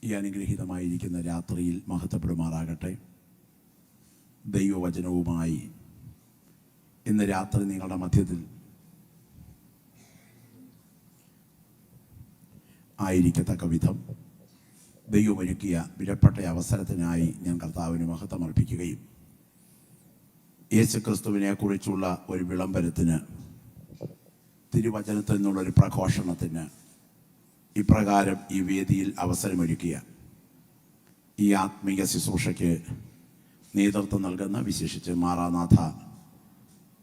ഈ അനുഗ്രഹീതമായിരിക്കുന്ന രാത്രിയിൽ മഹത്വപ്പെടുമാറാകട്ടെ. ദൈവവചനവുമായി ഇന്ന് രാത്രി നിങ്ങളുടെ മധ്യത്തിൽ ആയിരിക്കത്തക്ക വിധം ദൈവമൊരുക്കിയ വിലപ്പെട്ട അവസരത്തിനായി ഞാൻ കർത്താവിന് മഹത്വം അർപ്പിക്കുകയും യേശുക്രിസ്തുവിനെ കുറിച്ചുള്ള ഒരു വിളംബരത്തിന്, തിരുവചനത്തിൽ നിന്നുള്ളൊരു പ്രഘോഷണത്തിന് ഇപ്രകാരം ഈ വേദിയിൽ അവസരമൊരുക്കിയ ഈ ആത്മീയ ശുശ്രൂഷയ്ക്ക് നേതൃത്വം നൽകുന്ന, വിശേഷിച്ച് മാറാനാഥ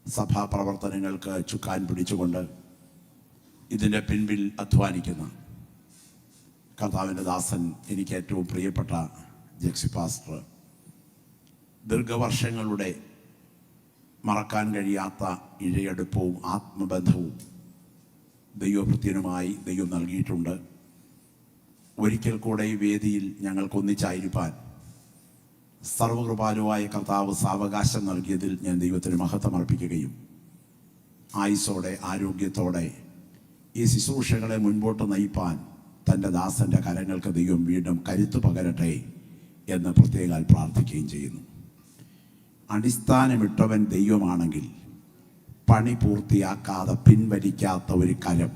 സഭാ പ്രവർത്തനങ്ങൾക്ക് ചുക്കാൻ പിടിച്ചുകൊണ്ട് ഇതിൻ്റെ പിൻപിൽ അധ്വാനിക്കുന്ന കർത്താവിൻ്റെ ദാസൻ, എനിക്ക് ഏറ്റവും പ്രിയപ്പെട്ട ജെക്സി പാസ്റ്റർ, ദീർഘവർഷങ്ങളുടെ മറക്കാൻ കഴിയാത്ത ഇഴയടുപ്പവും ആത്മബന്ധവും ദൈവഭൃത്യനുമായി ദൈവം നൽകിയിട്ടുണ്ട്. ഒരിക്കൽ കൂടെ ഈ വേദിയിൽ ഞങ്ങൾക്കൊന്നിച്ചായിരിക്കാൻ സർവകൃപാലുവായ കർത്താവ് സാവകാശം നൽകിയതിൽ ഞാൻ ദൈവത്തിന് മഹത്വം അർപ്പിക്കുകയും ആയുസ്സോടെ ആരോഗ്യത്തോടെ ഈ ശുശ്രൂഷകളെ മുൻപോട്ട് നയിപ്പാൻ തൻ്റെ ദാസൻ്റെ കരങ്ങൾക്ക് ദൈവം വീണ്ടും കരുത്തു പകരട്ടെ എന്ന് പ്രത്യേകം പ്രാർത്ഥിക്കുകയും ചെയ്യുന്നു. അടിസ്ഥാനമിട്ടവൻ ദൈവമാണെങ്കിൽ പണി പൂർത്തിയാക്കാതെ പിൻവലിക്കാത്ത ഒരു കരം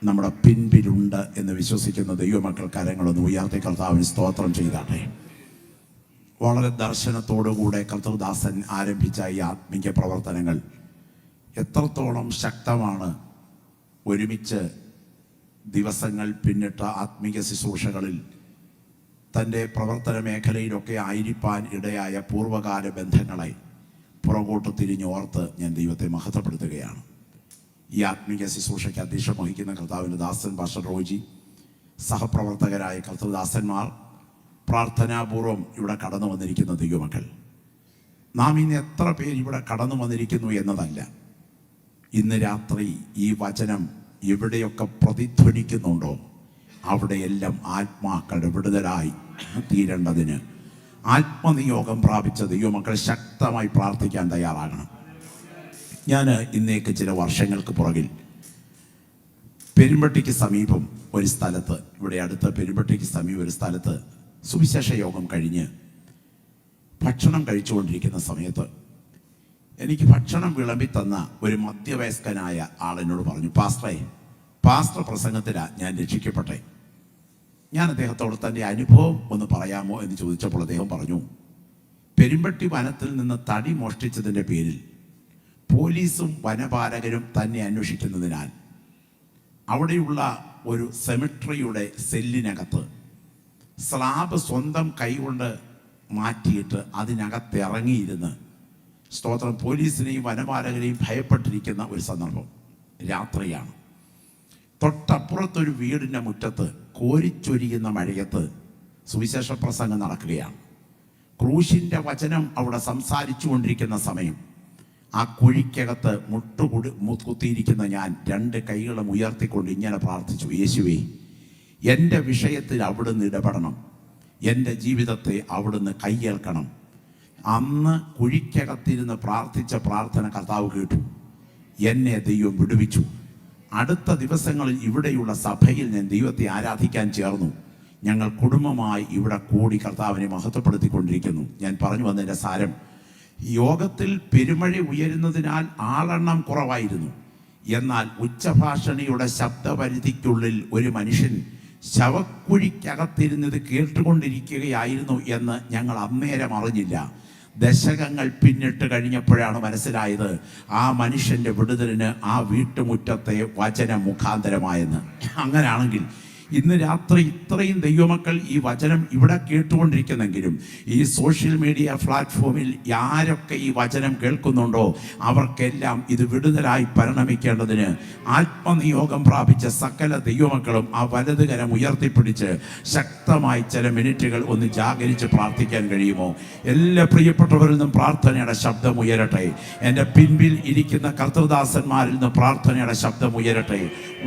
നമ്മുടെ പിൻപിലുണ്ട് എന്ന് വിശ്വസിക്കുന്ന ദൈവമക്കൾ കരങ്ങളൊന്ന് ഉയർത്തി കർത്താവിന് സ്തോത്രം ചെയ്താട്ടെ. വളരെ ദർശനത്തോടുകൂടെ കർത്തൃദാസൻ ആരംഭിച്ച ഈ ആത്മീയ പ്രവർത്തനങ്ങൾ എത്രത്തോളം ശക്തമാണ്. ഒരുമിച്ച് ദിവസങ്ങൾ പിന്നിട്ട ആത്മീയ ശുശ്രൂഷകളിൽ തൻ്റെ പ്രവർത്തന മേഖലയിലൊക്കെ ആയിരിക്കാൻ ഇടയായ പൂർവ്വകാല ബന്ധങ്ങളെ പുറകോട്ട് തിരിഞ്ഞോർത്ത് ഞാൻ ദൈവത്തെ മഹത്വപ്പെടുത്തുകയാണ്. ഈ ആത്മീയ ശുശ്രൂഷയ്ക്ക് അധ്യക്ഷം വഹിക്കുന്ന കർത്താവിൻ്റെ ദാസൻ പാസ്റ്റർ റോജി, സഹപ്രവർത്തകരായ കർത്തൃദാസന്മാർ, പ്രാർത്ഥനാപൂർവം ഇവിടെ കടന്നു വന്നിരിക്കുന്ന ദൈവമക്കൾ, നാം ഇന്ന് എത്ര പേര് ഇവിടെ കടന്നു വന്നിരിക്കുന്നു എന്നതല്ല, ഇന്ന് രാത്രി ഈ വചനം എവിടെയൊക്കെ പ്രതിധ്വനിക്കുന്നുണ്ടോ അവിടെയെല്ലാം ആത്മാക്കളുടെ വിടുതലായി തീരേണ്ടതിന് ആത്മനിയോഗം പ്രാപിച്ച ദൈവമക്കൾ ശക്തമായി പ്രാർത്ഥിക്കാൻ തയ്യാറാകണം. ഞാൻ ഇന്നേക്ക് ചില വർഷങ്ങൾക്ക് പുറകിൽ പെരുമ്പട്ടിക്ക് സമീപം ഒരു സ്ഥലത്ത്, ഇവിടെ അടുത്ത് പെരുമ്പട്ടിക്ക് സമീപം ഒരു സ്ഥലത്ത് സുവിശേഷ യോഗം കഴിഞ്ഞ് ഭക്ഷണം കഴിച്ചുകൊണ്ടിരിക്കുന്ന സമയത്ത് എനിക്ക് ഭക്ഷണം വിളമ്പി തന്ന ഒരു മധ്യവയസ്കനായ ആളിനോട് പറഞ്ഞു, പാസ്റ്റർ പ്രസംഗത്തിലാണ് ഞാൻ രക്ഷിക്കപ്പെട്ടെ. ഞാൻ അദ്ദേഹത്തോട് തൻ്റെ അനുഭവം ഒന്ന് പറയാമോ എന്ന് ചോദിച്ചപ്പോൾ അദ്ദേഹം പറഞ്ഞു, പെരുമ്പട്ടി വനത്തിൽ നിന്ന് തടി മോഷ്ടിച്ചതിൻ്റെ പേരിൽ പോലീസും വനപാലകരും തന്നെ അന്വേഷിക്കുന്നതിനാൽ അവിടെയുള്ള ഒരു സെമിട്രിയുടെ സെല്ലിനകത്ത് സ്ലാബ് സ്വന്തം കൈകൊണ്ട് മാറ്റിയിട്ട് അതിനകത്ത് ഇറങ്ങിയിരുന്ന് സ്തോത്രം പോലീസിനെയും വനപാലകരെയും ഭയപ്പെട്ടിരിക്കുന്ന ഒരു സന്ദർഭം. രാത്രിയാണ്. തൊട്ടപ്പുറത്തൊരു വീടിൻ്റെ മുറ്റത്ത് കോരിച്ചൊരിയുന്ന മഴയത്ത് സുവിശേഷ പ്രസംഗം നടക്കുകയാണ്. ക്രൂശിൻ്റെ വചനം അവിടെ സംസാരിച്ചു കൊണ്ടിരിക്കുന്ന സമയം ആ കുഴിക്കകത്ത് കുത്തിയിരിക്കുന്ന ഞാൻ രണ്ട് കൈകളും ഉയർത്തിക്കൊണ്ട് ഇങ്ങനെ പ്രാർത്ഥിച്ചു, യേശുവേ, എൻ്റെ വിഷയത്തിൽ അവിടുന്ന് ഇടപെടണം, എൻ്റെ ജീവിതത്തെ അവിടുന്ന് കൈയേൽക്കണം. അന്ന് കുഴിക്കകത്തിരുന്ന് പ്രാർത്ഥിച്ച പ്രാർത്ഥന കർത്താവ് കേട്ടു. എന്നെ ദൈവം വിടുവിച്ചു. അടുത്ത ദിവസങ്ങളിൽ ഇവിടെയുള്ള സഭയിൽ ഞാൻ ദൈവത്തെ ആരാധിക്കാൻ ചേർന്നു. ഞങ്ങൾ കുടുംബമായി ഇവിടെ കൂടി കർത്താവിനെ മഹത്വപ്പെടുത്തിക്കൊണ്ടിരിക്കുന്നു. ഞാൻ പറഞ്ഞു വന്നതിൻ്റെ സാരം, യോഗത്തിൽ പെരുമഴ ഉയരുന്നതിനാൽ ആളെണ്ണം കുറവായിരുന്നു. എന്നാൽ ഉച്ചഭാഷണിയുടെ ശബ്ദപരിധിക്കുള്ളിൽ ഒരു മനുഷ്യൻ ശവക്കുഴിക്കകത്തിരുന്നത് കേട്ടുകൊണ്ടിരിക്കുകയായിരുന്നു എന്ന് ഞങ്ങൾ അന്നേരം അറിഞ്ഞില്ല. ദശകങ്ങൾ പിന്നിട്ട് കഴിഞ്ഞപ്പോഴാണ് മനസ്സിലായത് ആ മനുഷ്യൻ്റെ വിടുതലിന് ആ വീട്ടുമുറ്റത്തെ വചന മുഖാന്തരമായെന്ന്. അങ്ങനെയാണെങ്കിൽ ഇന്ന് രാത്രി ഇത്രയും ദൈവമക്കൾ ഈ വചനം ഇവിടെ കേട്ടുകൊണ്ടിരിക്കുന്നെങ്കിലും ഈ സോഷ്യൽ മീഡിയ പ്ലാറ്റ്ഫോമിൽ ആരൊക്കെ ഈ വചനം കേൾക്കുന്നുണ്ടോ അവർക്കെല്ലാം ഇത് വിടുതലായി പരിണമിക്കേണ്ടതിന് ആത്മനിയോഗം പ്രാപിച്ച സകല ദൈവമക്കളും ആ വലതുകരം ഉയർത്തിപ്പിടിച്ച് ശക്തമായി ചില മിനിറ്റുകൾ ഒന്ന് ജാഗരിച്ച് പ്രാർത്ഥിക്കാൻ കഴിയുമോ? എല്ലാ പ്രിയപ്പെട്ടവരിൽ നിന്നും പ്രാർത്ഥനയുടെ ശബ്ദം ഉയരട്ടെ. എൻ്റെ പിൻപിൽ ഇരിക്കുന്ന കർത്തൃദാസന്മാരിൽ നിന്ന് പ്രാർത്ഥനയുടെ ശബ്ദം ഉയരട്ടെ.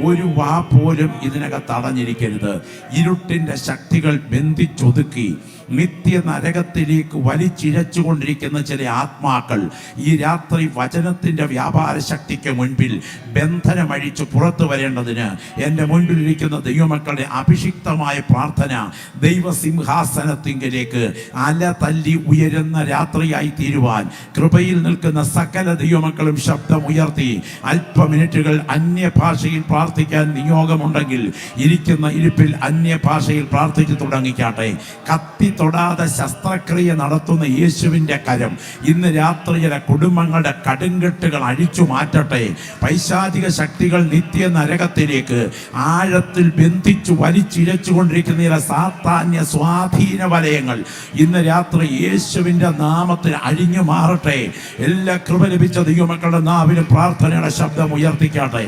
ഒരു വാ പോലും ഇതിനകത്ത് അടഞ്ഞിരിക്കരുത്. ഇരുട്ടിൻ്റെ ശക്തികൾ ബന്ധിച്ചൊതുക്കി നിത്യ നരകത്തിലേക്ക് വലിച്ചിഴച്ചുകൊണ്ടിരിക്കുന്ന ചില ആത്മാക്കൾ ഈ രാത്രി വചനത്തിൻ്റെ വ്യാപാര ശക്തിക്ക് മുൻപിൽ ബന്ധനമഴിച്ച് പുറത്തു വരേണ്ടതിന് എൻ്റെ മുൻപിലിരിക്കുന്ന ദൈവമക്കളുടെ അഭിഷിക്തമായ പ്രാർത്ഥന ദൈവസിംഹാസനത്തിങ്കിലേക്ക് അല തല്ലി ഉയരുന്ന രാത്രിയായി തീരുവാൻ കൃപയിൽ നിൽക്കുന്ന സകല ദൈവമക്കളും ശബ്ദം ഉയർത്തി അല്പ മിനിറ്റുകൾ അന്യഭാഷയിൽ പ്രാർത്ഥിക്കാൻ നിയോഗമുണ്ടെങ്കിൽ ഇരിക്കുന്ന ഇരിപ്പിൽ അന്യഭാഷയിൽ പ്രാർത്ഥിച്ചു തുടങ്ങിക്കാട്ടെ. കത്തി തൊടാതെ ശസ്ത്രക്രിയ നടത്തുന്ന യേശുവിൻ്റെ കരം ഇന്ന് രാത്രി ചില കുടുംബങ്ങളുടെ കടുങ്കെട്ടുകൾ അഴിച്ചു മാറ്റട്ടെ. പൈശാചിക ശക്തികൾ നിത്യ നരകത്തിലേക്ക് ആഴത്തിൽ ബന്ധിച്ചു വലിച്ചിഴച്ചുകൊണ്ടിരിക്കുന്ന ചില സാത്താന്യ സ്വാധീന വലയങ്ങൾ ഇന്ന് രാത്രി യേശുവിൻ്റെ നാമത്തിൽ അഴിഞ്ഞു മാറട്ടെ. എല്ലാ കൃപ ലഭിച്ച ദൈവമക്കളുടെ നാവിലും പ്രാർത്ഥനയുടെ ശബ്ദം ഉയർത്തിക്കാട്ടെ.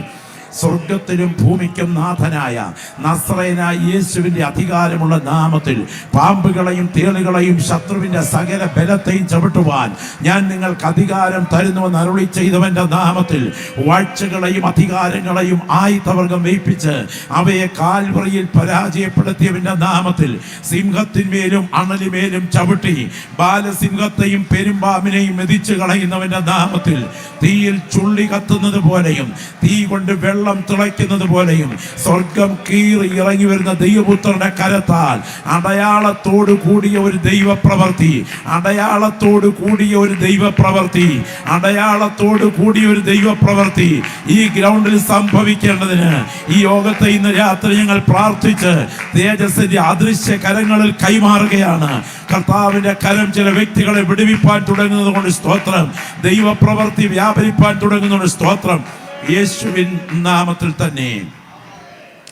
സ്വർഗത്തിലും ഭൂമിക്കും നാഥനായ നസ്രയനായ യേശുവിൻ്റെ അധികാരമുള്ള നാമത്തിൽ പാമ്പുകളെയും തേളുകളെയും ശത്രുവിൻ്റെ സകല ബലത്തെയും ചവിട്ടുവാൻ ഞാൻ നിങ്ങൾക്ക് അധികാരം തരുന്നുവെന്ന് അരുളി ചെയ്തവൻ്റെ നാമത്തിൽ വാഴ്ചകളെയും അധികാരങ്ങളെയും ആയുധവർഗം വയ്പ്പിച്ച് അവയെ കാൽവറിയിൽ പരാജയപ്പെടുത്തിയവൻ്റെ നാമത്തിൽ സിംഹത്തിന്മേലും അണലിമേലും ചവിട്ടി ബാലസിംഹത്തെയും പെരുമ്പാമ്പിനെയും മെതിച്ചു കളയുന്നവൻ്റെ നാമത്തിൽ തീയിൽ ചുള്ളി കത്തുന്നത് പോലെയും തീ കൊണ്ട് വെള്ളം തിളയ്ക്കുന്നത് പോലെയും സ്വർഗം കീറി ഇറങ്ങി വരുന്ന ദൈവപുത്രന്റെ കരത്താൽ അടയാളത്തോട് കൂടിയ ഒരു ദൈവപ്രവൃത്തി, അടയാളത്തോട് കൂടിയ ഒരു ദൈവപ്രവൃത്തി, അടയാളത്തോട് കൂടിയ ഒരു ദൈവപ്രവൃത്തി ഈ ഗ്രൗണ്ടിൽ സംഭവിക്കേണ്ടതിന് ഈ യോഗത്തെ ഇന്ന് രാത്രി ഞങ്ങൾ പ്രാർത്ഥിച്ച് തേജസ്സിന്റെ അദൃശ്യ കരങ്ങളിൽ കൈമാറുകയാണ്. കർത്താവിന്റെ കരം ചില വ്യക്തികളെ വിടുവിപ്പാൻ തുടങ്ങുന്നത് കൊണ്ട് സ്തോത്രം. ദൈവപ്രവൃത്തി വ്യാപരിപ്പാൻ തുടങ്ങുന്നതുകൊണ്ട് സ്തോത്രം. യേശുവിൻ നാമത്തിൽ തന്നെ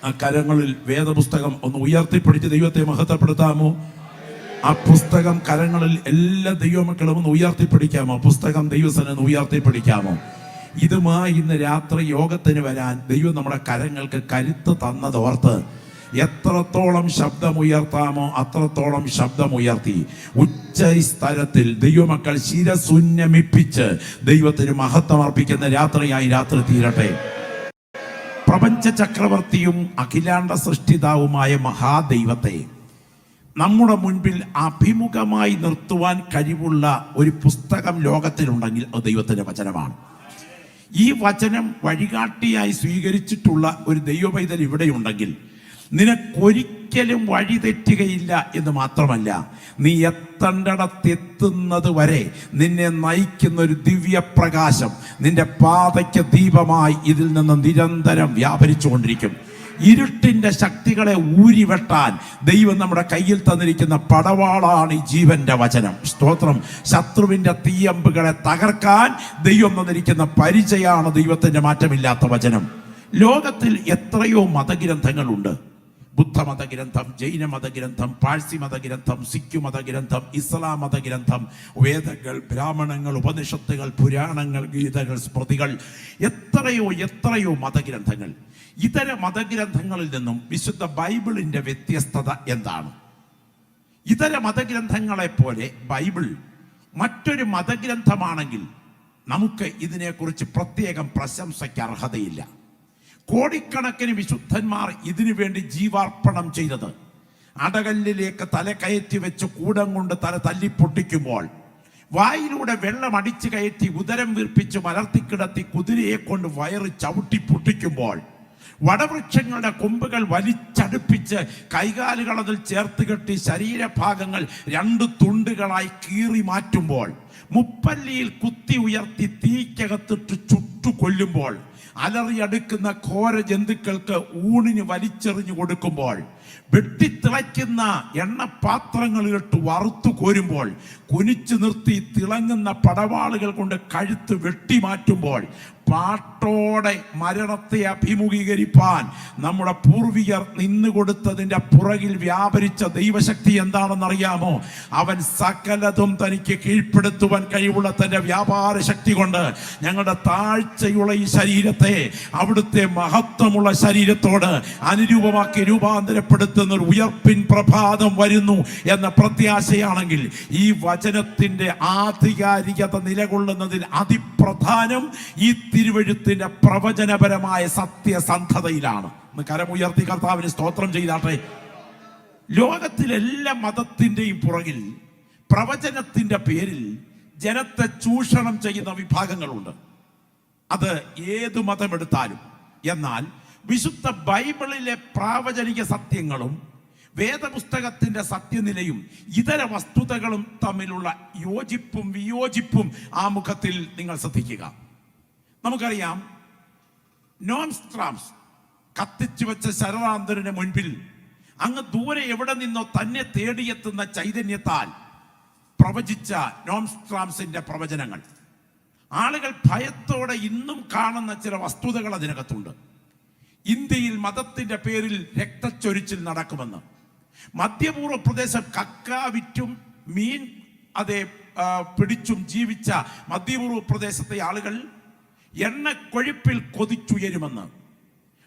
ആ കരങ്ങളിൽ വേദപുസ്തകം ഒന്ന് ഉയർത്തിപ്പിടിച്ച് ദൈവത്തെ മഹത്വപ്പെടുത്താമോ? ആ പുസ്തകം കരങ്ങളിൽ എല്ലാ ദൈവമക്കളും ഒന്ന് ഉയർത്തിപ്പിടിക്കാമോ? പുസ്തകം ദൈവസനെ ഉയർത്തിപ്പിടിക്കാമോ? ഇതുമായി ഇന്ന് രാത്രി യോഗത്തിന് വരാൻ ദൈവം നമ്മുടെ കരങ്ങൾക്ക് കരുത്ത് തന്നതോർത്ത് എത്രത്തോളം ശബ്ദമുയർത്താമോ അത്രത്തോളം ശബ്ദമുയർത്തി ഉച്ച സ്ഥലത്തിൽ ദൈവമക്കൾ ശിരസുന്നമിപ്പിച്ച് ദൈവത്തിന് മഹത്വം അർപ്പിക്കുന്ന രാത്രിയായി രാത്രി തീരട്ടെ. പ്രപഞ്ച ചക്രവർത്തിയും അഖിലാണ്ട സൃഷ്ടിതാവുമായ മഹാദൈവത്തെ നമ്മുടെ മുൻപിൽ അഭിമുഖമായി നിർത്തുവാൻ കഴിവുള്ള ഒരു പുസ്തകം ലോകത്തിലുണ്ടെങ്കിൽ അത് ദൈവത്തിൻ്റെ വചനമാണ്. ഈ വചനം വഴികാട്ടിയായി സ്വീകരിച്ചിട്ടുള്ള ഒരു ദൈവപൈതൽ ഇവിടെയുണ്ടെങ്കിൽ നിനക്കൊരിക്കലും വഴിതെറ്റുകയില്ല എന്ന് മാത്രമല്ല, നീ എത്തേണ്ടിടത്തെത്തുന്നത് വരെ നിന്നെ നയിക്കുന്ന ഒരു ദിവ്യപ്രകാശം നിന്റെ പാതയ്ക്ക് ദീപമായി ഇതിൽ നിന്ന് നിരന്തരം വ്യാപരിച്ചുകൊണ്ടിരിക്കും. ഇരുട്ടിൻ്റെ ശക്തികളെ ഊരിവെട്ടാൻ ദൈവം നമ്മുടെ കയ്യിൽ തന്നിരിക്കുന്ന പടവാളാണ് ഈ ജീവന്റെ വചനം. സ്തോത്രം. ശത്രുവിൻ്റെ തീയമ്പുകളെ തകർക്കാൻ ദൈവം തന്നിരിക്കുന്ന പരിചയമാണ് ദൈവത്തിൻ്റെ മാറ്റമില്ലാത്ത വചനം. ലോകത്തിൽ എത്രയോ മതഗ്രന്ഥങ്ങളുണ്ട്. ബുദ്ധ മതഗ്രന്ഥം, ജൈന മതഗ്രന്ഥം, പാഴ്സി മതഗ്രന്ഥം, സിഖ് മതഗ്രന്ഥം, ഇസ്ലാം മതഗ്രന്ഥം, വേദങ്ങൾ, ബ്രാഹ്മണങ്ങൾ, ഉപനിഷത്തുകൾ, പുരാണങ്ങൾ, ഗീതകൾ, സ്മൃതികൾ, എത്രയോ മതഗ്രന്ഥങ്ങൾ. ഇതര മതഗ്രന്ഥങ്ങളിൽ നിന്നും വിശുദ്ധ ബൈബിളിന്റെ വ്യത്യസ്തത എന്താണ്? ഇതര മതഗ്രന്ഥങ്ങളെ പോലെ ബൈബിൾ മറ്റൊരു മതഗ്രന്ഥമാണെങ്കിൽ നമുക്ക് ഇതിനെക്കുറിച്ച് പ്രത്യേകം പ്രശംസയ്ക്ക് അർഹതയില്ല. കോടിക്കണക്കിന് വിശുദ്ധന്മാർ ഇതിനു വേണ്ടി ജീവാർപ്പണം ചെയ്തത്, അടകല്ലിലേക്ക് തല കയറ്റി വെച്ച് കൂടം കൊണ്ട് തല തല്ലിപ്പൊട്ടിക്കുമ്പോൾ, വായിലൂടെ വെള്ളം അടിച്ചു കയറ്റി ഉദരം വീർപ്പിച്ച് മലർത്തിക്കിടത്തി കുതിരയെ കൊണ്ട് വയറ് ചവിട്ടി പൊട്ടിക്കുമ്പോൾ, വടവൃക്ഷങ്ങളുടെ കൊമ്പുകൾ വലിച്ചടുപ്പിച്ച് കൈകാലുകൾ അതിൽ ചേർത്ത് കെട്ടി ശരീരഭാഗങ്ങൾ 2 തുണ്ടുകളായി കീറി മാറ്റുമ്പോൾ, മുപ്പല്ലിയിൽ കുത്തി ഉയർത്തി തീക്കകത്തിട്ട് ചുട്ടു കൊല്ലുമ്പോൾ, അലറിയടുക്കുന്ന ഘോര ജന്തുക്കൾക്ക് ഊണിന് വലിച്ചെറിഞ്ഞു കൊടുക്കുമ്പോൾ, വെട്ടിത്തിളയ്ക്കുന്ന എണ്ണപാത്രങ്ങളിലിട്ട് വറുത്തു കോരുമ്പോൾ, കുനിച്ചു നിർത്തി തിളങ്ങുന്ന പടവാളുകൾ കൊണ്ട് കഴുത്ത് വെട്ടിമാറ്റുമ്പോൾ, പാട്ടോടെ മരണത്തെ അഭിമുഖീകരിപ്പാൻ നമ്മുടെ പൂർവികർ നിന്നുകൊടുത്തതിൻ്റെ പുറകിൽ വ്യാപരിച്ച ദൈവശക്തി എന്താണെന്നറിയാമോ? അവൻ സകലതും തനിക്ക് കീഴ്പ്പെടുത്തുവാൻ കഴിവുള്ള തൻ്റെ വ്യാപാര ശക്തി കൊണ്ട് ഞങ്ങളുടെ താഴ്ചയുള്ള ഈ ശരീരത്തെ അവിടുത്തെ മഹത്വമുള്ള ശരീരത്തോട് അനുരൂപമാക്കി രൂപാന്തരപ്പെടുത്തുന്ന ഒരു ഉയർപ്പിൻ പ്രഭാതം വരുന്നു എന്ന പ്രത്യാശയാണെങ്കിൽ ഈ വചനത്തിൻ്റെ ആധികാരികത നിലകൊള്ളുന്നതിൽ അതിപ്രധാനം ഈ തിരുവെഴുത്തിന്റെ പ്രവചനപരമായ സത്യസന്ധതയിലാണ്. കരമുയർത്തി കർത്താവിന് സ്തോത്രം ചെയ്താട്ടെ. ലോകത്തിലെല്ലാ മതത്തിൻ്റെയും പുറകിൽ പ്രവചനത്തിൻ്റെ പേരിൽ ജനത്തെ ചൂഷണം ചെയ്യുന്ന വിഭാഗങ്ങളുണ്ട്. അത് ഏതു മതമെടുത്താലും. എന്നാൽ വിശുദ്ധ ബൈബിളിലെ പ്രാവചനിക സത്യങ്ങളും വേദപുസ്തകത്തിന്റെ സത്യനിലയും ഇതര വസ്തുതകളും തമ്മിലുള്ള യോജിപ്പും വിയോജിപ്പും ആ മുഖത്തിൽ നിങ്ങൾ ശ്രദ്ധിക്കുക. നമുക്കറിയാം, നോംസ്ട്രാംസ് കത്തിച്ചു വെച്ച ശരറാന്തരന് മുൻപിൽ അങ്ങ് ദൂരെ എവിടെ നിന്നോ തന്നെ തേടിയെത്തുന്ന ചൈതന്യത്താൽ പ്രവചിച്ച നോംസ്ട്രാംസിന്റെ പ്രവചനങ്ങൾ, ആളുകൾ ഭയത്തോടെ ഇന്നും കാണുന്ന ചില വസ്തുതകൾ അതിനകത്തുണ്ട്. ഇന്ത്യയിൽ മതത്തിന്റെ പേരിൽ രക്തച്ചൊരിച്ചിൽ നടക്കുമെന്ന്, മധ്യപൂർവ്വ പ്രദേശം കക്ക വിറ്റും മീൻ പിടിച്ചും ജീവിച്ച മധ്യപൂർവ്വ പ്രദേശത്തെ ആളുകൾ എണ്ണക്കൊഴുപ്പിൽ കൊതിച്ചുയരുമെന്ന്,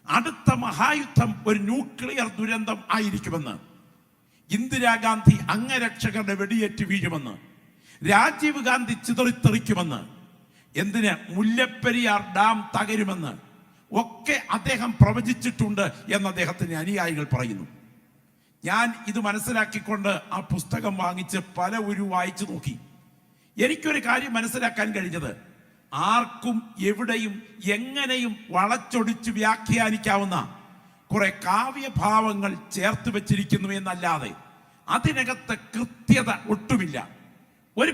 അടുത്ത മഹായുദ്ധം ഒരു ന്യൂക്ലിയർ ദുരന്തം ആയിരിക്കുമെന്ന്, ഇന്ദിരാഗാന്ധി അംഗരക്ഷകരുടെ വെടിയേറ്റ് വീഴുമെന്ന്, രാജീവ് ഗാന്ധി ചിതറിത്തെറിക്കുമെന്ന്, എന്തിന് മുല്ലപ്പെരിയാർ ഡാം തകരുമെന്ന് ഒക്കെ അദ്ദേഹം പ്രവചിച്ചിട്ടുണ്ട് എന്ന് അദ്ദേഹത്തിന്റെ അനുയായികൾ പറയുന്നു. ഞാൻ ഇത് മനസ്സിലാക്കിക്കൊണ്ട് ആ പുസ്തകം വാങ്ങിച്ച് പല വായിച്ചു നോക്കി. എനിക്കൊരു കാര്യം മനസ്സിലാക്കാൻ കഴിഞ്ഞത്, ആർക്കും എവിടെയും എങ്ങനെയും വളച്ചൊടിച്ച് വ്യാഖ്യാനിക്കാവുന്ന കുറെ കാവ്യഭാവങ്ങൾ ചേർത്ത് വെച്ചിരിക്കുന്നു എന്നല്ലാതെ അതിനകത്ത് കൃത്യത ഒട്ടുമില്ല. ഒരു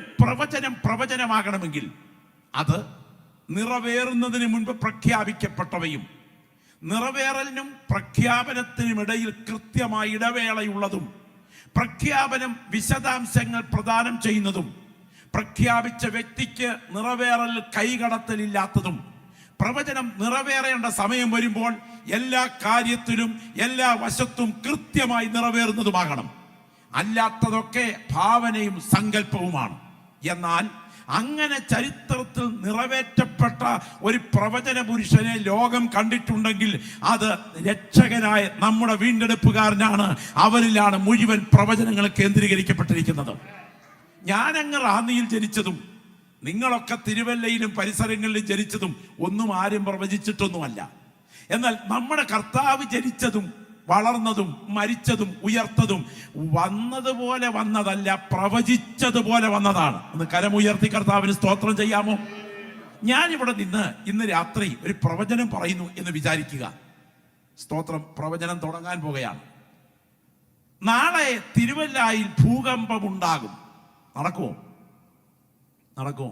പ്രവചനമാകണമെങ്കിൽ അത് നിറവേറുന്നതിന് മുൻപ് പ്രഖ്യാപിക്കപ്പെട്ടവയും നിറവേറലിനും പ്രഖ്യാപനത്തിനുമിടയിൽ കൃത്യമായ ഇടവേളയുള്ളതും, പ്രഖ്യാപനം വിശദാംശങ്ങൾ പ്രദാനം ചെയ്യുന്നതും, പ്രഖ്യാപിച്ച വ്യക്തിക്ക് നിറവേറൽ കൈകടത്തലില്ലാത്തതും, പ്രവചനം നിറവേറേണ്ട സമയം വരുമ്പോൾ എല്ലാ കാര്യത്തിലും എല്ലാ വശത്തും കൃത്യമായി നിറവേറുന്നതുമാകണം. അല്ലാത്തതൊക്കെ ഭാവനയും സങ്കല്പവുമാണ്. എന്നാൽ അങ്ങനെ ചരിത്രത്തിൽ നിറവേറ്റപ്പെട്ട ഒരു പ്രവചന പുരുഷനെ ലോകം കണ്ടിട്ടുണ്ടെങ്കിൽ അത് രക്ഷകനായ നമ്മുടെ വീണ്ടെടുപ്പുകാരനാണ്. അവരിലാണ് മുഴുവൻ പ്രവചനങ്ങൾ കേന്ദ്രീകരിക്കപ്പെട്ടിരിക്കുന്നത്. ഞാനങ്ങ് റാന്നിയിൽ ജനിച്ചതും നിങ്ങളൊക്കെ തിരുവല്ലയിലും പരിസരങ്ങളിലും ജനിച്ചതും ഒന്നും ആരും പ്രവചിച്ചിട്ടൊന്നുമല്ല. എന്നാൽ നമ്മുടെ കർത്താവ് ജനിച്ചതും വളർന്നതും മരിച്ചതും ഉയർത്തതും വന്നതുപോലെ വന്നതല്ല, പ്രവചിച്ചതുപോലെ വന്നതാണ്. ഒന്ന് കരമുയർത്തി കർത്താവിന് സ്തോത്രം ചെയ്യാമോ? ഞാനിവിടെ നിന്ന് ഇന്ന് രാത്രി ഒരു പ്രവചനം പറയുന്നു എന്ന് വിചാരിക്കുക. സ്തോത്രം. പ്രവചനം തുടങ്ങാൻ പോകുകയാണ്. നാളെ തിരുവല്ലായിൽ ഭൂകമ്പമുണ്ടാകും. നടക്കുമോ?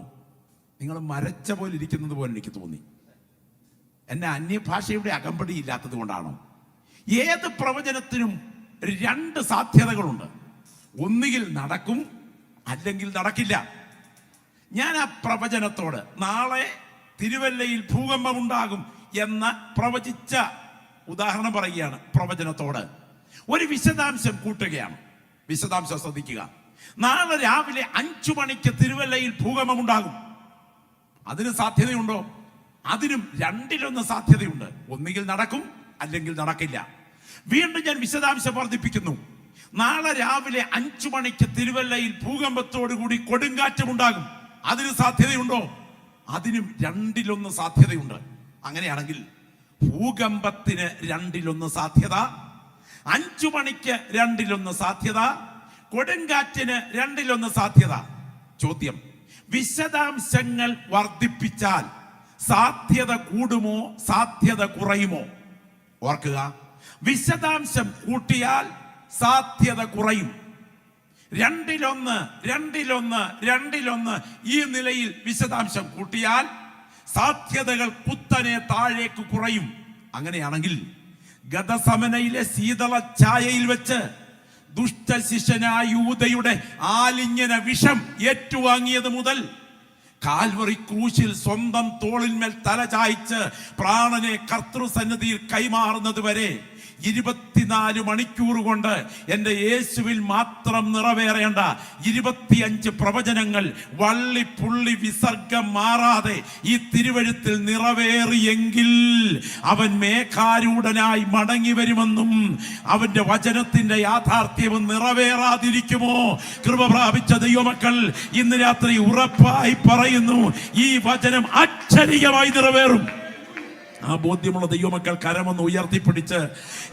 നിങ്ങൾ മരച്ച പോലെ ഇരിക്കുന്നത് പോലെ എനിക്ക് തോന്നി. എന്നെ അന്യഭാഷയുടെ അകമ്പടി ഇല്ലാത്തത് കൊണ്ടാണോ? ഏത് പ്രവചനത്തിനും രണ്ട് സാധ്യതകളുണ്ട്. ഒന്നുകിൽ നടക്കും, അല്ലെങ്കിൽ നടക്കില്ല. ഞാൻ ആ പ്രവചനത്തോട് നാളെ തിരുവല്ലയിൽ ഭൂകമ്പമുണ്ടാകും എന്ന് പ്രവചിച്ച ഉദാഹരണം പറയുകയാണ്. പ്രവചനത്തോട് ഒരു വിശദാംശം കൂട്ടുകയാണ്. വിശദാംശം ശ്രദ്ധിക്കുക. നാളെ രാവിലെ 5 മണിക്ക് തിരുവല്ലയിൽ ഭൂകമ്പമുണ്ടാകും. അതിന് സാധ്യതയുണ്ടോ? അതിനും 2-1 സാധ്യതയുണ്ട്. ഒന്നുകിൽ നടക്കും, അല്ലെങ്കിൽ നടക്കില്ല. വീണ്ടും ഞാൻ വിശദാംശം വർദ്ധിപ്പിക്കുന്നു. നാളെ രാവിലെ 5 മണിക്ക് തിരുവല്ലയിൽ ഭൂകമ്പത്തോടുകൂടി കൊടുങ്കാറ്റുമുണ്ടാകും. അതിന് സാധ്യതയുണ്ടോ? അതിനും 2-1 സാധ്യതയുണ്ട്. അങ്ങനെയാണെങ്കിൽ ഭൂകമ്പത്തിന് 2-1 സാധ്യത, 5 മണിക്ക് 2-1 സാധ്യത, കൊടുങ്കാറ്റിന് 2-1 സാധ്യത. ചോദ്യം, വിശദാംശങ്ങൾ വർദ്ധിപ്പിച്ചാൽ സാധ്യത കൂടുമോ സാധ്യത കുറയുമോ? ഓർക്കുക, വിശദാംശം കൂട്ടിയാൽ സാധ്യത കുറയും. 2-1 ഈ നിലയിൽ വിശദാംശം കൂട്ടിയാൽ സാധ്യതകൾ കുത്തനെ താഴേക്ക് കുറയും. അങ്ങനെയാണെങ്കിൽ ഗതസമനയിലെ ശീതള ഛായയിൽ വെച്ച് ദുഷ്ടശിഷ്യനായ യൂദയുടെ ആലിംഗന വിഷം ഏറ്റുവാങ്ങിയത് മുതൽ കാൽവറി ക്രൂശിൽ സ്വന്തം തോളിന്മേൽ തല ചായ്ച്ച് പ്രാണനെ കർത്തൃസന്നിധിയിൽ കൈമാറുന്നത് വരെ 24 മണിക്കൂർ കൊണ്ട് എൻ്റെ യേശുവിൽ മാത്രം നിറവേറേണ്ട 25 പ്രവചനങ്ങൾ വള്ളിപ്പുള്ളി വിസർഗം മാറാതെ ഈ തിരുവഴുത്തിൽ നിറവേറിയെങ്കിൽ അവൻ മേഘാരൂഢനായി മടങ്ങി വരുമെന്നും അവന്റെ വചനത്തിന്റെ യാഥാർത്ഥ്യവും നിറവേറാതിരിക്കുമോ? കൃപ പ്രാപിച്ച ദൈവമക്കൾ ഇന്ന് രാത്രി ഉറപ്പായി പറയുന്നു, ഈ വചനം അക്ഷരികമായി നിറവേറും. ആ ബോധ്യമുള്ള ദൈവമക്കൾ കരമൊന്ന് ഉയർത്തിപ്പിടിച്ച്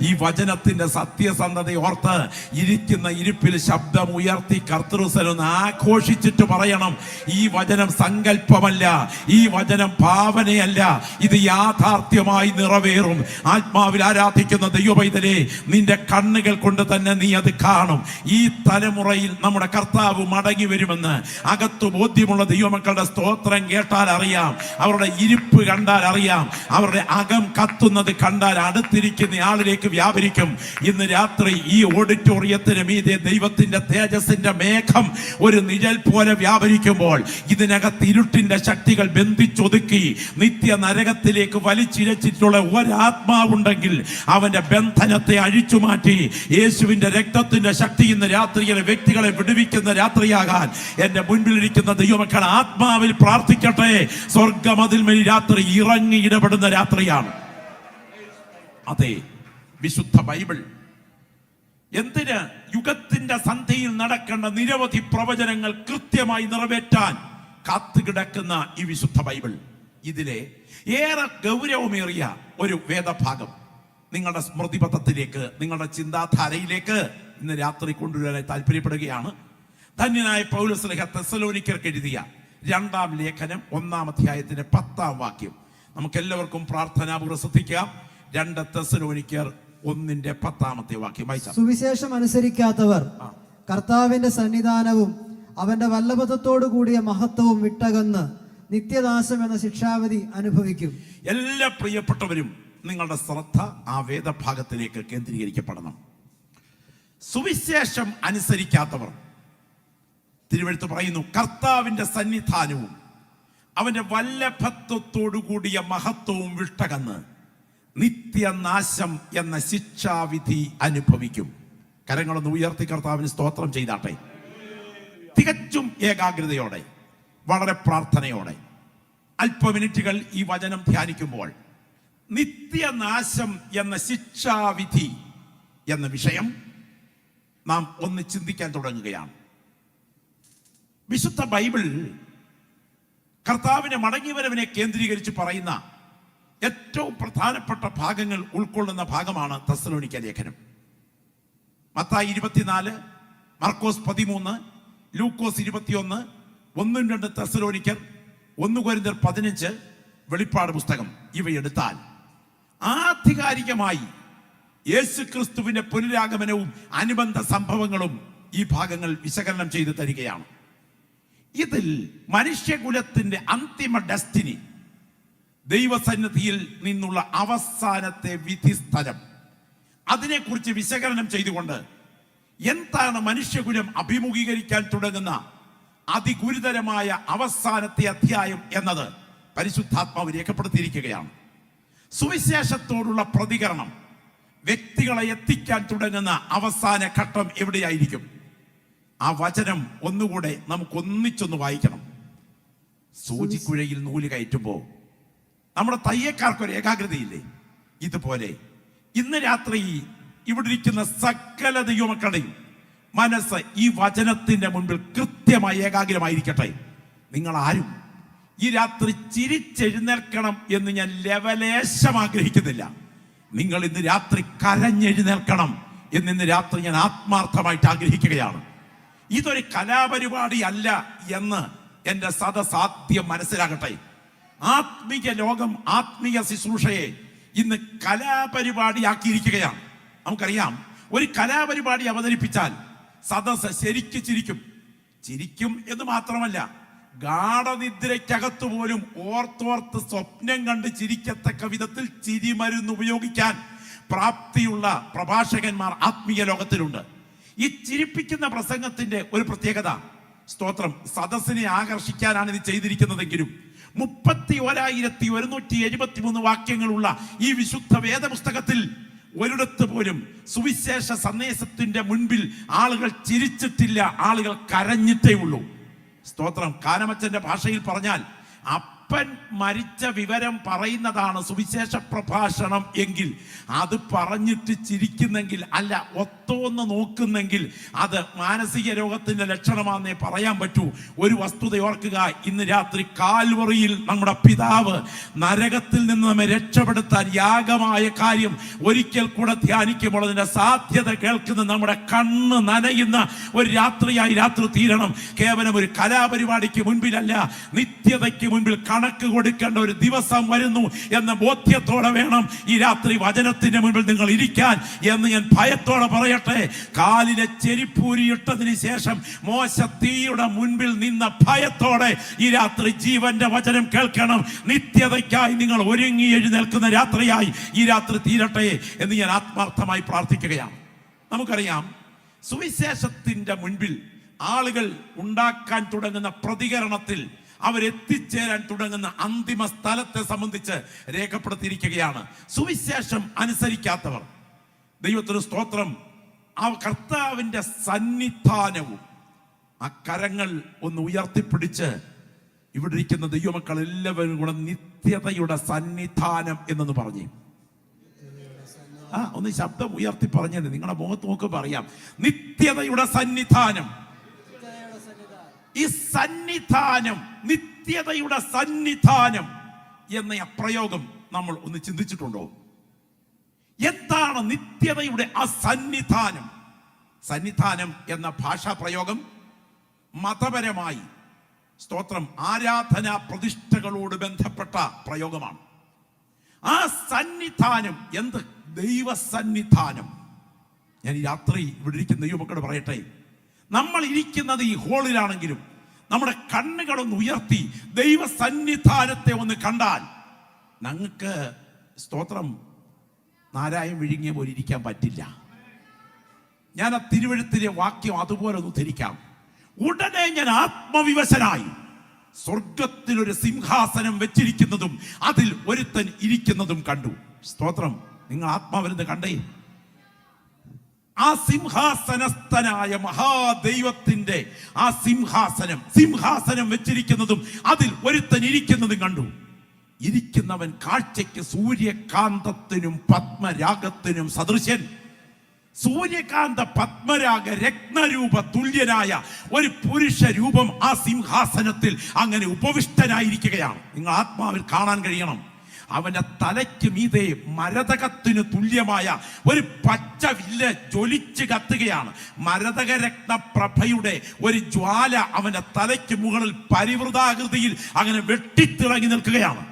ഈ വചനത്തിന്റെ സത്യസന്ധത ഓർത്ത് ഇരിക്കുന്ന ഇരിപ്പിൽ ശബ്ദം ഉയർത്തി കർത്തൃസനൊന്ന് ആഘോഷിച്ചിട്ട് പറയണം, ഈ വചനം സങ്കല്പമല്ല, ഈ വചനം ഭാവനയല്ല, ഇത് യാഥാർത്ഥ്യമായി നിറവേറും. ആത്മാവിൽ ആരാധിക്കുന്ന ദൈവപൈതലേ, നിന്റെ കണ്ണുകൾ കൊണ്ട് തന്നെ നീ അത് കാണും. ഈ തലമുറയിൽ നമ്മുടെ കർത്താവ് മടങ്ങി വരുമെന്ന് അകത്തു ബോധ്യമുള്ള ദൈവമക്കളുടെ സ്തോത്രം കേട്ടാൽ അറിയാം, അവരുടെ ഇരിപ്പ് കണ്ടാൽ അറിയാം, അവരുടെ അകം കത്തുന്നത് കണ്ടാൽ അടുത്തിരിക്കുന്ന ആളിലേക്ക് വ്യാപരിക്കും. ഇന്ന് രാത്രി ഈ ഓഡിറ്റോറിയത്തിന് മീതെ ദൈവത്തിന്റെ തേജസ്സിന്റെ മേഘം ഒരു നിഴൽ പോലെ വ്യാപരിക്കുമ്പോൾ ഇതിനകത്ത് ഇരുട്ടിന്റെ ശക്തികൾ ബന്ധിച്ചൊതുക്കി നിത്യ നരകത്തിലേക്ക് വലിച്ചിഴച്ചിട്ടുള്ള ഒരാത്മാവുണ്ടെങ്കിൽ അവന്റെ ബന്ധനത്തെ അഴിച്ചുമാറ്റി യേശുവിന്റെ രക്തത്തിന്റെ ശക്തി ഇന്ന് രാത്രിയിലെ വ്യക്തികളെ വിടുവിക്കുന്ന രാത്രിയാകാൻ എന്റെ മുൻപിലിരിക്കുന്ന ദൈവമക്കൾ ആത്മാവിൽ പ്രാർത്ഥിക്കട്ടെ. സ്വർഗമതിൽമേൽ രാത്രി ഇറങ്ങി ഇടപെടുന്ന രാത്രിയാണ്. അതെ, വിശുദ്ധ ബൈബിൾ എന്തിന് യുഗത്തിന്റെ സന്ധിയിൽ നടക്കേണ്ട നിരവധി പ്രവചനങ്ങൾ കൃത്യമായി നിറവേറ്റാൻ കാത്തുകിടക്കുന്ന ഈ വിശുദ്ധ ബൈബിൾ, ഇതിലെ ഏറെ ഗൗരവമേറിയ ഒരു വേദഭാഗം നിങ്ങളുടെ സ്മൃതിപഥത്തിലേക്ക്, നിങ്ങളുടെ ചിന്താധാരയിലേക്ക് ഇന്ന് രാത്രി കൊണ്ടുവരാനായി താല്പര്യപ്പെടുകയാണ്. ധന്യനായ പൗലോസ് തെസ്സലോനിക്കർക്ക് എഴുതിയ 2-ാം ലേഖനം 1-ാം അധ്യായത്തിന്റെ 10-ാം വാക്യം നമുക്കെല്ലാവർക്കും പ്രാർത്ഥനാപൂർവ്വം ശ്രദ്ധിക്കാം. 2 തെസ്സലോനിക്കർ 1:10 വാക്യം വായിച്ചാൽ, സുവിശേഷം അനുസരിക്കാത്തവർ കർത്താവിന്റെ സന്നിധാനവും അവന്റെ വല്ലഭത്വത്തോടു കൂടിയ മഹത്വവും വിട്ടകന്ന് നിത്യനാശം എന്ന ശിക്ഷാവിധി അനുഭവിക്കും. എല്ലാ പ്രിയപ്പെട്ടവരും നിങ്ങളുടെ ശ്രദ്ധ ആ വേദഭാഗത്തിലേക്ക് കേന്ദ്രീകരിക്കപ്പെടണം. സുവിശേഷം അനുസരിക്കാത്തവർ, തിരുവെഴുത്ത് പറയുന്നു, കർത്താവിന്റെ സന്നിധാനവും അവന്റെ വല്ലഭത്വത്തോടു കൂടിയ മഹത്വവും വിട്ടകന്ന് നിത്യനാശം എന്ന ശിക്ഷാവിധി അനുഭവിക്കും. കരങ്ങളൊന്ന് ഉയർത്തി കർത്താവിന് സ്തോത്രം ചെയ്താട്ടെ. തികച്ചും ഏകാഗ്രതയോടെ, വളരെ പ്രാർത്ഥനയോടെ അല്പ മിനിറ്റുകൾ ഈ വചനം ധ്യാനിക്കുമ്പോൾ നിത്യനാശം എന്ന ശിക്ഷാവിധി എന്ന വിഷയം നാം ഒന്ന് ചിന്തിക്കാൻ തുടങ്ങുകയാണ്. വിശുദ്ധ ബൈബിൾ കർത്താവിനെ മടങ്ങിവരവിനെ കേന്ദ്രീകരിച്ച് പറയുന്ന ഏറ്റവും പ്രധാനപ്പെട്ട ഭാഗങ്ങൾ ഉൾക്കൊള്ളുന്ന ഭാഗമാണ് തെസ്സലോനിക്ക ലേഖനം. മത്തായി 24, മർക്കോസ് 13, ലൂക്കോസ് 21, 1-2 തെസ്സലോനിക്കർ, 1 കൊരിന്ത്യർ 15, വെളിപ്പാട് പുസ്തകം ഇവയെടുത്താൽ ആധികാരികമായി യേശുക്രിസ്തുവിന്റെ പുനരാഗമനവും അനുബന്ധ സംഭവങ്ങളും ഈ ഭാഗങ്ങൾ വിശകലനം ചെയ്തു തരികയാണ്. ഇതിൽ മനുഷ്യകുലത്തിന്റെ അന്തിമ ഡെസ്റ്റിനി, ദൈവസന്നിധിയിൽ നിന്നുള്ള അവസാനത്തെ വിധിസ്ഥലം, അതിനെക്കുറിച്ച് വിശകലനം ചെയ്തുകൊണ്ട് എന്താണ് മനുഷ്യകുലം അഭിമുഖീകരിക്കാൻ തുടങ്ങുന്ന അതിഗുരുതരമായ അവസാനത്തെ അധ്യായം എന്നത് പരിശുദ്ധാത്മാവ് രേഖപ്പെടുത്തിയിരിക്കുകയാണ്. സുവിശേഷത്തോടുള്ള പ്രതികരണം വ്യക്തികളെ എത്തിക്കാൻ തുടങ്ങുന്ന അവസാന ഘട്ടം എവിടെയായിരിക്കും? ആ വചനം ഒന്നുകൂടെ നമുക്ക് ഒന്നിച്ചൊന്ന് വായിക്കണം. സൂചിക്കുഴയിൽ നൂല് കയറ്റുമ്പോൾ നമ്മുടെ തയ്യക്കാർക്കൊരു ഏകാഗ്രതയില്ലേ? ഇതുപോലെ ഇന്ന് രാത്രി ഇവിടെ ഇരിക്കുന്ന സകല ദൈവമക്കളുടെയും മനസ്സ് ഈ വചനത്തിന്റെ മുൻപിൽ കൃത്യമായി ഏകാഗ്രമായിരിക്കട്ടെ. നിങ്ങൾ ആരും ഈ രാത്രി ചിരിച്ചെഴുന്നേൽക്കണം എന്ന് ഞാൻ ലവലേശം ആഗ്രഹിക്കുന്നില്ല. നിങ്ങൾ ഇന്ന് രാത്രി കരഞ്ഞെഴുന്നേൽക്കണം എന്ന് ഇന്ന് രാത്രി ഞാൻ ആത്മാർത്ഥമായിട്ട് ആഗ്രഹിക്കുകയാണ്. ഇതൊരു കലാപരിപാടി അല്ല എന്ന് എന്റെ സദസാധ്യം മനസ്സിലാകട്ടെ. ആത്മീയ ലോകം ആത്മീയ ശുശ്രൂഷയെ ഇന്ന് കലാപരിപാടിയാക്കിയിരിക്കുകയാണ്. നമുക്കറിയാം, ഒരു കലാപരിപാടി അവതരിപ്പിച്ചാൽ സദസ് ശരിക്ക് ചിരിക്കും എന്ന് മാത്രമല്ല, ഗാഠനിദ്രയ്ക്കകത്തു പോലും ഓർത്തോർത്ത് സ്വപ്നം കണ്ട് ചിരിക്കത്തക്ക വിധത്തിൽ ചിരിമരുന്ന് ഉപയോഗിക്കാൻ പ്രാപ്തിയുള്ള പ്രഭാഷകന്മാർ ആത്മീയ ലോകത്തിലുണ്ട്. ഈ ചിരിപ്പിക്കുന്ന പ്രസംഗത്തിന്റെ ഒരു പ്രത്യേകത, സ്തോത്രം, സദസ്സിനെ ആകർഷിക്കാനാണ് ഇത് ചെയ്തിരിക്കുന്നതെങ്കിലും 31,173 വാക്യങ്ങളുള്ള ഈ വിശുദ്ധ വേദപുസ്തകത്തിൽ ഒരിടത്ത് പോലും സുവിശേഷ സന്ദേശത്തിന്റെ മുൻപിൽ ആളുകൾ ചിരിച്ചിട്ടില്ല, ആളുകൾ കരഞ്ഞിട്ടേ ഉള്ളൂ. സ്തോത്രം. കാനമച്ചന്റെ ഭാഷയിൽ പറഞ്ഞാൽ അപ്പൻ മരിച്ച വിവരം പറയുന്നതാണ് സുവിശേഷ പ്രഭാഷണം എങ്കിൽ, അത് പറഞ്ഞിട്ട് ചിരിക്കുന്നെങ്കിൽ, അല്ല ഒത്തോന്ന് നോക്കുന്നെങ്കിൽ അത് മാനസിക രോഗത്തിന്റെ ലക്ഷണമാണെന്നേ പറയാൻ പറ്റൂ. ഒരു വസ്തുത ഓർക്കുക, ഇന്ന് രാത്രി കാൽവറിയിൽ നമ്മുടെ പിതാവ് നരകത്തിൽ നിന്ന് നമ്മെ രക്ഷപ്പെടുത്താൻ യാഗമായ കാര്യം ഒരിക്കൽ കൂടെ ധ്യാനിക്കുമ്പോൾ അതിന്റെ സാധ്യത കേൾക്കുന്ന നമ്മുടെ കണ്ണ് നനയുന്ന ഒരു രാത്രിയായി രാത്രി തീരണം. കേവലം ഒരു കലാപരിപാടിക്ക് മുൻപിലല്ല, നിത്യതയ്ക്ക് മുൻപിൽ കണക്ക് കൊടുക്കേണ്ട ഒരു ദിവസം വരുന്നു എന്ന ബോധ്യത്തോടെ വേണം ഈ രാത്രി വചനത്തിന്റെ മുൻപിൽ നിങ്ങൾ ഇരിക്കാൻ എന്ന് ഞാൻ ഭയത്തോടെ പറയട്ടെ. കാലിലെ ചെരിപ്പൂരിയിട്ടതിന് ശേഷം മോശ തീയുടെ മുൻപിൽ നിന്ന ഭയത്തോടെ ഈ രാത്രി ജീവന്റെ വചനം കേൾക്കണം. നിത്യതയ്ക്കായി നിങ്ങൾ ഒരുങ്ങി എഴുന്നേൽക്കുന്ന രാത്രിയായി ഈ രാത്രി തീരട്ടെ എന്ന് ഞാൻ ആത്മാർത്ഥമായി പ്രാർത്ഥിക്കുകയാണ്. നമുക്കറിയാം, സുവിശേഷത്തിന്റെ മുൻപിൽ ആളുകൾ ഉണ്ടാക്കാൻ തുടങ്ങുന്ന പ്രതികരണത്തിൽ അവരെത്തിച്ചേരാൻ തുടങ്ങുന്ന അന്തിമ സ്ഥലത്തെ സംബന്ധിച്ച് രേഖപ്പെടുത്തിയിരിക്കുകയാണ്. സുവിശേഷം അനുസരിക്കാത്തവർ, ദൈവത്തിന് സ്തോത്രം, ആ കർത്താവിന്റെ സന്നിധാനവും, ആ കരങ്ങൾ ഒന്ന് ഉയർത്തിപ്പിടിച്ച് ഇവിടെ ഇരിക്കുന്ന ദൈവമക്കൾ എല്ലാവരും കൂടെ നിത്യതയുടെ സന്നിധാനം എന്നൊന്ന് പറഞ്ഞു. ഒന്ന് ശബ്ദം ഉയർത്തി പറഞ്ഞത് നിങ്ങളുടെ മുഖത്ത് നോക്കുമ്പോൾ അറിയാം. നിത്യതയുടെ സന്നിധാനം. ഈ സന്നിധാനം, നിത്യതയുടെ സന്നിധാനം എന്ന പ്രയോഗം നമ്മൾ ഒന്ന് ചിന്തിച്ചിട്ടുണ്ടോ? എന്താണ് നിത്യതയുടെ ആ സന്നിധാനം? സന്നിധാനം എന്ന ഭാഷാ പ്രയോഗം മതപരമായി, സ്തോത്രം, ആരാധനാ പ്രതിഷ്ഠകളോട് ബന്ധപ്പെട്ട പ്രയോഗമാണ്. ആ സന്നിധാനം എന്ത്? ദൈവസന്നിധാനം. ഞാൻ ഈ രാത്രി ഇവിടെ ഇരിക്കുന്ന ദൈവമക്കളോട് പറയട്ടെ, നമ്മൾ ഇരിക്കുന്നത് ഈ ഹോളിലാണെങ്കിലും നമ്മുടെ കണ്ണുകളൊന്ന് ഉയർത്തി ദൈവസന്നിധാനത്തെ ഒന്ന് കണ്ടാൽ ഞങ്ങൾക്ക്, സ്തോത്രം, നാരായം വിഴുങ്ങിയ പോലെ ഇരിക്കാൻ പറ്റില്ല. ഞാൻ ആ തിരുവെഴുത്തിലെ വാക്യം അതുപോലെ ഒന്ന് ധരിക്കാം. ഉടനെ ഞാൻ ആത്മവിവശനായി സ്വർഗത്തിലൊരു സിംഹാസനം വെച്ചിരിക്കുന്നതും അതിൽ ഒരുത്തൻ ഇരിക്കുന്നതും കണ്ടു. സ്തോത്രം, നിങ്ങൾ ആത്മാവിരുന്ന് കണ്ടേ? ആ സിംഹാസനസ്ഥനായ മഹാദൈവത്തിന്റെ ആ സിംഹാസനം വെച്ചിരിക്കുന്നതും അതിൽ ഒരുത്തൻ ഇരിക്കുന്നതും കണ്ടു. ഇരിക്കുന്നവൻ കാഴ്ചയ്ക്ക് സൂര്യകാന്തത്തിനും പത്മരാഗത്തിനും സദൃശൻ. സൂര്യകാന്ത പത്മരാഗ രത്നരൂപ തുല്യനായ ഒരു പുരുഷ രൂപം ആ സിംഹാസനത്തിൽ അങ്ങനെ ഉപവിഷ്ടനായിരിക്കുകയാണ്. നിങ്ങൾ ആത്മാവിൽ കാണാൻ കഴിയണം. അവന്റെ തലയ്ക്ക് മീതെ മരതകത്തിന് തുല്യമായ ഒരു പച്ച വില്ല് ജ്വലിച്ച് കത്തുകയാണ്. മരതകരത്ന പ്രഭയുടെ ഒരു ജ്വാല അവന്റെ തലയ്ക്ക് മുകളിൽ പരിവൃതാകൃതിയിൽ അങ്ങനെ വെട്ടിത്തിളങ്ങി നിൽക്കുകയാണ്.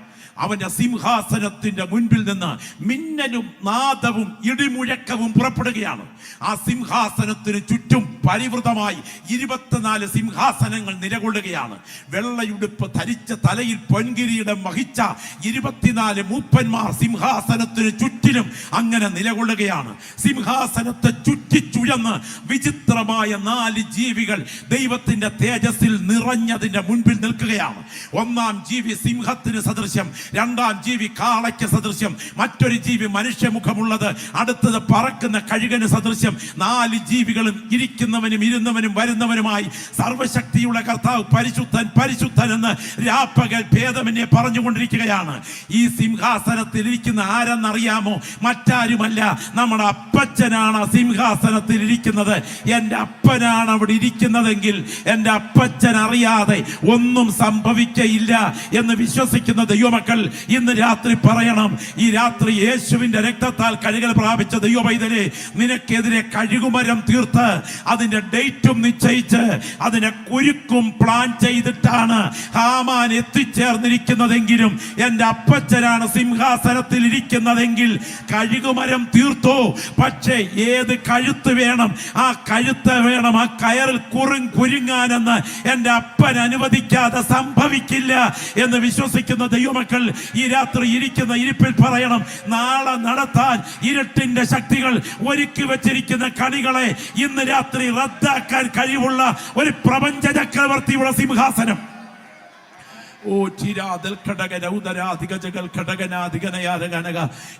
അവന്റെ സിംഹാസനത്തിന്റെ മുൻപിൽ നിന്ന് മിന്നലും നാദവും ഇടിമുഴക്കവും പുറപ്പെടുകയാണ്. ആ സിംഹാസനത്തിന് ചുറ്റും പരിവൃതമായി 24 സിംഹാസനങ്ങൾ നിലകൊള്ളുകയാണ്. വെള്ളയുടുപ്പ് ധരിച്ച തലയിൽ പൊൻകിരീടം വഹിച്ച 24 മൂപ്പന്മാർ സിംഹാസനത്തിന് ചുറ്റിലും അങ്ങനെ നിലകൊള്ളുകയാണ്. സിംഹാസനത്തെ ചുറ്റിച്ചുഴന്ന് വിചിത്രമായ 4 ജീവികൾ ദൈവത്തിന്റെ തേജസ്സിൽ നിറഞ്ഞതിന്റെ മുൻപിൽ നിൽക്കുകയാണ്. ഒന്നാം ജീവി സിംഹത്തിന് സദൃശ്യം, രണ്ടാം ജീവി കാളയ്ക്ക് സദൃശ്യം, മറ്റൊരു ജീവി മനുഷ്യമുഖമുള്ളത്, അടുത്തത് പറക്കുന്ന കഴുകന് സദൃശ്യം. 4 ജീവികളും ഇരിക്കുന്നവനും ഇരുന്നവനും വരുന്നവനുമായി സർവശക്തിയുള്ള കർത്താവ് പരിശുദ്ധൻ പരിശുദ്ധൻ എന്ന് രാപ്പകൽ ഭേദമെന്നെ പറഞ്ഞുകൊണ്ടിരിക്കുകയാണ്. ഈ സിംഹാസനത്തിൽ ഇരിക്കുന്ന ആരെന്നറിയാമോ? മറ്റാരുമല്ല, നമ്മുടെ അപ്പച്ചനാണ് ആ സിംഹാസനത്തിൽ ഇരിക്കുന്നത്. എൻ്റെ അപ്പനാണ് അവിടെ ഇരിക്കുന്നതെങ്കിൽ എൻ്റെ അപ്പച്ചൻ അറിയാതെ ഒന്നും സംഭവിക്കയില്ല എന്ന് വിശ്വസിക്കുന്ന ദൈവമക്കൾ ഇന്ന് രാത്രി പറയണം. ഈ രാത്രി യേശുവിന്റെ രക്തത്താൽ കഴുകൽ പ്രാപിച്ച ദൈവപൈതലേ, നിനക്കെതിരെ കഴുകുമരം തീർത്ത് അതിന്റെ ഡേറ്റും നിശ്ചയിച്ച് അതിനെ കുരുക്കും പ്ലാൻ ചെയ്തിട്ടാണ് ഹാമാൻ എത്തിച്ചേർന്നിരിക്കുന്നതെങ്കിലും എൻ്റെ അപ്പച്ചനാണ് സിംഹാസനത്തിൽ ഇരിക്കുന്നതെങ്കിൽ കഴുകുമരം തീർത്തോ. പക്ഷേ ഏത് കഴുത്ത് വേണം? ആ കഴുത്ത് വേണം. ആ കയറിൽ കുരുങ്ങാനെന്ന് എൻ്റെ അപ്പൻ അനുവദിക്കാതെ സംഭവിക്കില്ല എന്ന് വിശ്വസിക്കുന്ന ദൈവമക്കൾ ഈ രാത്രി ഇരിക്കുന്ന ഇരിപ്പിൽ പറയണം, നാളെ നടത്താൻ ഇരുട്ടിന്റെ ശക്തികൾ ഒരുക്കി വെച്ചിരിക്കുന്ന കണികളെ ഇന്ന് രാത്രി റദ്ദാക്കാൻ കഴിവുള്ള ഒരു പ്രപഞ്ച ചക്രവർത്തിയുടെ സിംഹാസനം, ഓ ചിരാതൽ ഘടകന ഉദരാധികജകൾ ഘടകനാധികനയാരകനക.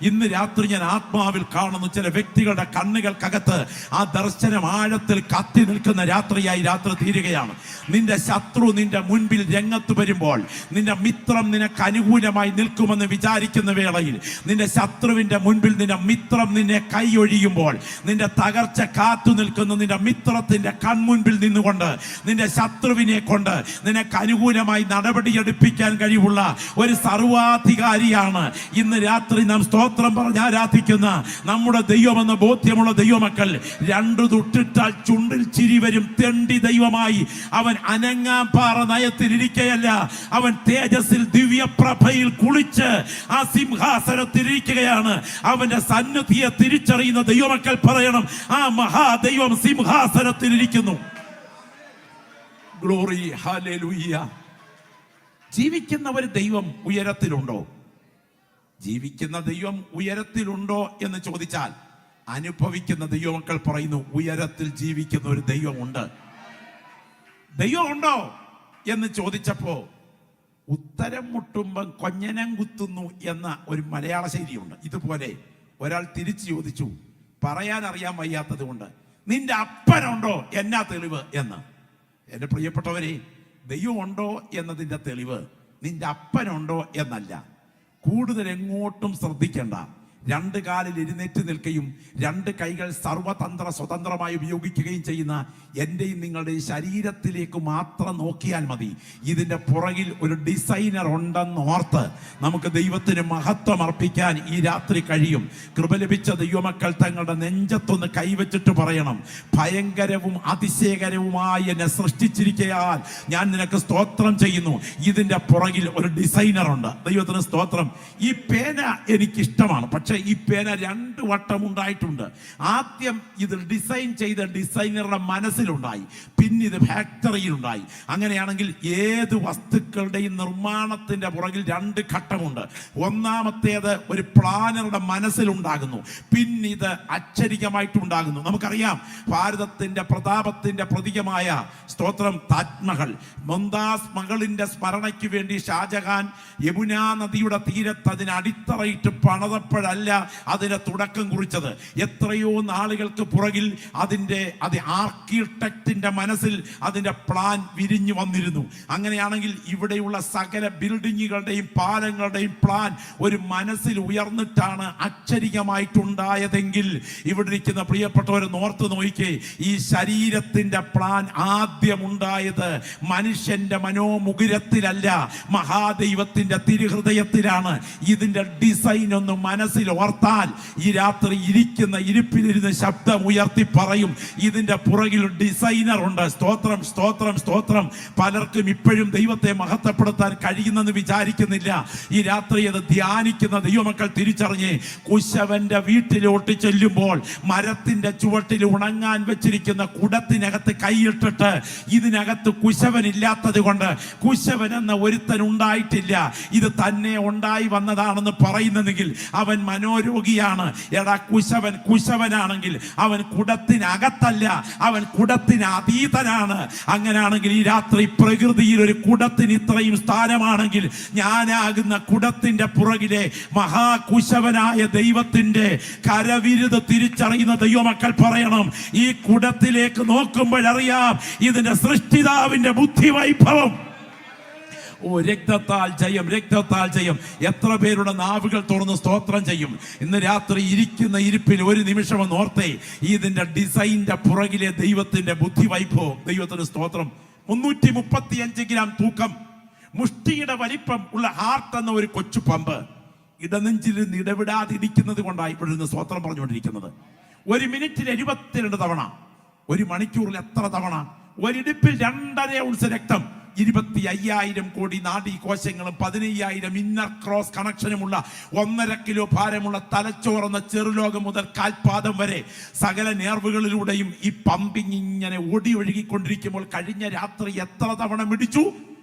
ഇന്ന് രാത്രി ഞാൻ ആത്മാവിൽ കാണുന്നു ചില വ്യക്തികളുടെ കണ്ണുകൾക്കകത്ത് ആ ദർശനം ആഴത്തിൽ കത്തി നിൽക്കുന്ന രാത്രിയായി രാത്രി തീരുകയാണ്. നിന്റെ ശത്രു നിന്റെ മുൻപിൽ രംഗത്ത് വരുമ്പോൾ, നിന്റെ മിത്രം നിനക്ക് അനുകൂലമായി നിൽക്കുമെന്ന് വിചാരിക്കുന്ന വേളയിൽ, നിന്റെ ശത്രുവിന്റെ മുൻപിൽ നിന്റെ മിത്രം നിന്നെ കൈയൊഴിയുമ്പോൾ, നിന്റെ തകർച്ച കാത്തു നിൽക്കുന്ന നിന്റെ മിത്രത്തിന്റെ കൺമുൻപിൽ നിന്നുകൊണ്ട് നിന്റെ ശത്രുവിനെ കൊണ്ട് നിനക്ക് അനുകൂലമായി നടപടിയെടുപ്പിക്കാൻ കഴിവുള്ള ഒരു സർവാധികാരിയാണ് ഇന്ന് രാത്രി നാം സ്തോത്രം പറഞ്ഞ് ആരാധിക്കുന്ന നമ്മുടെ ദൈവമെന്ന ബോധ്യമുള്ള ദൈവമക്കൾ. രണ്ടു തൊട്ടിട്ടാൽ ചുണ്ടിൽ ചിരി വരും തെണ്ടി ദൈവമായി അവൻ അനങ്ങാപ്പാറ നയത്തിലിരിക്കുകയല്ല, അവൻ തേജസ്സിൽ ദിവ്യപ്രഭയിൽ കുളിച്ച് ആ സിംഹാസനത്തിലിരിക്കുകയാണ്. അവന്റെ സന്നിധിയെ തിരിച്ചറിയുന്ന ദൈവമക്കൾ പറയണം, ആ മഹാദൈവം സിംഹാസനത്തിലിരിക്കുന്നു. Glory, hallelujah. ജീവിക്കുന്ന ഒരു ദൈവം ഉയരത്തിലുണ്ടോ? ജീവിക്കുന്ന ദൈവം ഉയരത്തിലുണ്ടോ എന്ന് ചോദിച്ചാൽ അനുഭവിക്കുന്ന ദൈവമക്കൾ പറയുന്നു, ഉയരത്തിൽ ജീവിക്കുന്ന ഒരു ദൈവമുണ്ട്. ദൈവമുണ്ടോ എന്ന് ചോദിച്ചപ്പോ ഉത്തരം മുട്ടുമ്പം കൊഞ്ഞനം കുത്തുന്നു എന്ന ഒരു മലയാള ശൈലിയുണ്ട്. ഇതുപോലെ ഒരാൾ തിരിച്ചു ചോദിച്ചു, പറയാൻ അറിയാൻ വയ്യാത്തത് കൊണ്ട്, നിന്റെ അപ്പനുണ്ടോ എന്നാ തെളിവ് എന്ന്. എന്റെ പ്രിയപ്പെട്ടവരെ, ദൈവമുണ്ടോ എന്നതിൻ്റെ തെളിവ് നിന്റെ അപ്പനുണ്ടോ എന്നല്ല. കൂടുതൽ എങ്ങോട്ടും ശ്രദ്ധിക്കേണ്ട. രണ്ട് കാലിൽ എഴുന്നേറ്റ് നിൽക്കുകയും രണ്ട് കൈകൾ സർവതന്ത്ര സ്വതന്ത്രമായി ഉപയോഗിക്കുകയും ചെയ്യുന്ന എൻ്റെയും നിങ്ങളുടെയും ശരീരത്തിലേക്ക് മാത്രം നോക്കിയാൽ മതി. ഇതിൻ്റെ പുറകിൽ ഒരു ഡിസൈനർ ഉണ്ടെന്ന് ഓർത്ത് നമുക്ക് ദൈവത്തിന് മഹത്വം അർപ്പിക്കാൻ ഈ രാത്രി കഴിയും. കൃപ ലഭിച്ച ദൈവമക്കൾ തങ്ങളുടെ നെഞ്ചത്തൊന്ന് കൈവച്ചിട്ട് പറയണം, ഭയങ്കരവും അതിശയകരവുമായി എന്നെ സൃഷ്ടിച്ചിരിക്കയാൽ ഞാൻ നിനക്ക് സ്തോത്രം ചെയ്യുന്നു. ഇതിൻ്റെ പുറകിൽ ഒരു ഡിസൈനർ ഉണ്ട്. ദൈവത്തിന് സ്തോത്രം. ഈ പേന എനിക്കിഷ്ടമാണ്, പക്ഷെ ഈ പേന 2 വട്ടം ഉണ്ടായിട്ടുണ്ട്. ആദ്യം ഇത് ഡിസൈൻ ചെയ്ത ഡിസൈനറുടെ മനസ്സിലുണ്ടായി, പിന്നെ ഇത് ഫാക്ടറിയിലുണ്ടായി. അങ്ങനെയാണെങ്കിൽ ഏത് വസ്തുക്കളുടെയും നിർമ്മാണത്തിന്റെ പുറകിൽ 2 ഘട്ടമുണ്ട്. ഒന്നാമത്തേത് ഒരു പ്ലാനറുടെ മനസ്സിലുണ്ടാകുന്നു, പിന്നെ ഇത് അക്ഷരികമായിട്ടുണ്ടാകുന്നു. നമുക്കറിയാം, ഭാരതത്തിന്റെ പ്രതാപത്തിന്റെ പ്രതീകമായ സ്തോത്രം താജ്മഹൽ, മുംതാസ് മകളിന്റെ സ്മരണയ്ക്ക് വേണ്ടി ഷാജഹാൻ യമുനാ നദിയുടെ തീരത്ത് അതിന് അടിത്തറയിട്ട് പണിതപ്പോഴല്ല അതിന് തുടക്കം കുറിച്ചത്. എത്രയോ നാളുകൾക്ക് പുറകിൽ അതിന്റെ ആർക്കിടെക്റ്റിന്റെ മനസ്സിൽ അതിന്റെ പ്ലാൻ വിരിഞ്ഞു വന്നിരുന്നു. അങ്ങനെയാണെങ്കിൽ ഇവിടെയുള്ള സകല ബിൽഡിങ്ങുകളുടെയും പാലങ്ങളുടെയും പ്ലാൻ ഒരു മനസ്സിൽ ഉയർന്നിട്ടാണ് അക്ഷരികമായിട്ടുണ്ടായതെങ്കിൽ, ഇവിടെ ഇരിക്കുന്ന പ്രിയപ്പെട്ടവരെ നോർത്ത് നോക്കിക്കേ, ഈ ശരീരത്തിന്റെ പ്ലാൻ ആദ്യം ഉണ്ടായത് മനുഷ്യന്റെ മനോമുകുരത്തിലല്ല, മഹാദൈവത്തിന്റെ തിരുഹൃദയത്തിലാണ്. ഇതിന്റെ ഡിസൈൻ ഒന്ന് മനസ്സിൽ ഓർത്താൽ ഈ രാത്രി ഇരിക്കുന്ന ഇരിപ്പിലിരുന്ന് ശബ്ദം ഉയർത്തി പറയും, ഇതിന്റെ പുറകിൽ ഡിസൈനർ ഉണ്ട്. സ്തോത്രം, സ്തോത്രം, സ്തോത്രം. പലർക്കും ഇപ്പോഴും ദൈവത്തെ മഹത്വപ്പെടുത്താൻ കഴിയുന്നെന്ന് വിചാരിക്കുന്നില്ല. ഈ രാത്രി അത് ധ്യാനിക്കുന്ന ദൈവമക്കൾ തിരിച്ചറിഞ്ഞ് കുശവന്റെ വീട്ടിലോട്ട് ചെല്ലുമ്പോൾ മരത്തിന്റെ ചുവട്ടിൽ ഉണങ്ങാൻ വെച്ചിരിക്കുന്ന കുടത്തിനകത്ത് കൈയിട്ടിട്ട്, ഇതിനകത്ത് കുശവൻ ഇല്ലാത്തത് കൊണ്ട് കുശവൻ എന്ന ഒരുത്തൻ ഉണ്ടായിട്ടില്ല, ഇത് തന്നെ ഉണ്ടായി വന്നതാണെന്ന് പറയുന്നെങ്കിൽ അവൻ മനോരോഗിയാണ്. എടാ, കുശവനാണെങ്കിൽ അവൻ കുടത്തിനകത്തല്ല, അവൻ കുടത്തിന് അതീതനാണ്. അങ്ങനെയാണെങ്കിൽ ഈ രാത്രി പ്രകൃതിയിൽ ഒരു കുടത്തിന് ഇത്രയും സ്ഥാനമാണെങ്കിൽ, ഞാനാകുന്ന കുടത്തിന്റെ പുറകിലെ മഹാകുശവനായ ദൈവത്തിന്റെ കരവിരുത് തിരിച്ചറിയുന്ന ദൈവമക്കൾ പറയണം, ഈ കുടത്തിലേക്ക് നോക്കുമ്പോഴറിയാം ഇതിന്റെ സൃഷ്ടിതാവിന്റെ ബുദ്ധിവൈഭവം. ഓ, രക്തത്താൽ ജയം, രക്തത്താൽ ജയം. എത്ര പേരുടെ നാവുകൾ തുറന്ന് സ്തോത്രം ചെയ്യും. ഇന്ന് രാത്രി ഇരിക്കുന്ന ഇരിപ്പിൽ ഒരു നിമിഷം ഒന്ന് ഓർത്തേ, ഇതിന്റെ ഡിസൈനിന്റെ പുറകിലെ ദൈവത്തിന്റെ ബുദ്ധിവൈഭവം. ദൈവത്തിന് സ്തോത്രം. 335 ഗ്രാം തൂക്കം, മുഷ്ടിയുടെ വലിപ്പം ഉള്ള ഹാർട്ട് എന്ന ഒരു കൊച്ചു പമ്പ് ഇടനെഞ്ചിൽ നിന്ന് ഇടവിടാതെ ഇടിക്കുന്നത് കൊണ്ടാണ് ഇവിടെ നിന്ന് സ്തോത്രം പറഞ്ഞുകൊണ്ടിരിക്കുന്നത്. 1 മിനിറ്റിൽ 72 തവണ, 1 മണിക്കൂറിൽ എത്ര തവണ? ഒരിടിപ്പിൽ 2.5 ഔൺസ് രക്തം, 25,000 കോടി നാഡീകോശങ്ങളും 15,000 ഇന്നർ ക്രോസ് കണക്ഷനുമുള്ള 1.5 കിലോ ഭാരമുള്ള തലച്ചോറെന്ന ചെറുലോകം മുതൽ കാൽപാദം വരെ സകല നേർവുകളിലൂടെയും ഈ പമ്പിങ് ഇങ്ങനെ ഓടി ഒഴുകിക്കൊണ്ടിരിക്കുമ്പോൾ കഴിഞ്ഞ രാത്രി എത്ര തവണ മിടിച്ചു?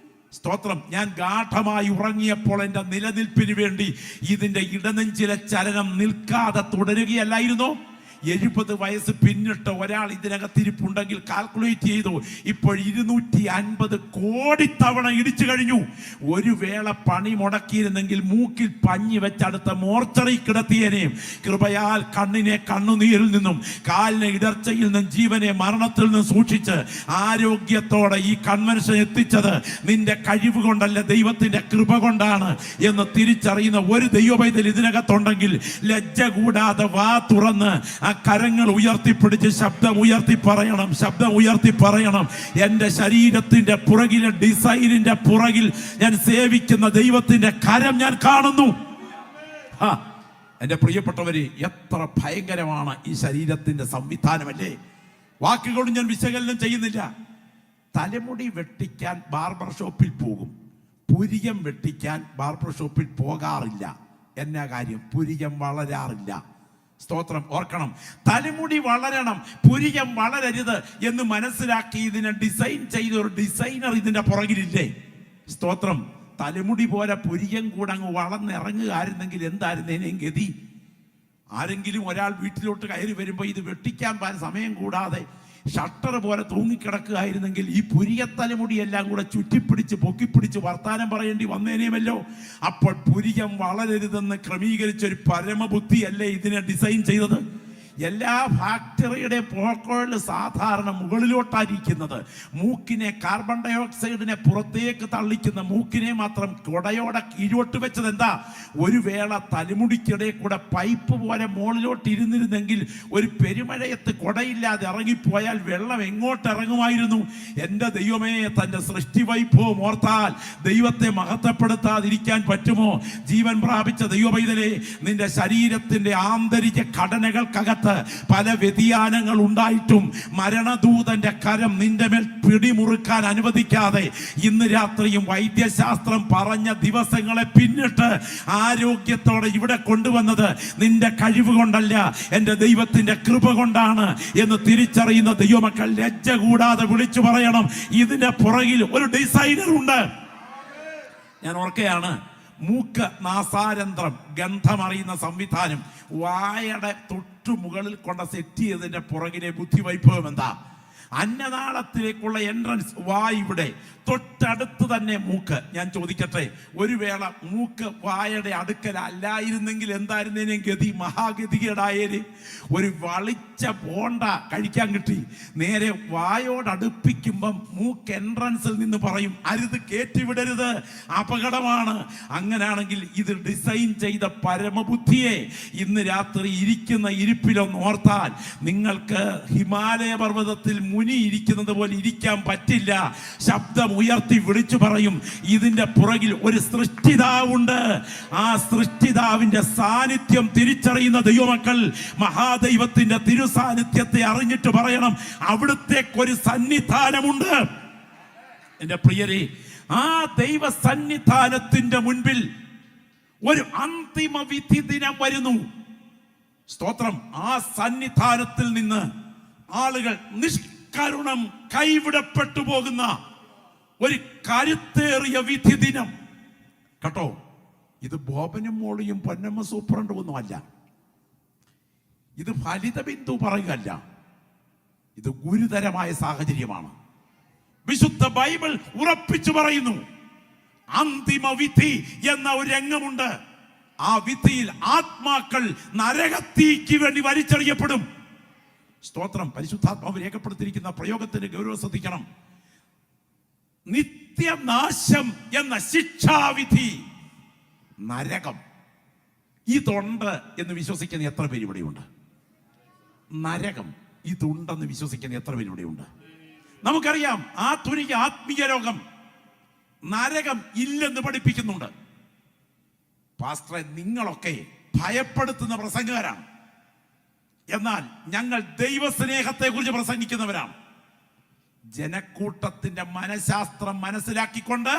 സ്തോത്രം. ഞാൻ ഗാഠമായി ഉറങ്ങിയപ്പോൾ എൻ്റെ നിലനിൽപ്പിന് വേണ്ടി ഇതിന്റെ ഇടനെഞ്ചിലെ ചലനം നിൽക്കാതെ തുടരുകയല്ലായിരുന്നോ? 70 വയസ്സ് പിന്നിട്ട് ഒരാൾ ഇതിനകത്തിരിപ്പുണ്ടെങ്കിൽ കാൽക്കുലേറ്റ് ചെയ്തു, ഇപ്പോൾ 250 കോടി തവണ ഇടിച്ചു കഴിഞ്ഞു. ഒരു വേള പണി മുടക്കിയിരുന്നെങ്കിൽ മൂക്കിൽ പഞ്ഞി വെച്ചടുത്ത മോർച്ചറി കിടത്തിയനെയും കൃപയാൽ കണ്ണിനെ കണ്ണുനീരിൽ നിന്നും കാലിനെ ഇടർച്ചയിൽ നിന്നും ജീവനെ മരണത്തിൽ നിന്നും സൂക്ഷിച്ച് ആരോഗ്യത്തോടെ ഈ കൺവെൻഷൻ എത്തിച്ചത് നിന്റെ കഴിവ് കൊണ്ടല്ല, ദൈവത്തിന്റെ കൃപ കൊണ്ടാണ് എന്ന് തിരിച്ചറിയുന്ന ഒരു ദൈവപൈതൽ ഇതിനകത്തുണ്ടെങ്കിൽ ലജ്ജ കൂടാതെ വാ തുറന്ന് ആ കരങ്ങൾ ഉയർത്തിപ്പിടിച്ച് ശബ്ദം ഉയർത്തി പറയണം, എൻ്റെ ശരീരത്തിന്റെ പുറകിലെ ഡിസൈനിന്റെ പുറകിൽ ഞാൻ സേവിക്കുന്ന ദൈവത്തിന്റെ കരം ഞാൻ കാണുന്നു. എൻ്റെ പ്രിയപ്പെട്ടവര്, എത്ര ഭയങ്കരമാണ് ഈ ശരീരത്തിന്റെ സംവിധാനമല്ലേ. വാക്കുകളും ഞാൻ വിശകലനം ചെയ്യുന്നില്ല. തലമുടി വെട്ടിക്കാൻ ബാർബർ ഷോപ്പിൽ പോകും, പുരികം വെട്ടിക്കാൻ ബാർബർ ഷോപ്പിൽ പോകാറില്ല. എന്നാ കാര്യം? പുരികം വളരാറില്ല. സ്തോത്രം. ഓർക്കണം, തലമുടി വളരണം, പുരികം വളരരുത് എന്ന് മനസ്സിലാക്കി ഇതിനെ ഡിസൈൻ ചെയ്ത ഒരു ഡിസൈനർ ഇതിന്റെ പുറകിലില്ലേ? സ്തോത്രം. തലമുടി പോലെ പുരികം കൂടെ അങ്ങ് വളർന്നിറങ്ങുകയായിരുന്നെങ്കിൽ എന്തായിരുന്നേനേം ഗതി? ആരെങ്കിലും ഒരാൾ വീട്ടിലോട്ട് കയറി വരുമ്പോൾ ഇത് വെട്ടിക്കാൻ സമയം കൂടാതെ ഷട്ടർ പോലെ തൂങ്ങിക്കിടക്കുകയായിരുന്നെങ്കിൽ ഈ പുരികത്തലമുടിയെല്ലാം കൂടെ ചുറ്റിപ്പിടിച്ച് പൊക്കിപ്പിടിച്ച് വർത്താനം പറയേണ്ടി വന്നേനെയുമല്ലോ. അപ്പോൾ പുരികം വളരരുതെന്ന് ക്രമീകരിച്ചൊരു പരമബുദ്ധിയല്ലേ ഇതിനെ ഡിസൈൻ ചെയ്തത്? എല്ലാ ഫാക്ടറിയുടെ പോക്കോളിൽ സാധാരണ മുകളിലോട്ടായിരിക്കുന്നത്. മൂക്കിനെ കാർബൺ ഡൈ ഓക്സൈഡിനെ പുറത്തേക്ക് തള്ളിക്കുന്ന മൂക്കിനെ മാത്രം കൊടയോടെ കീഴോട്ട് വെച്ചത് എന്താ? ഒരു വേള തലമുടിക്കിടെ കൂടെ പൈപ്പ് പോലെ മുകളിലോട്ട് ഇരുന്നിരുന്നെങ്കിൽ ഒരു പെരുമഴയത്ത് കൊടയില്ലാതെ ഇറങ്ങിപ്പോയാൽ വെള്ളം എങ്ങോട്ട് ഇറങ്ങുമായിരുന്നു? എൻ്റെ ദൈവമേ, തൻ്റെ സൃഷ്ടി വൈഭവം ഓർത്താൽ ദൈവത്തെ മഹത്വപ്പെടുത്താതിരിക്കാൻ പറ്റുമോ? ജീവൻ പ്രാപിച്ച ദൈവപൈതലേ, നിന്റെ ശരീരത്തിന്റെ ആന്തരിക ഘടനകൾക്കകത്ത് പല വ്യതിയാനങ്ങൾ ഉണ്ടായിട്ടും മരണദൂതന്റെ കരം നിന്റെ മേൽ പിടിമുറുക്കാൻ അനുവദിക്കാതെ ഇന്ന് രാത്രിയും വൈദ്യശാസ്ത്രം പറഞ്ഞ ദിവസങ്ങളെ പിന്നിട്ട് ആരോഗ്യത്തോടെ ഇവിടെ കൊണ്ടുവന്നത് നിന്റെ കഴിവ് കൊണ്ടല്ല, എൻ്റെ ദൈവത്തിന്റെ കൃപ കൊണ്ടാണ് എന്ന് തിരിച്ചറിയുന്ന ദൈവമക്കൾ ലജ്ജ കൂടാതെ വിളിച്ചു പറയണം, ഇതിന്റെ പുറകിൽ ഒരു ഡിസൈനർ ഉണ്ട്. ഞാൻ ഓർക്കുകയാണ്, മൂക്ക്, നാസാരന്ധ്രം, ഗന്ധമറിയുന്ന സംവിധാനം വായയുടെ തൊട്ടു മുകളിൽ കൊണ്ട് സെറ്റ് ചെയ്തതിന്റെ പുറകിലെ ബുദ്ധിവൈഭവം എന്താ? അന്നനാളത്തിലേക്കുള്ള എൻട്രൻസ് വായുടെ തൊട്ടടുത്ത് തന്നെ മൂക്ക്. ഞാൻ ചോദിക്കട്ടെ, ഒരു വേള മൂക്ക് വായയുടെ അടുക്കൽ അല്ലായിരുന്നെങ്കിൽ എന്തായിരുന്നേനും ഗതി? മഹാഗതികേടായേന്. ഒരു വളിച്ച ബോണ്ട കഴിക്കാൻ കിട്ടി, നേരെ വായോടടുപ്പിക്കുമ്പം മൂക്ക് എൻട്രൻസിൽ നിന്ന് പറയും, അരുത്, കയറ്റിവിടരുത്, അപകടമാണ്. അങ്ങനെയാണെങ്കിൽ ഇത് ഡിസൈൻ ചെയ്ത പരമബുദ്ധിയെ ഇന്ന് രാത്രി ഇരിക്കുന്ന ഇരിപ്പിലൊന്ന് ഓർത്താൽ നിങ്ങൾക്ക് ഹിമാലയ പർവ്വതത്തിൽ മുനി ഇരിക്കുന്നത് പോലെ ഇരിക്കാൻ പറ്റില്ല. ശബ്ദം ഉയർത്തി വിളിച്ചു പറയും, ഇതിന്റെ പുറകിൽ ഒരു സൃഷ്ടിതാവുണ്ട്. ആ സൃഷ്ടിതാവിന്റെ സാന്നിധ്യം തിരിച്ചറിയുന്ന ദൈവമക്കൾ മഹാദൈവത്തിന്റെ തിരുസാന്നിധ്യത്തെ അറിഞ്ഞിട്ട് പറയണം, അവിടുത്തേക്കൊരു സന്നിധാനമുണ്ട്. എന്റെ പ്രിയരെ, ആ ദൈവ സന്നിധാനത്തിന്റെ മുൻപിൽ ഒരു അന്തിമ വിധി ദിനം വരുന്നു. സ്തോത്രം. ആ സന്നിധാനത്തിൽ നിന്ന് ആളുകൾ നിഷ്കരുണം കൈവിടപ്പെട്ടു പോകുന്ന ഒരു കരുത്തേറിയ വിധി ദിനം കേട്ടോ. ഇത് ബോബനും മോളിയും പൊന്നമ്മ സൂപ്രണ്ടും ഒന്നുമല്ല, ഇത് ഫലിത ബിന്ദു പറയുകയല്ല, ഇത് ഗുരുതരമായ സാഹചര്യമാണ്. വിശുദ്ധ ബൈബിൾ ഉറപ്പിച്ചു പറയുന്നു, അന്തിമ വിധി എന്ന ഒരു രംഗമുണ്ട്. ആ വിധിയിൽ ആത്മാക്കൾ നരകത്തീക്ക് വേണ്ടി വലിച്ചെറിയപ്പെടും. സ്തോത്രം. പരിശുദ്ധാത്മാവ് രേഖപ്പെടുത്തിയിരിക്കുന്ന പ്രയോഗത്തിന് ഗൗരവം ശ്രദ്ധിക്കണം. നിത്യനാശം എന്ന ശിക്ഷാവിധി, നരകം, ഇതുണ്ട് എന്ന് വിശ്വസിക്കുന്ന എത്ര പേര് ഇവിടെയുണ്ട്? നരകം ഇതുണ്ടെന്ന് വിശ്വസിക്കുന്ന എത്ര പേര് ഇവിടെയുണ്ട്? നമുക്കറിയാം, ആധുനിക ആത്മീയ ലോകം നരകം ഇല്ലെന്ന് പഠിപ്പിക്കുന്നുണ്ട്. പാസ്റ്ററെ, നിങ്ങളൊക്കെ ഭയപ്പെടുത്തുന്ന പ്രസംഗകരാണ്, എന്നാൽ ഞങ്ങൾ ദൈവസ്നേഹത്തെ കുറിച്ച് പ്രസംഗിക്കുന്നവരാണ്. ജനക്കൂട്ടത്തിന്റെ മനഃശാസ്ത്രം മനസ്സിലാക്കിക്കൊണ്ട്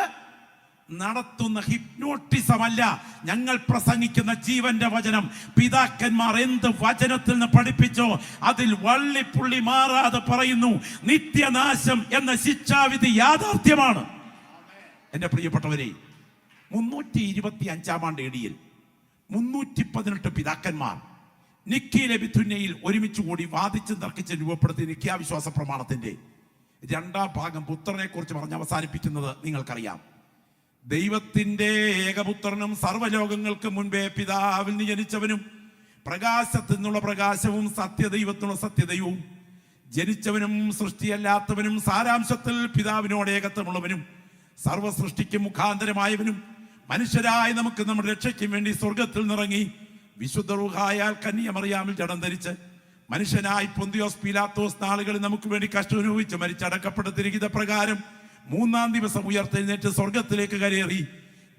നടത്തുന്ന ഹിപ്നോട്ടിസം അല്ല ഞങ്ങൾ പ്രസംഗിക്കുന്ന ജീവന്റെ വചനം. പിതാക്കന്മാർ എന്ത് വചനത്തിൽ നിന്ന് പഠിപ്പിച്ചോ അതിൽ വള്ളിപ്പുള്ളി മാറാതെ പറയുന്നു, നിത്യനാശം എന്ന ശിക്ഷാവിധി യാഥാർത്ഥ്യമാണ്. എന്റെ പ്രിയപ്പെട്ടവരെ, 325 AD 318 പിതാക്കന്മാർ നിക്കയിലെ ബിഥുന്യയിൽ ഒരുമിച്ച് കൂടി വാദിച്ചും തർക്കിച്ച് രൂപപ്പെടുത്തിയ നിക്കിയ വിശ്വാസ പ്രമാണത്തിന്റെ 2ാം ഭാഗം പുത്രനെ കുറിച്ച് പറഞ്ഞ് അവസാനിപ്പിക്കുന്നത് നിങ്ങൾക്കറിയാം. ദൈവത്തിന്റെ ഏകപുത്രനും സർവ്വലോകങ്ങൾക്ക് മുൻപേ പിതാവിൽ നിന്ന് ജനിച്ചവനും പ്രകാശത്തിൽ നിന്നുള്ള പ്രകാശവും സത്യദൈവത്തിനുള്ള സത്യദൈവവും ജനിച്ചവനും സൃഷ്ടിയല്ലാത്തവനും സാരാംശത്തിൽ പിതാവിനോട് ഏകത്വമുള്ളവനും സർവ്വ സൃഷ്ടിക്ക് മുഖാന്തരമായവനും മനുഷ്യരായ നമുക്ക് നമ്മുടെ രക്ഷയ്ക്കും വേണ്ടി സ്വർഗത്തിൽ നിറങ്ങി വിശുദ്ധ റൂഹായാൽ കന്യമറിയാമിൽ ജഡം ധരിച്ച് മനുഷ്യനായി പൊന്തിയോസ് പീലാത്തോസ് നാളുകളിൽ നമുക്ക് വേണ്ടി കഷ്ടമനുഭവിച്ച് മരിച്ചടക്കപ്പെടുത്തിരിക്കുന്ന പ്രകാരം 3-ാം ദിവസം ഉയർത്തെഴുന്നേറ്റ് സ്വർഗത്തിലേക്ക് കരയേറി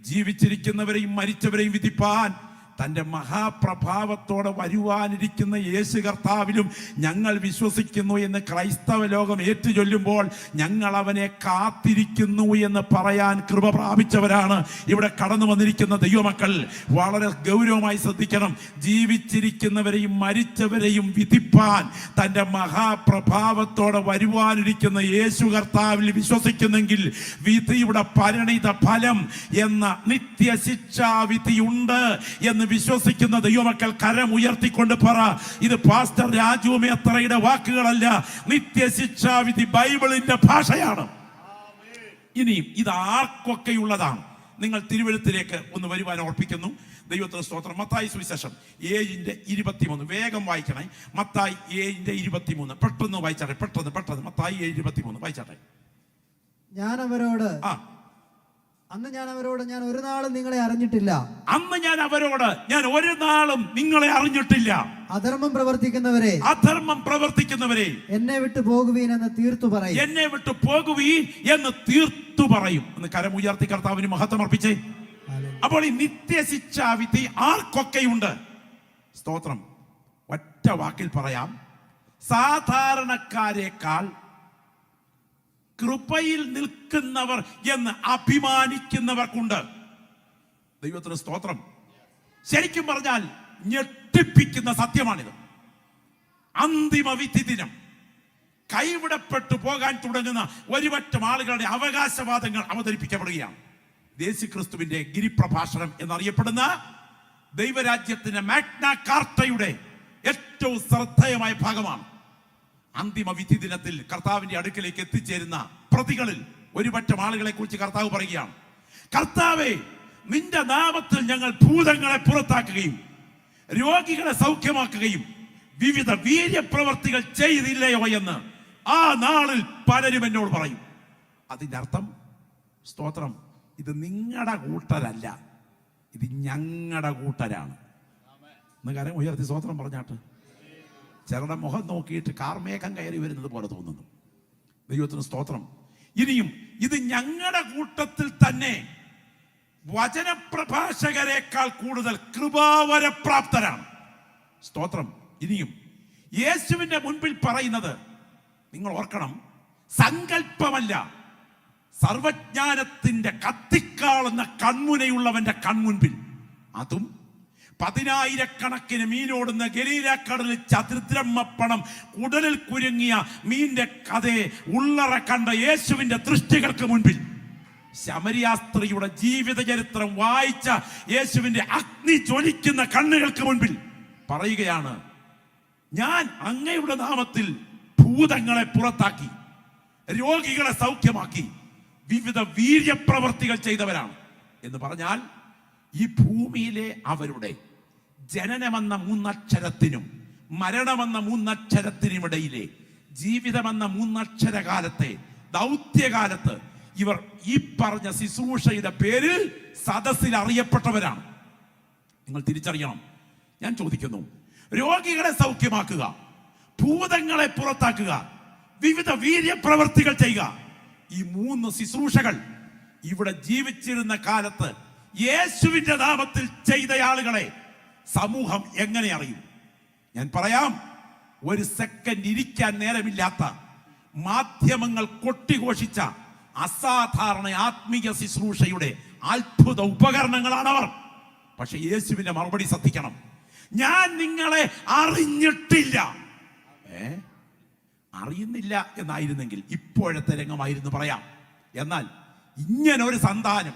ജീവിച്ചിരിക്കുന്നവരെയും മരിച്ചവരെയും വിധിപ്പാൻ തന്റെ മഹാപ്രഭാവത്തോടെ വരുവാനിരിക്കുന്ന യേശു കർത്താവിലും ഞങ്ങൾ വിശ്വസിക്കുന്നു എന്ന് ക്രൈസ്തവ ലോകം ഏറ്റുചൊല്ലുമ്പോൾ ഞങ്ങൾ അവനെ കാത്തിരിക്കുന്നു എന്ന് പറയാൻ കൃപ പ്രാപിച്ചവരാണ് ഇവിടെ കടന്നു വന്നിരിക്കുന്ന ദൈവമക്കൾ. വളരെ ഗൗരവമായി ശ്രദ്ധിക്കണം. ജീവിച്ചിരിക്കുന്നവരെയും മരിച്ചവരെയും വിധിപ്പാൻ തന്റെ മഹാപ്രഭാവത്തോടെ വരുവാനിരിക്കുന്ന യേശു കർത്താവിൽ വിശ്വസിക്കുന്നെങ്കിൽ വിധിയുടെ പരിണിത ഫലം എന്ന നിത്യശിക്ഷാവിധിയുണ്ട് എന്ന് വിശ്വസിക്കുന്ന ദൈവമക്കൾ കരം ഉയർത്തിക്കൊണ്ട് പറ, ഇത് പാസ്റ്റർ രാജു മേത്രയുടെ വാക്കുകളല്ല, നിത്യശിക്ഷാവിധി ബൈബിളിന്റെ ഭാഷയാണ്. ഇനിയും ഇത് ആർക്കൊക്കെയുള്ളതാണ്? നിങ്ങൾ തിരുവെഴുത്തിലേക്ക് ഒന്ന് വരുവാൻ ഓർപ്പിക്കുന്നു. ദൈവത്തിന് സ്തോത്രം. മത്തായി സുവിശേഷം 7:23 വേഗം വായിക്കണേ. മത്തായി 7:23 പെട്ടെന്ന് വായിച്ചാട്ടെ, പെട്ടെന്ന് മത്തായി 7:23 വായിച്ചാട്ടെ. അന്ന് ഞാൻ അവരോട് ഞാൻ ഒരു നാളും നിങ്ങളെ അറിഞ്ഞിട്ടില്ല. അധർമ്മം പ്രവർത്തിക്കുന്നവരെ എന്നെ വിട്ടു പോകുവീൻ എന്ന് തീർത്തു പറയും. എന്ന് കരമുയർത്തി കർത്താവിന് മഹത്വം അർപ്പിച്ചേ. അപ്പോൾ ഈ നിത്യശിക്ഷാവിധി ആർക്കൊക്കെയുണ്ട്? സ്തോത്രം. ഒറ്റ വാക്കിൽ പറയാം, സാധാരണക്കാരേക്കാൾ കൃപയിൽ നിൽക്കുന്നവർ എന്ന് അഭിമാനിക്കുന്നവർക്കുണ്ട്. ദൈവത്തിന് സ്തോത്രം. ശരിക്കും പറഞ്ഞാൽ ഞെട്ടിപ്പിക്കുന്ന സത്യമാണിത്. അന്തിമ വിധി ദിനം കൈവിടപ്പെട്ടു പോകാൻ തുടങ്ങുന്ന ഒരുപറ്റം ആളുകളുടെ അവകാശവാദങ്ങൾ അവതരിപ്പിക്കപ്പെടുകയാണ്. യേശുക്രിസ്തുവിന്റെ ഗിരിപ്രഭാഷണം എന്നറിയപ്പെടുന്ന ദൈവരാജ്യത്തിന്റെ മാഗ്ന കാർട്ടയുടെ ഏറ്റവും ശ്രദ്ധേയമായ ഭാഗമാണ്. അന്തിമ വിധി ദിനത്തിൽ കർത്താവിന്റെ അടുക്കലേക്ക് എത്തിച്ചേരുന്ന പ്രതികളിൽ ഒരുപറ്റം ആളുകളെ കുറിച്ച് കർത്താവ് പറയുകയാണ്, കർത്താവേ, നിന്റെ നാമത്തിൽ ഞങ്ങൾ ഭൂതങ്ങളെ പുറത്താക്കുകയും രോഗികളെ സൗഖ്യമാക്കുകയും വിവിധ വീര്യപ്രവർത്തികൾ ചെയ്തില്ലയോ എന്ന് ആ നാളിൽ പലരും എന്നോട് പറയും. അതിന്റെ അർത്ഥം, സ്തോത്രം, ഇത് നിങ്ങളുടെ കൂട്ടരല്ല, ഇത് ഞങ്ങളുടെ കൂട്ടരാണ്. എന്ന് കാര്യം ഉയർത്തി സ്തോത്രം പറഞ്ഞാട്ട്. ചിലരുടെ മുഖം നോക്കിയിട്ട് കാർമേഘം കയറി വരുന്നത് പോലെ തോന്നുന്നു. ദൈവത്തിന് സ്തോത്രം. ഇനിയും ഇത് ഞങ്ങളുടെ കൂട്ടത്തിൽ തന്നെ വചനപ്രഭാഷകരെക്കാൾ കൂടുതൽ കൃപാവരപ്രാപ്തരാണ്. സ്തോത്രം. ഇനിയും യേശുവിന്റെ മുൻപിൽ പറയുന്നത് നിങ്ങൾ ഓർക്കണം, സങ്കല്പമല്ല, സർവജ്ഞാനത്തിന്റെ കത്തിക്കാളുന്ന കൺമുനയുള്ളവന്റെ കൺമുൻപിൽ, അതും 10,000കണക്കിന് മീനോടുന്ന ഗലീലക്കടലിൽ ചതുരമപ്പണം കുടലിൽ കുരുങ്ങിയ മീന്റെ കഥയെ ഉള്ളറ കണ്ട യേശുവിന്റെ ദൃഷ്ടികൾക്ക് മുൻപിൽ, ശമരിയ സ്ത്രീയുടെ ജീവിത ചരിത്രം വായിച്ച യേശുവിന്റെ അഗ്നി ജ്വലിക്കുന്ന കണ്ണുകൾക്ക് മുൻപിൽ പറയുകയാണ്, ഞാൻ അങ്ങയുടെ നാമത്തിൽ ഭൂതങ്ങളെ പുറത്താക്കി രോഗികളെ സൗഖ്യമാക്കി വിവിധ വീര്യപ്രവർത്തികൾ ചെയ്തവരാണ് എന്ന് പറഞ്ഞാൽ, ഈ ഭൂമിയിലെ അവരുടെ ജനനമെന്ന 3 അക്ഷരത്തിനും മരണമെന്ന 3 അക്ഷരത്തിനുമിടയിലെ ജീവിതമെന്ന 3 അക്ഷരകാലത്തെ ദൗത്യകാലത്ത് ഇവർ ഈ പറഞ്ഞ ശുശ്രൂഷയുടെ പേരിൽ സദസ്സിൽ അറിയപ്പെട്ടവരാണ്. നിങ്ങൾ തിരിച്ചറിയണം. ഞാൻ ചോദിക്കുന്നു, രോഗികളെ സൗഖ്യമാക്കുക, ഭൂതങ്ങളെ പുറത്താക്കുക, വിവിധ വീര്യപ്രവർത്തികൾ ചെയ്യുക, ഈ 3 ശുശ്രൂഷകൾ ഇവിടെ ജീവിച്ചിരുന്ന കാലത്ത് യേശുവിന്റെ നാമത്തിൽ ചെയ്ത ആളുകളെ സമൂഹം എങ്ങനെ അറിയും? ഞാൻ പറയാം, ഒരു സെക്കൻഡ് ഇരിക്കാൻ നേരമില്ലാത്ത മാധ്യമങ്ങൾ കൊട്ടിഘോഷിച്ച അസാധാരണ ആത്മീയ ശുശ്രൂഷയുടെ അത്ഭുത ഉപകരണങ്ങളാണവർ. പക്ഷെ യേശുവിന്റെ മറുപടി ശ്രദ്ധിക്കണം, ഞാൻ നിങ്ങളെ അറിഞ്ഞിട്ടില്ല. അറിയുന്നില്ല എന്നായിരുന്നെങ്കിൽ ഇപ്പോഴത്തെ രംഗമായിരുന്നു പറയാം. എന്നാൽ ഇങ്ങനെ ഒരു സന്താനം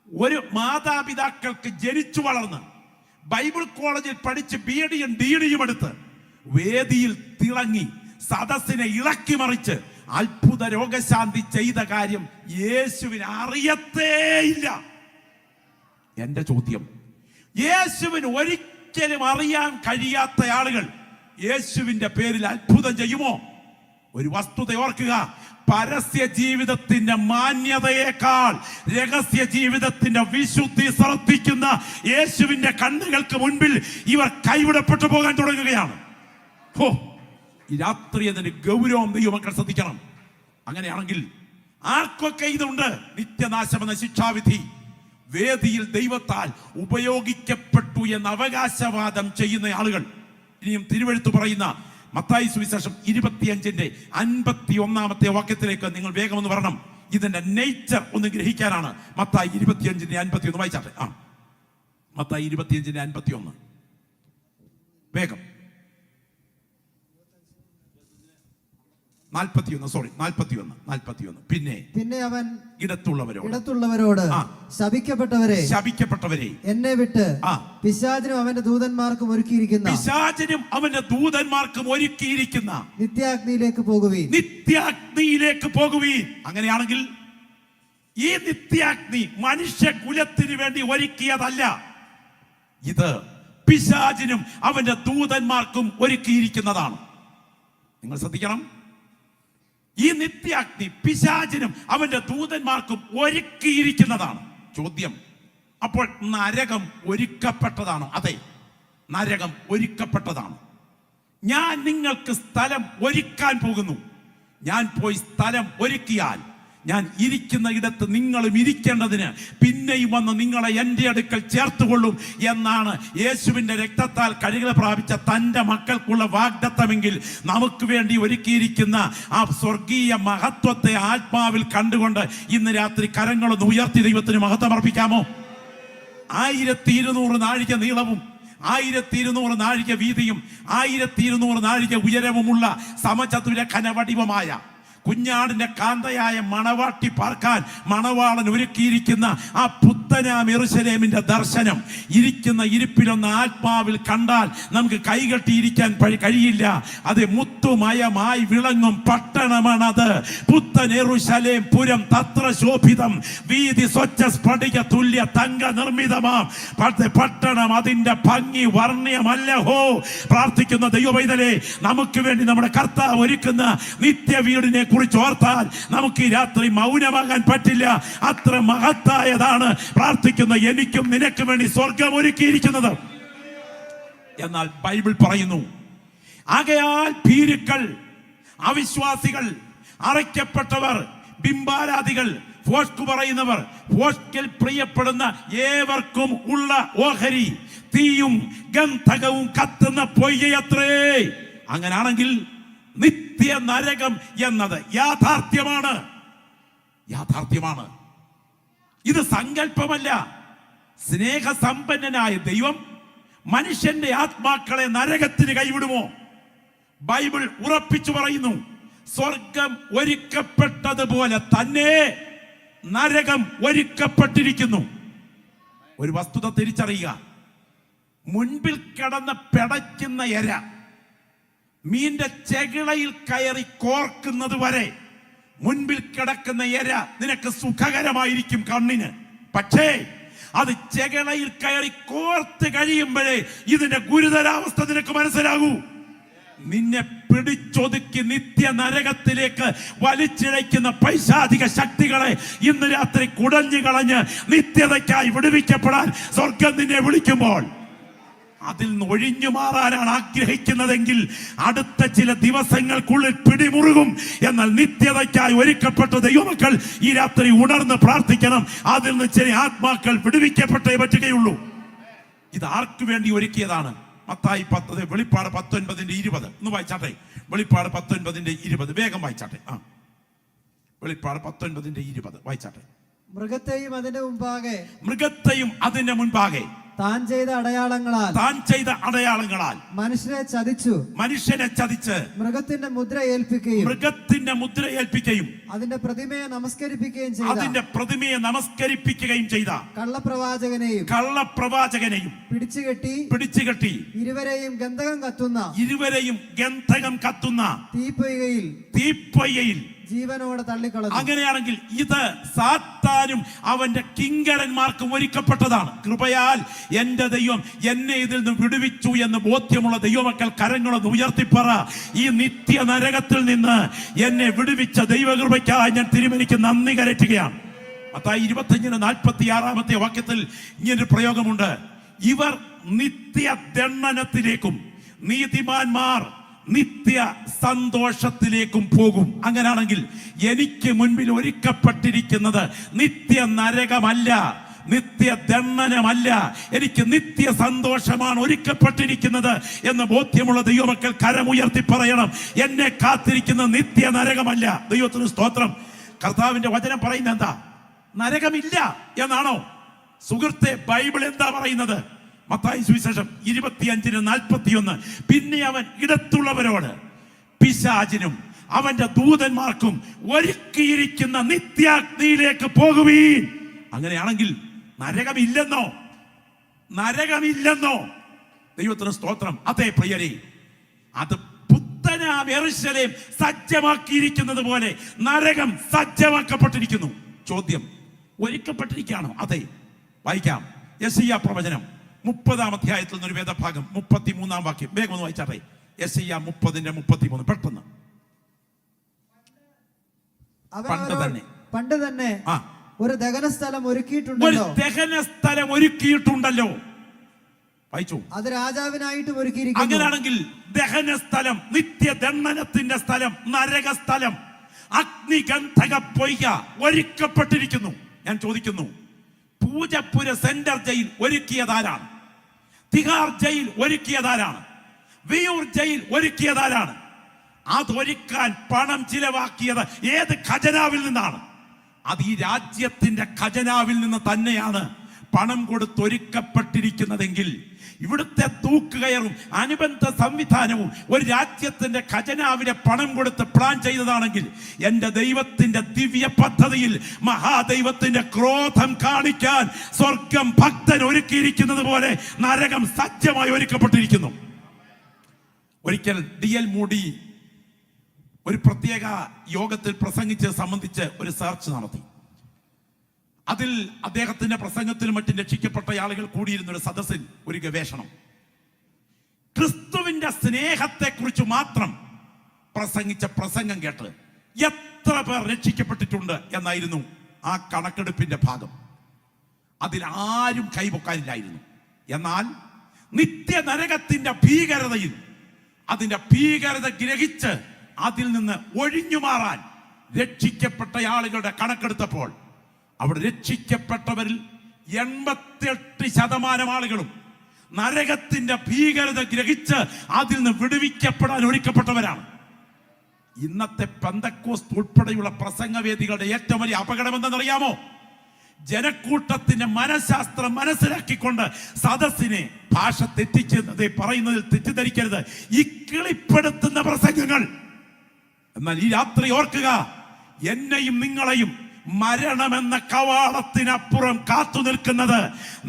ഒരു മാതാപിതാക്കൾക്ക് ജനിച്ചു വളർന്ന് ബൈബിൾ കോളേജിൽ പഠിച്ച് BD-യും DD-യും എടുത്ത് വേദിയിൽ തിളങ്ങി സദസ്സിനെ ഇളക്കി മറിച്ച് അത്ഭുത രോഗശാന്തി ചെയ്ത കാര്യം യേശുവിന് അറിയത്തേയില്ല. എന്റെ ചോദ്യം, യേശുവിന് ഒരിക്കലും അറിയാൻ കഴിയാത്ത ആളുകൾ യേശുവിന്റെ പേരിൽ അത്ഭുതം ചെയ്യുമോ? ഒരു വസ്തുത ഓർക്കുക, പരസ്യ ജീവിതത്തിന്റെ മാന്യതയേക്കാൾ രഹസ്യ ജീവിതത്തിന്റെ വിശുദ്ധി ശ്രദ്ധിക്കുന്ന യേശുവിന്റെ കണ്ണുകൾക്ക് മുൻപിൽ ഇവർ കൈവിടപ്പെട്ടു പോകാൻ തുടങ്ങുകയാണ്. ഹോ, ഈ രാത്രി അതിന് ഗൗരവം ദൈവമക്കൾ ശ്രദ്ധിക്കണം. അങ്ങനെയാണെങ്കിൽ ആർക്കൊക്കെ ഇതുണ്ട് നിത്യനാശമെന്ന ശിക്ഷാവിധി വേദിയിൽ ദൈവത്താൽ ഉപയോഗിക്കപ്പെട്ടു എന്ന അവകാശവാദം ചെയ്യുന്ന ആളുകൾ, ഇനിയും തിരുവെഴുത്ത് പറയുന്ന മത്തായി സുവിശേഷം 25-51 വാക്യത്തിലേക്ക് നിങ്ങൾ വേഗം ഒന്ന് വരണം. ഇതിന്റെ നേച്ചർ ഒന്ന് ഗ്രഹിക്കാനാണ്. മത്തായി 25-51 വായിച്ചാട്ടെ. മത്തായി 25-51 വേഗം. 41. പിന്നെ അവൻ ഇടത്തുള്ളവരോട് ശപിക്കപ്പെട്ടവരെ എന്നെ വിട്ട് പിശാചിനും അവന്റെ ദൂതന്മാർക്കും ഒരുക്കിയിരിക്കുന്ന നിത്യാഗ്നിയിലേക്ക് പോകുവീൻ. അങ്ങനെയാണെങ്കിൽ ഈ നിത്യാഗ്നി മനുഷ്യകുലത്തിന് വേണ്ടി ഒരുക്കിയതല്ല, ഇത് പിശാചിനും അവന്റെ ദൂതന്മാർക്കും ഒരുക്കിയിരിക്കുന്നതാണ്. നിങ്ങൾ ശ്രദ്ധിക്കണം, ഈ നിത്യാഗ്നി പിശാചിനും അവന്റെ ദൂതന്മാർക്കും ഒരുക്കിയിരിക്കുന്നതാണ്. ചോദ്യം, അപ്പോൾ നരകം ഒരുക്കപ്പെട്ടതാണോ? അതെ, നരകം ഒരുക്കപ്പെട്ടതാണ്. ഞാൻ നിങ്ങൾക്ക് സ്ഥലം ഒരുക്കാൻ പോകുന്നു. ഞാൻ പോയി സ്ഥലം ഒരുക്കിയാൽ ഞാൻ ഇരിക്കുന്ന ഇടത്ത് നിങ്ങളും ഇരിക്കേണ്ടതിന് പിന്നെയും വന്ന് നിങ്ങളെ എൻ്റെ അടുക്കൽ ചേർത്തുകൊള്ളും എന്നാണ് യേശുവിൻ്റെ രക്തത്താൽ കഴുകൽ പ്രാപിച്ച തൻ്റെ മക്കൾക്കുള്ള വാഗ്ദത്തമെങ്കിൽ നമുക്ക് വേണ്ടി ഒരുക്കിയിരിക്കുന്ന ആ സ്വർഗീയ മഹത്വത്തെ ആത്മാവിൽ കണ്ടുകൊണ്ട് ഇന്ന് രാത്രി കരങ്ങളൊന്ന് ഉയർത്തി ദൈവത്തിന് മഹത്വം അർപ്പിക്കാമോ? 1200 നാഴിക നീളവും 1200 നാഴിക വീതിയും 1200 നാഴിക ഉയരവുമുള്ള സമചതുര ഘനവടിവമായ കുഞ്ഞാടിന്റെ കാന്തയായ മണവാട്ടി പാർക്കാൻ മണവാളൻ ഒരുക്കിയിരിക്കുന്ന ആ പുത്തനാം യെരൂശലേമിന്റെ ദർശനം ഇരിക്കുന്ന ഇരിപ്പിലൊന്ന് ആത്മാവിൽ കണ്ടാൽ നമുക്ക് കൈകെട്ടിയിരിക്കാൻ കഴിയില്ല. അത് മുത്തുമയമായി വിളങ്ങും പട്ടണമാണത്. പുത്തൻ യെരൂശലേം പുരം തത്ര ശോഭിതം, വീതി സ്വച്ഛ സ്ഫടിക തുല്യ തങ്ക നിർമ്മിതമാം പട്ടണം. അതിന്റെ ഭംഗി വർണ്ണ്യമല്ലഹോ. പ്രാർത്ഥിക്കുന്ന ദൈവപൈതലേ, നമുക്ക് വേണ്ടി നമ്മുടെ കർത്താവ് ഒരുക്കുന്ന നിത്യവീടിനെ കുറിച്ച് ഓർത്താൽ നമുക്ക് ഈ രാത്രി മൗനമാകാൻ പറ്റില്ല. അത്ര മഹത്തായതാണ് പ്രാർത്ഥിക്കുന്ന എനിക്കും നിനക്കും വേണ്ടി സ്വർഗം ഒരുക്കിയിരിക്കുന്നത്. എന്നാൽ ബൈബിൾ പറയുന്നു, ആകയാൽ ഭീരുക്കൾ, അവിശ്വാസികൾ, അറയ്ക്കപ്പെട്ടവർ, ബിംബാരാധികൾ, ഫോഷ്കു പറയുന്നവർ, ഫോഷ്കിൽ പ്രിയപ്പെടുന്ന ഏവർക്കും ഉള്ള ഓഹരി തീയും ഗന്ധകവും കത്തുന്ന പൊയ്യത്രേ. അങ്ങനാണെങ്കിൽ നിത്യ നരകം എന്നത് യാഥാർത്ഥ്യമാണ്. ഇത് സങ്കല്പമല്ല. സ്നേഹസമ്പന്നനായ ദൈവം മനുഷ്യന്റെ ആത്മാക്കളെ നരകത്തിന് കൈവിടുമോ? ബൈബിൾ ഉറപ്പിച്ചു പറയുന്നു, സ്വർഗം ഒരുക്കപ്പെട്ടതുപോലെ തന്നെ നരകം ഒരുക്കപ്പെട്ടിരിക്കുന്നു. ഒരു വസ്തുത തിരിച്ചറിയുക, മുൻപിൽ കിടന്ന് പിടയ്ക്കുന്ന എര മീന്റെ ചെകിളയിൽ കയറി കോർക്കുന്നത് വരെ മുൻപിൽ കിടക്കുന്ന എര നിനക്ക് സുഖകരമായിരിക്കും കണ്ണിന്. പക്ഷേ അത് ചെകിളയിൽ കയറി കോർത്ത് കഴിയുമ്പോഴേ ഇതിന്റെ ഗുരുതരാവസ്ഥ നിനക്ക് മനസ്സിലാകൂ. നിന്നെ പിടിച്ചൊതുക്കി നിത്യ നരകത്തിലേക്ക് വലിച്ചിഴയ്ക്കുന്ന പൈശാചിക ശക്തികളെ ഇന്ന് രാത്രി കുടഞ്ഞു കളഞ്ഞ് നിത്യതയ്ക്കായി വിടുവിക്കപ്പെടാൻ സ്വർഗം നിന്നെ വിളിക്കുമ്പോൾ അതിൽ നിന്ന് ഒഴിഞ്ഞു മാറാനാണ് ആഗ്രഹിക്കുന്നതെങ്കിൽ അടുത്ത ചില ദിവസങ്ങൾക്കുള്ളിൽ പിടിമുറുകും. എന്നാൽ നിത്യതയ്ക്കായി ഒരുക്കപ്പെട്ട ദൈവമക്കൾ ഈ രാത്രി ഉണർന്ന് പ്രാർത്ഥിക്കണം. അതിൽ നിന്ന് ചില ആത്മാക്കൾ വിടുവിക്കപ്പെട്ടേ പറ്റുകയുള്ളൂ. ഇത് ആർക്കു വേണ്ടി ഒരുക്കിയതാണ്? മത്തായി 10, വെളിപ്പാട് 19:20 ഒന്ന് വായിച്ചാട്ടെ. വെളിപ്പാട് 19:20 വേഗം വായിച്ചാട്ടെ. വെളിപ്പാട് 19:20 വായിച്ചാട്ടെ. മൃഗത്തെയും അതിന്റെ മുൻപാകെ താൻ ചെയ്ത അടയാളങ്ങളാൽ മനുഷ്യനെ ചതിച്ച് മൃഗത്തിന്റെ മുദ്ര ഏൽപ്പിക്കുകയും അതിന്റെ പ്രതിമയെ നമസ്കരിപ്പിക്കുകയും ചെയ്ത കള്ളപ്രവാചകനെയും പിടിച്ചുകെട്ടി ഇരുവരെയും ഗന്ധകം കത്തുന്ന തീപ്പൊയ്കയിൽ ജീവനോടെ തള്ളിക്കളഞ്ഞു. അങ്ങനെയാണെങ്കിൽ ഇത് സാത്താനും അവന്റെ കിങ്കരന്മാർക്കും ഒരുക്കപ്പെട്ടതാണ്. കൃപയാൽ എന്റെ ദൈവം എന്നെ ഇതിൽ നിന്ന് വിടുവിച്ചു എന്ന് ബോധ്യമുള്ള ദൈവമക്കൾ കരങ്ങളൊന്ന് ഉയർത്തിപ്പറ. ഈ നിത്യ നരകത്തിൽ നിന്ന് എന്നെ വിടുവിച്ച ദൈവകൃപയ്ക്കായി ഞാൻ തിരുമേനിക്ക് നന്ദി കരറ്റുകയാണ്. മത്തായി 25:46 വാക്യത്തിൽ ഇങ്ങനൊരു പ്രയോഗമുണ്ട്. ഇവർ നിത്യ ദണ്ഡനത്തിലേക്കും നീതിമാന്മാർ നിത്യ സന്തോഷത്തിലേക്കും പോകും. അങ്ങനെയാണെങ്കിൽ എനിക്ക് മുൻപിൽ ഒരുക്കപ്പെട്ടിരിക്കുന്നത് നിത്യ നരകമല്ല, നിത്യ ദണ്ഡനമല്ല, എനിക്ക് നിത്യ സന്തോഷമാണ് ഒരുക്കപ്പെട്ടിരിക്കുന്നത് എന്ന് ബോധ്യമുള്ള ദൈവമക്കൾ കരമുയർത്തി പറയണം. എന്നെ കാത്തിരിക്കുന്ന നിത്യ നരകമല്ല. ദൈവത്തിന് സ്തോത്രം. കർത്താവിന്റെ വചനം പറയുന്നത് എന്താ? നരകമില്ല എന്നാണോ? സുഹൃത്തെ, ബൈബിൾ എന്താ പറയുന്നത്? മത്തായി സുവിശേഷം 25:41 പിന്നെ അവൻ ഇടത്തുള്ളവരോട് പിശാചിനും അവന്റെ ദൂതന്മാർക്കും ഒരുക്കിയിരിക്കുന്ന നിത്യാഗ്നിയിലേക്ക് പോകുവീൻ. അങ്ങനെയാണെങ്കിൽ നരകമില്ലെന്നോ? ദൈവത്തിന് സ്തോത്രം. അതേ പ്രിയരേ, അത് പുത്തനാം യെരൂശലേം സജ്ജമാക്കിയിരിക്കുന്നത് പോലെ നരകം സജ്ജമാക്കപ്പെട്ടിരിക്കുന്നു. ചോദ്യം, ഒരുക്കപ്പെട്ടിരിക്കുകയാണോ? അതെ. വായിക്കാം. യെശയ്യാ പ്രവചനം 30-ാം അധ്യായത്തിൽ നിന്നൊരു വേദഭാഗം 33-ാം വാക്യം വേഗം ഒന്ന് വായിച്ചാട്ടെ. യെശയ്യാ 30:33 പെട്ടെന്ന്. പണ്ട് തന്നെ ഒരു ദഹനസ്ഥലം ഒരുക്കിയിട്ടുണ്ടല്ലോ. വായിച്ചു. അത് രാജാവിനായിട്ട് ഒരുക്കിയിരിക്കുന്നു. അങ്ങനെയാണെങ്കിൽ ദഹനസ്ഥലം, നിത്യദണ്ഡനത്തിന്റെ സ്ഥലം, നരകസ്ഥലം, അഗ്നിഗന്ധക പൊയ്ക ഒരുക്കപ്പെട്ടിരിക്കുന്നു. ഞാൻ ചോദിക്കുന്നു, പൂജപ്പുര സെൻട്രൽ ജയിൽ ഒരുക്കിയതാരാണ്? തിഹാർ ജയിൽ ഒരുക്കിയതാരാണ്? വിയൂർ ജയിൽ ഒരുക്കിയതാരാണ്? അതൊരുക്കാൻ പണം ചിലവാക്കിയത് ഏത് ഖജനാവിൽ നിന്നാണ്? അത് ഈ രാജ്യത്തിന്റെ ഖജനാവിൽ നിന്ന് തന്നെയാണ് പണം കൊടുത്തൊരുക്കപ്പെട്ടിരിക്കുന്നതെങ്കിൽ ഇവിടുത്തെ തൂക്കുകയറും അനുബന്ധ സംവിധാനവും ഒരു രാജ്യത്തിന്റെ ഖജനാവിനെ പണം കൊടുത്ത് പ്ലാൻ ചെയ്തതാണെങ്കിൽ എന്റെ ദൈവത്തിന്റെ ദിവ്യ പദ്ധതിയിൽ മഹാദൈവത്തിന്റെ ക്രോധം കാണിക്കാൻ സ്വർഗം ഭക്തൻ ഒരുക്കിയിരിക്കുന്നത് പോലെ നരകം സജ്ജമായി ഒരുക്കപ്പെട്ടിരിക്കുന്നു. ഒരിക്കൽ D.L. മൂഡി ഒരു പ്രത്യേക യോഗത്തിൽ പ്രസംഗിച്ച് സംബന്ധിച്ച് ഒരു സെർച്ച് നടത്തി. അതിൽ അദ്ദേഹത്തിന്റെ പ്രസംഗത്തിലും മറ്റും രക്ഷിക്കപ്പെട്ട ആളുകൾ കൂടിയിരുന്ന ഒരു സദസ്സിൽ ഒരു ഗവേഷണം, ക്രിസ്തുവിന്റെ സ്നേഹത്തെ കുറിച്ച് മാത്രം പ്രസംഗിച്ച പ്രസംഗം കേട്ട് എത്ര പേർ രക്ഷിക്കപ്പെട്ടിട്ടുണ്ട് എന്നായിരുന്നു ആ കണക്കെടുപ്പിന്റെ ഭാഗം. അതിൽ ആരും കൈപൊക്കാനില്ലായിരുന്നു. എന്നാൽ നിത്യനരകത്തിന്റെ ഭീകരതയിൽ അതിന്റെ ഭീകരത ഗ്രഹിച്ച് അതിൽ നിന്ന് ഒഴിഞ്ഞു മാറാൻ രക്ഷിക്കപ്പെട്ട ആളുകളുടെ കണക്കെടുത്തപ്പോൾ അവിടെ രക്ഷിക്കപ്പെട്ടവരിൽ 88% ആളുകളും നരകത്തിന്റെ ഭീകരത ഗ്രഹിച്ച് അതിൽ നിന്ന് വിടുവിക്കപ്പെടാൻ ഒരുക്കപ്പെട്ടവരാണ്. ഇന്നത്തെ പെന്തക്കോസ്ത് ഉൾപ്പെടെയുള്ള പ്രസംഗവേദികളുടെ ഏറ്റവും വലിയ അപകടം എന്തെന്നറിയാമോ? ജനക്കൂട്ടത്തിന്റെ മനഃശാസ്ത്രം മനസ്സിലാക്കിക്കൊണ്ട് സദസ്സിനെ ഭാഷ തെറ്റിച്ചെന്നത് പറയുന്നതിൽ തെറ്റിദ്ധരിക്കരുത്. ഈ കിളിപ്പെടുത്തുന്ന പ്രസംഗങ്ങൾ. എന്നാൽ ഈ രാത്രി ഓർക്കുക, എന്നെയും നിങ്ങളെയും മരണമെന്ന കവാടത്തിനപ്പുറം കാത്തു നിൽക്കുന്നത്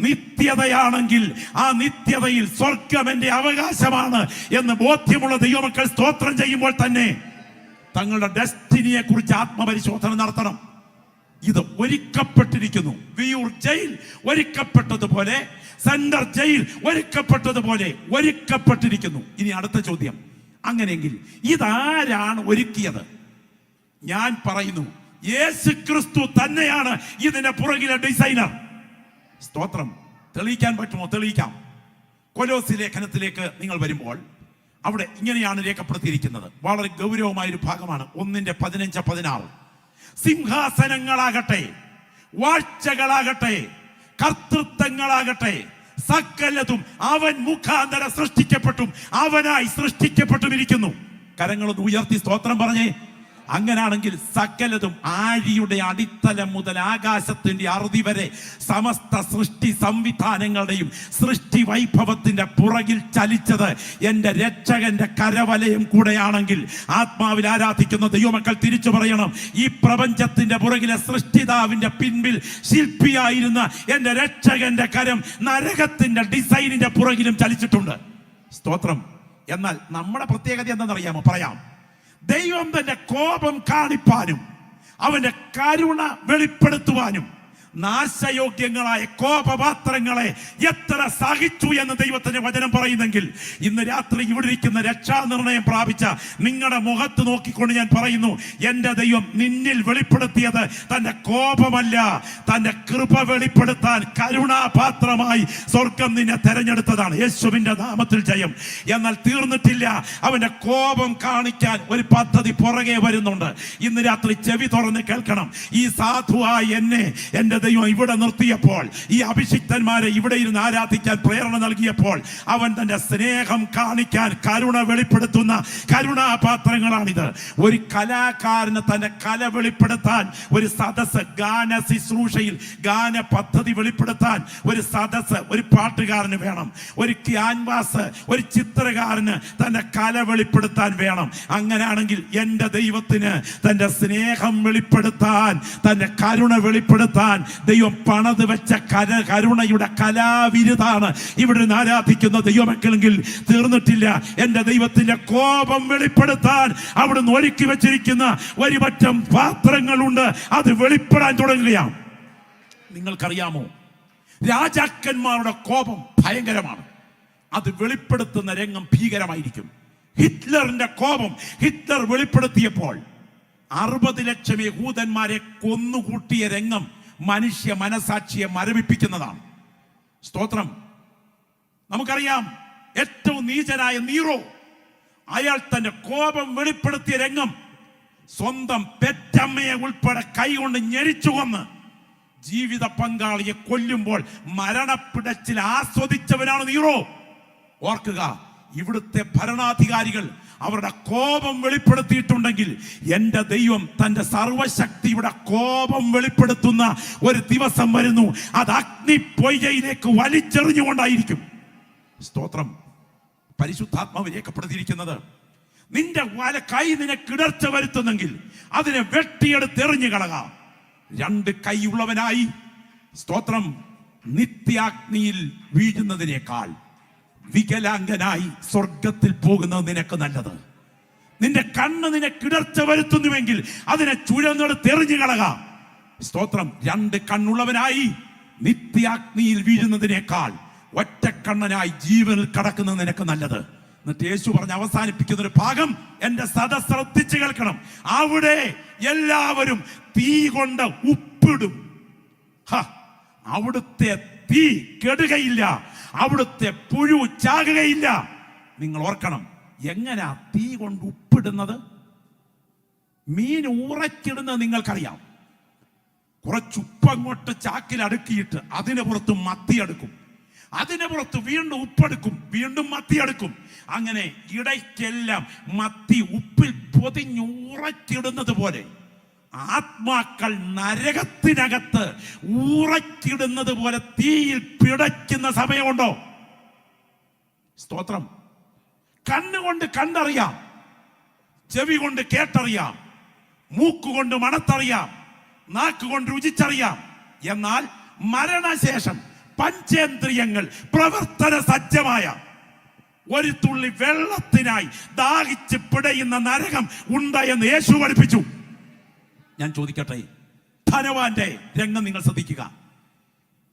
നിത്യതയാണെങ്കിൽ ആ നിത്യതയിൽ സ്വർഗം എന്റെ അവകാശമാണ് എന്ന് ബോധ്യമുള്ള ദൈവമക്കൾ സ്തോത്രം ചെയ്യുമ്പോൾ തന്നെ തങ്ങളുടെ ഡെസ്റ്റിനിയെ കുറിച്ച് ആത്മപരിശോധന നടത്തണം. ഇത് ഒരുക്കപ്പെട്ടിരിക്കുന്നു. വിയൂർ ജയിൽ ഒരുക്കപ്പെട്ടതുപോലെ, സെൻട്രൽ ജയിൽ ഒരുക്കപ്പെട്ടതുപോലെ ഒരുക്കപ്പെട്ടിരിക്കുന്നു. ഇനി അടുത്ത ചോദ്യം, അങ്ങനെയെങ്കിൽ ഇതാരാണ് ഒരുക്കിയത്? ഞാൻ പറയുന്നു, യേശു ക്രിസ്തു തന്നെയാണ് ഇതിന്റെ പുറകിലെ ഡിസൈനർ. സ്തോത്രം. തെളിയിക്കാൻ പറ്റുമോ? തെളിയിക്കാം. കൊലോസി ലേഖനത്തിലേക്ക് നിങ്ങൾ വരുമ്പോൾ അവിടെ ഇങ്ങനെയാണ് രേഖപ്പെടുത്തിയിരിക്കുന്നത്. വളരെ ഗൗരവമായൊരു ഭാഗമാണ്. 1:15-16. സിംഹാസനങ്ങളാകട്ടെ, വാഴ്ചകളാകട്ടെ, കർത്തൃത്വങ്ങളാകട്ടെ, സകലതും അവൻ മുഖാന്തരം സൃഷ്ടിക്കപ്പെട്ടും അവനായി സൃഷ്ടിക്കപ്പെട്ടും ഇരിക്കുന്നു. കരങ്ങളൊന്ന് ഉയർത്തി സ്തോത്രം പറഞ്ഞേ. അങ്ങനാണെങ്കിൽ സകലതും ആഴിയുടെ അടിത്തലം മുതൽ ആകാശത്തിന്റെ അറുതി വരെ സമസ്ത സൃഷ്ടി സംവിധാനങ്ങളുടെയും സൃഷ്ടി വൈഭവത്തിന്റെ പുറകിൽ ചലിച്ചത് എന്റെ രക്ഷകന്റെ കരവലയം കൂടെയാണെങ്കിൽ ആത്മാവിൽ ആരാധിക്കുന്ന ദൈവമക്കൾ തിരിച്ചു പറയണം, ഈ പ്രപഞ്ചത്തിന്റെ പുറകിലെ സൃഷ്ടിതാവിന്റെ പിൻപിൽ ശില്പിയായിരുന്ന എന്റെ രക്ഷകന്റെ കരം നരകത്തിന്റെ ഡിസൈനിന്റെ പുറകിലും ചലിച്ചിട്ടുണ്ട്. സ്തോത്രം. എന്നാൽ നമ്മുടെ പ്രത്യേകത എന്താണെന്നറിയാമോ? പറയാം. ദൈവം തന്റെ കോപം കാണിപ്പാനും അവന്റെ കരുണ വെളിപ്പെടുത്തുവാനും നാശയോഗ്യങ്ങളായ കോപപാത്രങ്ങളെ എത്ര സഹിച്ചു എന്ന് ദൈവത്തിന്റെ വചനം പറയുന്നെങ്കിൽ, ഇന്ന് രാത്രി ഇവിടെ ഇരിക്കുന്ന രക്ഷാനിർണയം പ്രാപിച്ച നിങ്ങളുടെ മുഖത്ത് നോക്കിക്കൊണ്ട് ഞാൻ പറയുന്നു, എന്റെ ദൈവം നിന്നിൽ വെളിപ്പെടുത്തിയത് തന്റെ കോപമല്ല, തന്റെ കൃപ വെളിപ്പെടുത്താൻ കരുണാപാത്രമായി സ്വർഗം നിന്നെ തെരഞ്ഞെടുത്തതാണ്. യേശുവിന്റെ നാമത്തിൽ ജയം. എന്നാൽ തീർന്നിട്ടില്ല, അവന്റെ കോപം കാണിക്കാൻ ഒരു പദ്ധതി പുറകെ വരുന്നുണ്ട്. ഇന്ന് രാത്രി ചെവി തുറന്ന് കേൾക്കണം. ഈ സാധുവായ എന്നെ എന്റെ ദൈവം ഇവിടെ നിർത്തിയപ്പോൾ, ഈ അഭിഷിക്തന്മാരെ ഇവിടെ ഇരുന്ന് ആരാധിക്കാൻ പ്രേരണ നൽകിയപ്പോൾ, അവൻ തന്റെ സ്നേഹം കാണിക്കാൻ കരുണ വെളിപ്പെടുത്തുന്ന കരുണാപാത്രങ്ങളാണിത്. ഒരു കലാകാരന് തന്റെ കല വെളിപ്പെടുത്താൻ ഒരു സദസ്, ഗാന ശുശ്രൂഷയിൽ ഗാന പദ്ധതി വെളിപ്പെടുത്താൻ ഒരു സദസ്, ഒരു പാട്ടുകാരന് വേണം. ഒരു ക്യാൻവാസ്, ഒരു ചിത്രകാരന് തന്റെ കല വെളിപ്പെടുത്താൻ വേണം. അങ്ങനെയാണെങ്കിൽ എന്റെ ദൈവത്തിന് തന്റെ സ്നേഹം വെളിപ്പെടുത്താൻ, തന്റെ കരുണ വെളിപ്പെടുത്താൻ ദൈവം പണത് വെച്ച കരുണയുടെ കലാവിരുതാണ് ഇവിടെ ആരാധിക്കുന്ന ദൈവമക്കളെങ്കിൽ തീർന്നിട്ടില്ല. എന്റെ ദൈവത്തിന്റെ കോപം വെളിപ്പെടുത്താൻ അവിടുന്ന് ഒരുക്കി വെച്ചിരിക്കുന്ന ഒരുപറ്റം പാത്രങ്ങളുണ്ട്. അത് വെളിപ്പെടാൻ തുടങ്ങുകയാണ്. നിങ്ങൾക്കറിയാമോ, രാജാക്കന്മാരുടെ കോപം ഭയങ്കരമാണ്. അത് വെളിപ്പെടുത്തുന്ന രംഗം ഭീകരമായിരിക്കും. ഹിറ്റ്ലറിന്റെ കോപം ഹിറ്റ്ലർ വെളിപ്പെടുത്തിയപ്പോൾ 60 ലക്ഷം യഹൂദന്മാരെ കൊന്നുകൂട്ടിയ രംഗം മനുഷ്യ മനസാക്ഷിയെ മരവിപ്പിക്കുന്നതാണ്. സ്തോത്രം. നമുക്കറിയാം, ഏറ്റവും നീചനായ നീറോ, അയാൾ തന്റെ കോപം വെളിപ്പെടുത്തിയ രംഗം സ്വന്തം പെറ്റമ്മയെ ഉൾപ്പെടെ കൈകൊണ്ട് ഞെരിച്ചു കൊന്ന് ജീവിത പങ്കാളിയെ കൊല്ലുമ്പോൾ മരണപ്പിടച്ചിൽ ആസ്വദിച്ചവനാണ് നീറോ. ഓർക്കുക, ഇവിടുത്തെ ഭരണാധികാരികൾ അവരുടെ കോപം വെളിപ്പെടുത്തിയിട്ടുണ്ടെങ്കിൽ എന്റെ ദൈവം തന്റെ സർവശക്തിയുടെ കോപം വെളിപ്പെടുത്തുന്ന ഒരു ദിവസം വരുന്നു. അത് അഗ്നി പൊയ്കയിലേക്ക് വലിച്ചെറിഞ്ഞുകൊണ്ടായിരിക്കും. സ്തോത്രം. പരിശുദ്ധാത്മാവ് രേഖപ്പെടുത്തിയിരിക്കുന്നത്, നിന്റെ കൈ നിനക്ക് ഇടർച്ച വരുത്തുന്നെങ്കിൽ അതിനെ വെട്ടിയെടുത്തെറിഞ്ഞു കളകാം. 2 കൈയുള്ളവനായി, സ്തോത്രം, നിത്യാഗ്നിയിൽ വീഴുന്നതിനേക്കാൾ വികലാംഗനായി സ്വർഗത്തിൽ പോകുന്നത് നിനക്ക് നല്ലത്. നിന്റെ കണ്ണ് നിനക്ക് ഇടർച്ച വരുത്തുന്നുവെങ്കിൽ അതിനെ ചുഴന്നെടുത്തെറിഞ്ഞു കളകാം. സ്തോത്രം. 2 കണ്ണുള്ളവനായി നിത്യാഗ്നിയിൽ വീഴുന്നതിനേക്കാൾ ഒറ്റക്കണ്ണനായി ജീവനിൽ കടക്കുന്നത് നിനക്ക് നല്ലത്. എന്നിട്ട് യേശു പറഞ്ഞ് അവസാനിപ്പിക്കുന്ന ഒരു ഭാഗം എന്റെ സദസ്സ് ശ്രദ്ധിച്ച് കേൾക്കണം. അവിടെ എല്ലാവരും തീ കൊണ്ട് ഉപ്പിടും. അവിടുത്തെ തീ കെടുകയില്ല, അവിടുത്തെ പുഴു ചാകുകയില്ല. നിങ്ങൾ ഓർക്കണം, എങ്ങനാ തീ കൊണ്ട് ഉപ്പിടുന്നത്? മീൻ ഉറച്ചിടുന്നത് നിങ്ങൾക്കറിയാം. കുറച്ചുപ്പങ്ങോട്ട് ചാക്കിൽ അടുക്കിയിട്ട് അതിന് പുറത്ത് മത്തി അടുക്കും, അതിന് പുറത്ത് വീണ്ടും ഉപ്പെടുക്കും, വീണ്ടും മത്തി അടുക്കും. അങ്ങനെ ഇടയ്ക്കെല്ലാം മത്തി ഉപ്പിൽ പൊതിഞ്ഞുറച്ചിടുന്നത് പോലെ ആത്മാക്കൾ നരകത്തിനകത്ത് ഊറച്ചിടുന്നത് പോലെ തീയിൽ പിടയ്ക്കുന്ന സമയമുണ്ടോ? സ്തോത്രം. കണ്ണുകൊണ്ട് കണ്ടറിയാം, ചെവി കൊണ്ട് കേട്ടറിയാം, മൂക്കുകൊണ്ട് മണത്തറിയാം, നാക്കുകൊണ്ട് രുചിച്ചറിയാം. എന്നാൽ മരണശേഷം പഞ്ചേന്ദ്രിയങ്ങൾ പ്രവർത്തന സജ്ജമായ ഒരു തുള്ളി വെള്ളത്തിനായി ദാഹിച്ച് പിടയുന്ന നരകം ഉണ്ട് എന്ന് യേശു പഠിപ്പിച്ചു. ഞാൻ ചോദിക്കട്ടെ, ധനവാന്റെ രംഗം നിങ്ങൾ ശ്രദ്ധിക്കുക.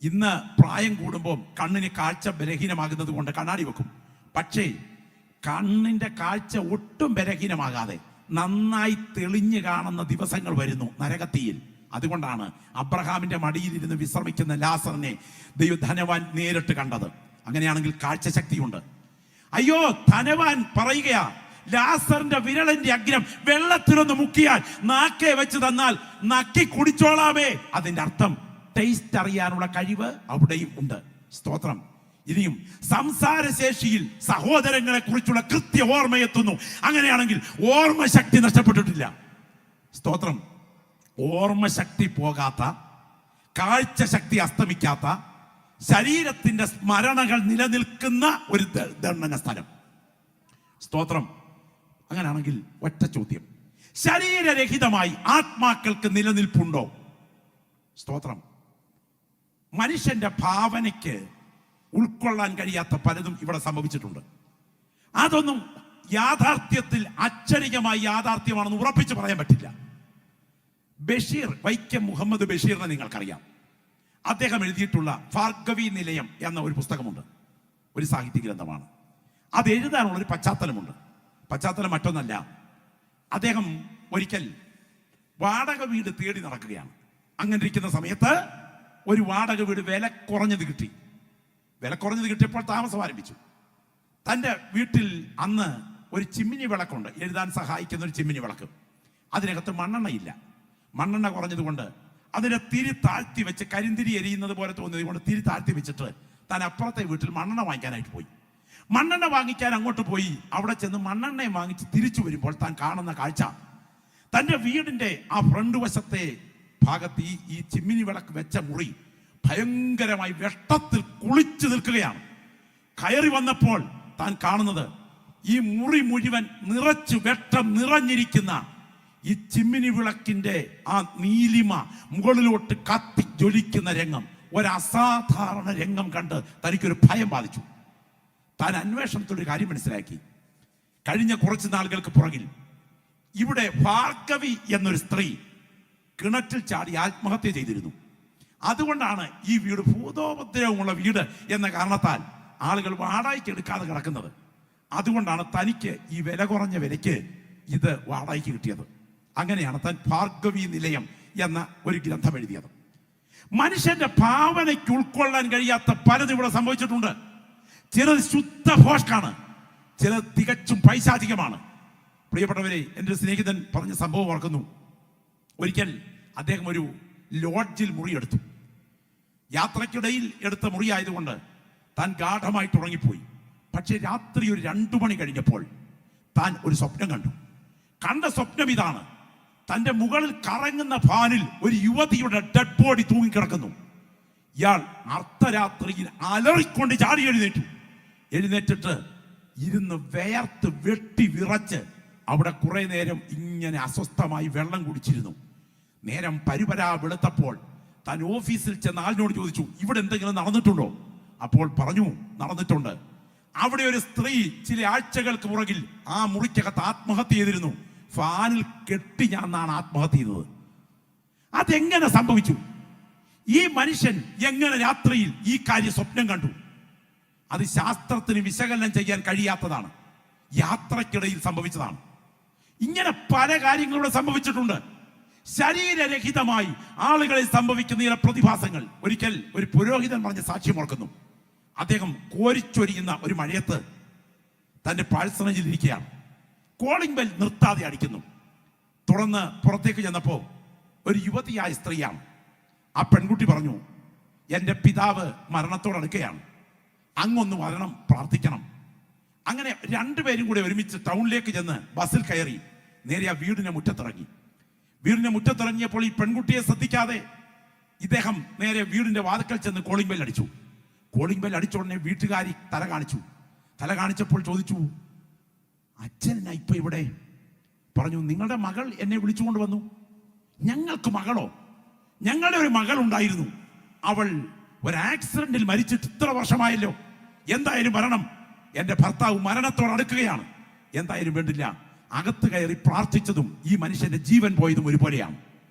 ഇന്ന് പ്രായം കൂടുമ്പോൾ കണ്ണിന് കാഴ്ച ബലഹീനമാകുന്നത് കൊണ്ട് കണ്ണാടി വെക്കും. പക്ഷേ കണ്ണിന്റെ കാഴ്ച ഒട്ടും ബലഹീനമാകാതെ നന്നായി തെളിഞ്ഞു കാണുന്ന ദിവസങ്ങൾ വരുന്നു നരകത്തിയിൽ. അതുകൊണ്ടാണ് അബ്രഹാമിന്റെ മടിയിലിരുന്ന് വിശ്രമിക്കുന്ന ലാസറിനെ ധനവാൻ നേരിട്ട് കണ്ടത്. അങ്ങനെയാണെങ്കിൽ കാഴ്ചശക്തിയുണ്ട്. അയ്യോ, ധനവാൻ പറയുകയാ, ലാസറിന്റെ വിരളിന്റെ അഗ്രം വെള്ളത്തിലൊന്ന് മുക്കിയാൽ നാക്കെ വെച്ച് തന്നാൽ നക്കി കുടിച്ചോളാമേ. അതിന്റെ അർത്ഥം ടേസ്റ്റ് അറിയാനുള്ള കഴിവ് അവിടെയും ഉണ്ട്. സ്തോത്രം. ഇനിയും സംസാരശേഷിയിൽ സഹോദരങ്ങളെ കുറിച്ചുള്ള കൃത്യ ഓർമ്മയെത്തുന്നു. അങ്ങനെയാണെങ്കിൽ ഓർമ്മ ശക്തി നഷ്ടപ്പെട്ടിട്ടില്ല. സ്തോത്രം. ഓർമ്മശക്തി പോകാത്ത, കാഴ്ച ശക്തി അസ്തമിക്കാത്ത, ശരീരത്തിന്റെ സ്മരണകൾ നിലനിൽക്കുന്ന ഒരു ദണ്ഡന സ്ഥലം. സ്തോത്രം. അങ്ങനെയാണെങ്കിൽ ഒറ്റ ചോദ്യം, ശരീരരഹിതമായി ആത്മാക്കൾക്ക് നിലനിൽപ്പുണ്ടോ? സ്തോത്രം. മനുഷ്യന്റെ ഭാവനയ്ക്ക് ഉൾക്കൊള്ളാൻ കഴിയാത്ത പലതും ഇവിടെ സംഭവിച്ചിട്ടുണ്ട്. അതൊന്നും യാഥാർത്ഥ്യത്തിൽ അക്ഷരികമായി യാഥാർത്ഥ്യമാണെന്ന് ഉറപ്പിച്ച് പറയാൻ പറ്റില്ല. ബഷീർ, വൈക്കം മുഹമ്മദ് ബഷീറിനെ നിങ്ങൾക്കറിയാം. അദ്ദേഹം എഴുതിയിട്ടുള്ള ഭാർഗവി നിലയം എന്ന ഒരു പുസ്തകമുണ്ട്. ഒരു സാഹിത്യ ഗ്രന്ഥമാണ്. അത് എഴുതാനുള്ളൊരു പശ്ചാത്തലമുണ്ട്. പശ്ചാത്തലം മറ്റൊന്നല്ല, അദ്ദേഹം ഒരിക്കൽ വാടക വീട് തേടി നടക്കുകയാണ്. അങ്ങനെ ഇരിക്കുന്ന സമയത്ത് ഒരു വാടക വീട് വില കുറഞ്ഞത് കിട്ടി. വില കുറഞ്ഞത് കിട്ടിയപ്പോൾ താമസം ആരംഭിച്ചു. തൻ്റെ വീട്ടിൽ അന്ന് ഒരു ചിമ്മിനി വിളക്കുണ്ട്, എഴുതാൻ സഹായിക്കുന്ന ഒരു ചിമ്മിനി വിളക്ക്. അതിനകത്ത് മണ്ണെണ്ണയില്ല. മണ്ണെണ്ണ കുറഞ്ഞതുകൊണ്ട് അതിനെ തിരി താഴ്ത്തി വെച്ച്, കരിന്തിരി എരിയുന്നത് പോലെ തോന്നിയത് കൊണ്ട് തിരി താഴ്ത്തി വെച്ചിട്ട് താൻ അപ്പുറത്തെ വീട്ടിൽ മണ്ണെണ്ണ വാങ്ങിക്കാനായിട്ട് പോയി. മണ്ണെണ്ണ വാങ്ങിക്കാൻ അങ്ങോട്ട് പോയി. അവിടെ ചെന്ന് മണ്ണെണ്ണയും വാങ്ങിച്ച് തിരിച്ചു വരുമ്പോൾ താൻ കാണുന്ന കാഴ്ച, തൻ്റെ വീടിൻ്റെ ആ ഫ്രണ്ട് വശത്തെ ഭാഗത്ത് ഈ ചിമ്മിനി വിളക്ക് വെച്ച മുറി ഭയങ്കരമായി വെട്ടത്തിൽ കുളിച്ചു നിൽക്കുകയാണ്. കയറി വന്നപ്പോൾ താൻ കാണുന്നത് ഈ മുറി മുഴുവൻ നിറച്ചു വെട്ടം നിറഞ്ഞിരിക്കുന്ന ഈ ചിമ്മിനി വിളക്കിന്റെ ആ നീലിമ മുകളിലോട്ട് കത്തി ജ്വലിക്കുന്ന രംഗം, ഒരു അസാധാരണ രംഗം കണ്ട് തനിക്കൊരു ഭയം ബാധിച്ചു. താൻ അന്വേഷണത്തിലൊരു കാര്യം മനസ്സിലാക്കി. കഴിഞ്ഞ കുറച്ച് നാളുകൾക്ക് പുറകിൽ ഇവിടെ ഭാർഗവി എന്നൊരു സ്ത്രീ കിണറ്റിൽ ചാടി ആത്മഹത്യ ചെയ്തിരുന്നു. അതുകൊണ്ടാണ് ഈ വീട് ഭൂതോപദ്രവമുള്ള വീട് എന്ന കാരണത്താൽ ആളുകൾ വാടകയ്ക്ക് എടുക്കാതെ കിടക്കുന്നത്. അതുകൊണ്ടാണ് തനിക്ക് ഈ വില കുറഞ്ഞ വിലയ്ക്ക് ഇത് വാടകയ്ക്ക് കിട്ടിയത്. അങ്ങനെയാണ് താൻ ഭാർഗവി നിലയം എന്ന ഒരു ഗ്രന്ഥം എഴുതിയത്. മനുഷ്യന്റെ ഭാവനയ്ക്ക് ഉൾക്കൊള്ളാൻ കഴിയാത്ത പലതും ഇവിടെ സംഭവിച്ചിട്ടുണ്ട്. ചിലത് ശുദ്ധ ഭോഷ്കാണ്, ചിലത് തികച്ചും പൈശാചികമാണ്. പ്രിയപ്പെട്ടവരെ, എൻ്റെ ഒരു സ്നേഹിതൻ പറഞ്ഞ സംഭവം ഓർക്കുന്നു. ഒരിക്കൽ അദ്ദേഹം ഒരു ലോഡ്ജിൽ മുറിയെടുത്തു. യാത്രയ്ക്കിടയിൽ എടുത്ത മുറിയായതുകൊണ്ട് താൻ ഗാഠമായിട്ട് ഉറങ്ങിപ്പോയി. പക്ഷെ രാത്രി ഒരു 2 മണി കഴിഞ്ഞപ്പോൾ താൻ ഒരു സ്വപ്നം കണ്ടു. കണ്ട സ്വപ്നം ഇതാണ്: തൻ്റെ മുകളിൽ കറങ്ങുന്ന ഫാനിൽ ഒരു യുവതിയുടെ ഡെഡ് ബോഡി തൂങ്ങിക്കിടക്കുന്നു. ഇയാൾ അർദ്ധരാത്രിയിൽ അലറിക്കൊണ്ട് ചാടി എഴുന്നേറ്റിട്ട് ഇരുന്ന് വേർത്ത് വെട്ടി വിറച്ച് അവിടെ കുറെ നേരം ഇങ്ങനെ അസ്വസ്ഥമായി വെള്ളം കുടിച്ചിരുന്നു. നേരം പരിപരാ വെളുത്തപ്പോൾ താൻ ഓഫീസിൽ ചെന്ന് ആളിനോട് ചോദിച്ചു, ഇവിടെ എന്തെങ്കിലും നടന്നിട്ടുണ്ടോ? അപ്പോൾ പറഞ്ഞു, നടന്നിട്ടുണ്ട്. അവിടെ ഒരു സ്ത്രീ ചില ആഴ്ചകൾക്ക് പുറകിൽ ആ മുറിക്കകത്ത് ആത്മഹത്യ ചെയ്തിരുന്നു. ഫാനിൽ കെട്ടി ഞാനാണ് ആത്മഹത്യ ചെയ്തത്. അതെങ്ങനെ സംഭവിച്ചു? ഈ മനുഷ്യൻ എങ്ങനെ രാത്രിയിൽ ഈ കാര്യം സ്വപ്നം കണ്ടു? അത് ശാസ്ത്രത്തിന് വിശകലനം ചെയ്യാൻ കഴിയാത്തതാണ്. യാത്രക്കിടയിൽ സംഭവിച്ചതാണ്. ഇങ്ങനെ പല കാര്യങ്ങളിലൂടെ സംഭവിച്ചിട്ടുണ്ട്. ശരീരരഹിതമായി ആളുകളിൽ സംഭവിക്കുന്ന ചില പ്രതിഭാസങ്ങൾ. ഒരിക്കൽ ഒരു പുരോഹിതൻ പറഞ്ഞ സാക്ഷ്യം ഓർക്കുന്നു. അദ്ദേഹം കോരിച്ചൊരിയുന്ന ഒരു മഴയത്ത് തന്റെ പാഴ്സണേജിൽ ഇരിക്കുകയാണ്. കോളിംഗ് ബെൽ നിർത്താതെ അടിക്കുന്നു. തുടർന്ന് പുറത്തേക്ക് ചെന്നപ്പോൾ ഒരു യുവതിയായ സ്ത്രീയാണ്. ആ പെൺകുട്ടി പറഞ്ഞു, എൻ്റെ പിതാവ് മരണത്തോടടുക്കുകയാണ്, അങ്ങൊന്ന് വരണം, പ്രാർത്ഥിക്കണം. അങ്ങനെ രണ്ടുപേരും കൂടെ ഒരുമിച്ച് ടൗണിലേക്ക് ചെന്ന് ബസ്സിൽ കയറി നേരെ ആ വീടിന്റെ മുറ്റത്തിറങ്ങി. വീടിന്റെ മുറ്റത്തിറങ്ങിയപ്പോൾ ഈ പെൺകുട്ടിയെ ശ്രദ്ധിക്കാതെ ഇദ്ദേഹം നേരെ വീടിന്റെ വാതിക്കൽ ചെന്ന് കോളിംഗ് ബെൽ അടിച്ചു. കോളിംഗ് ബെൽ അടിച്ച ഉടനെ വീട്ടുകാരി തല കാണിച്ചു. തല കാണിച്ചപ്പോൾ ചോദിച്ചു, അച്ഛൻ ഇപ്പൊ ഇവിടെ? പറഞ്ഞു, നിങ്ങളുടെ മകൾ എന്നെ വിളിച്ചുകൊണ്ട് വന്നു. ഞങ്ങൾക്ക് മകളോ? ഞങ്ങളുടെ ഒരു മകൾ ഉണ്ടായിരുന്നു, അവൾ ഒരു ആക്സിഡന്റിൽ മരിച്ചിട്ട് ഇത്ര വർഷമായല്ലോ. എന്തായാലും വരണം, എൻ്റെ ഭർത്താവ് മരണത്തോട് അടുക്കുകയാണ്. എന്തായാലും വേണ്ടില്ല. അകത്ത് കയറി പ്രാർത്ഥിച്ചതും ഈ മനുഷ്യന്റെ ജീവൻ പോയതും ഒരുപോലെയാണ്.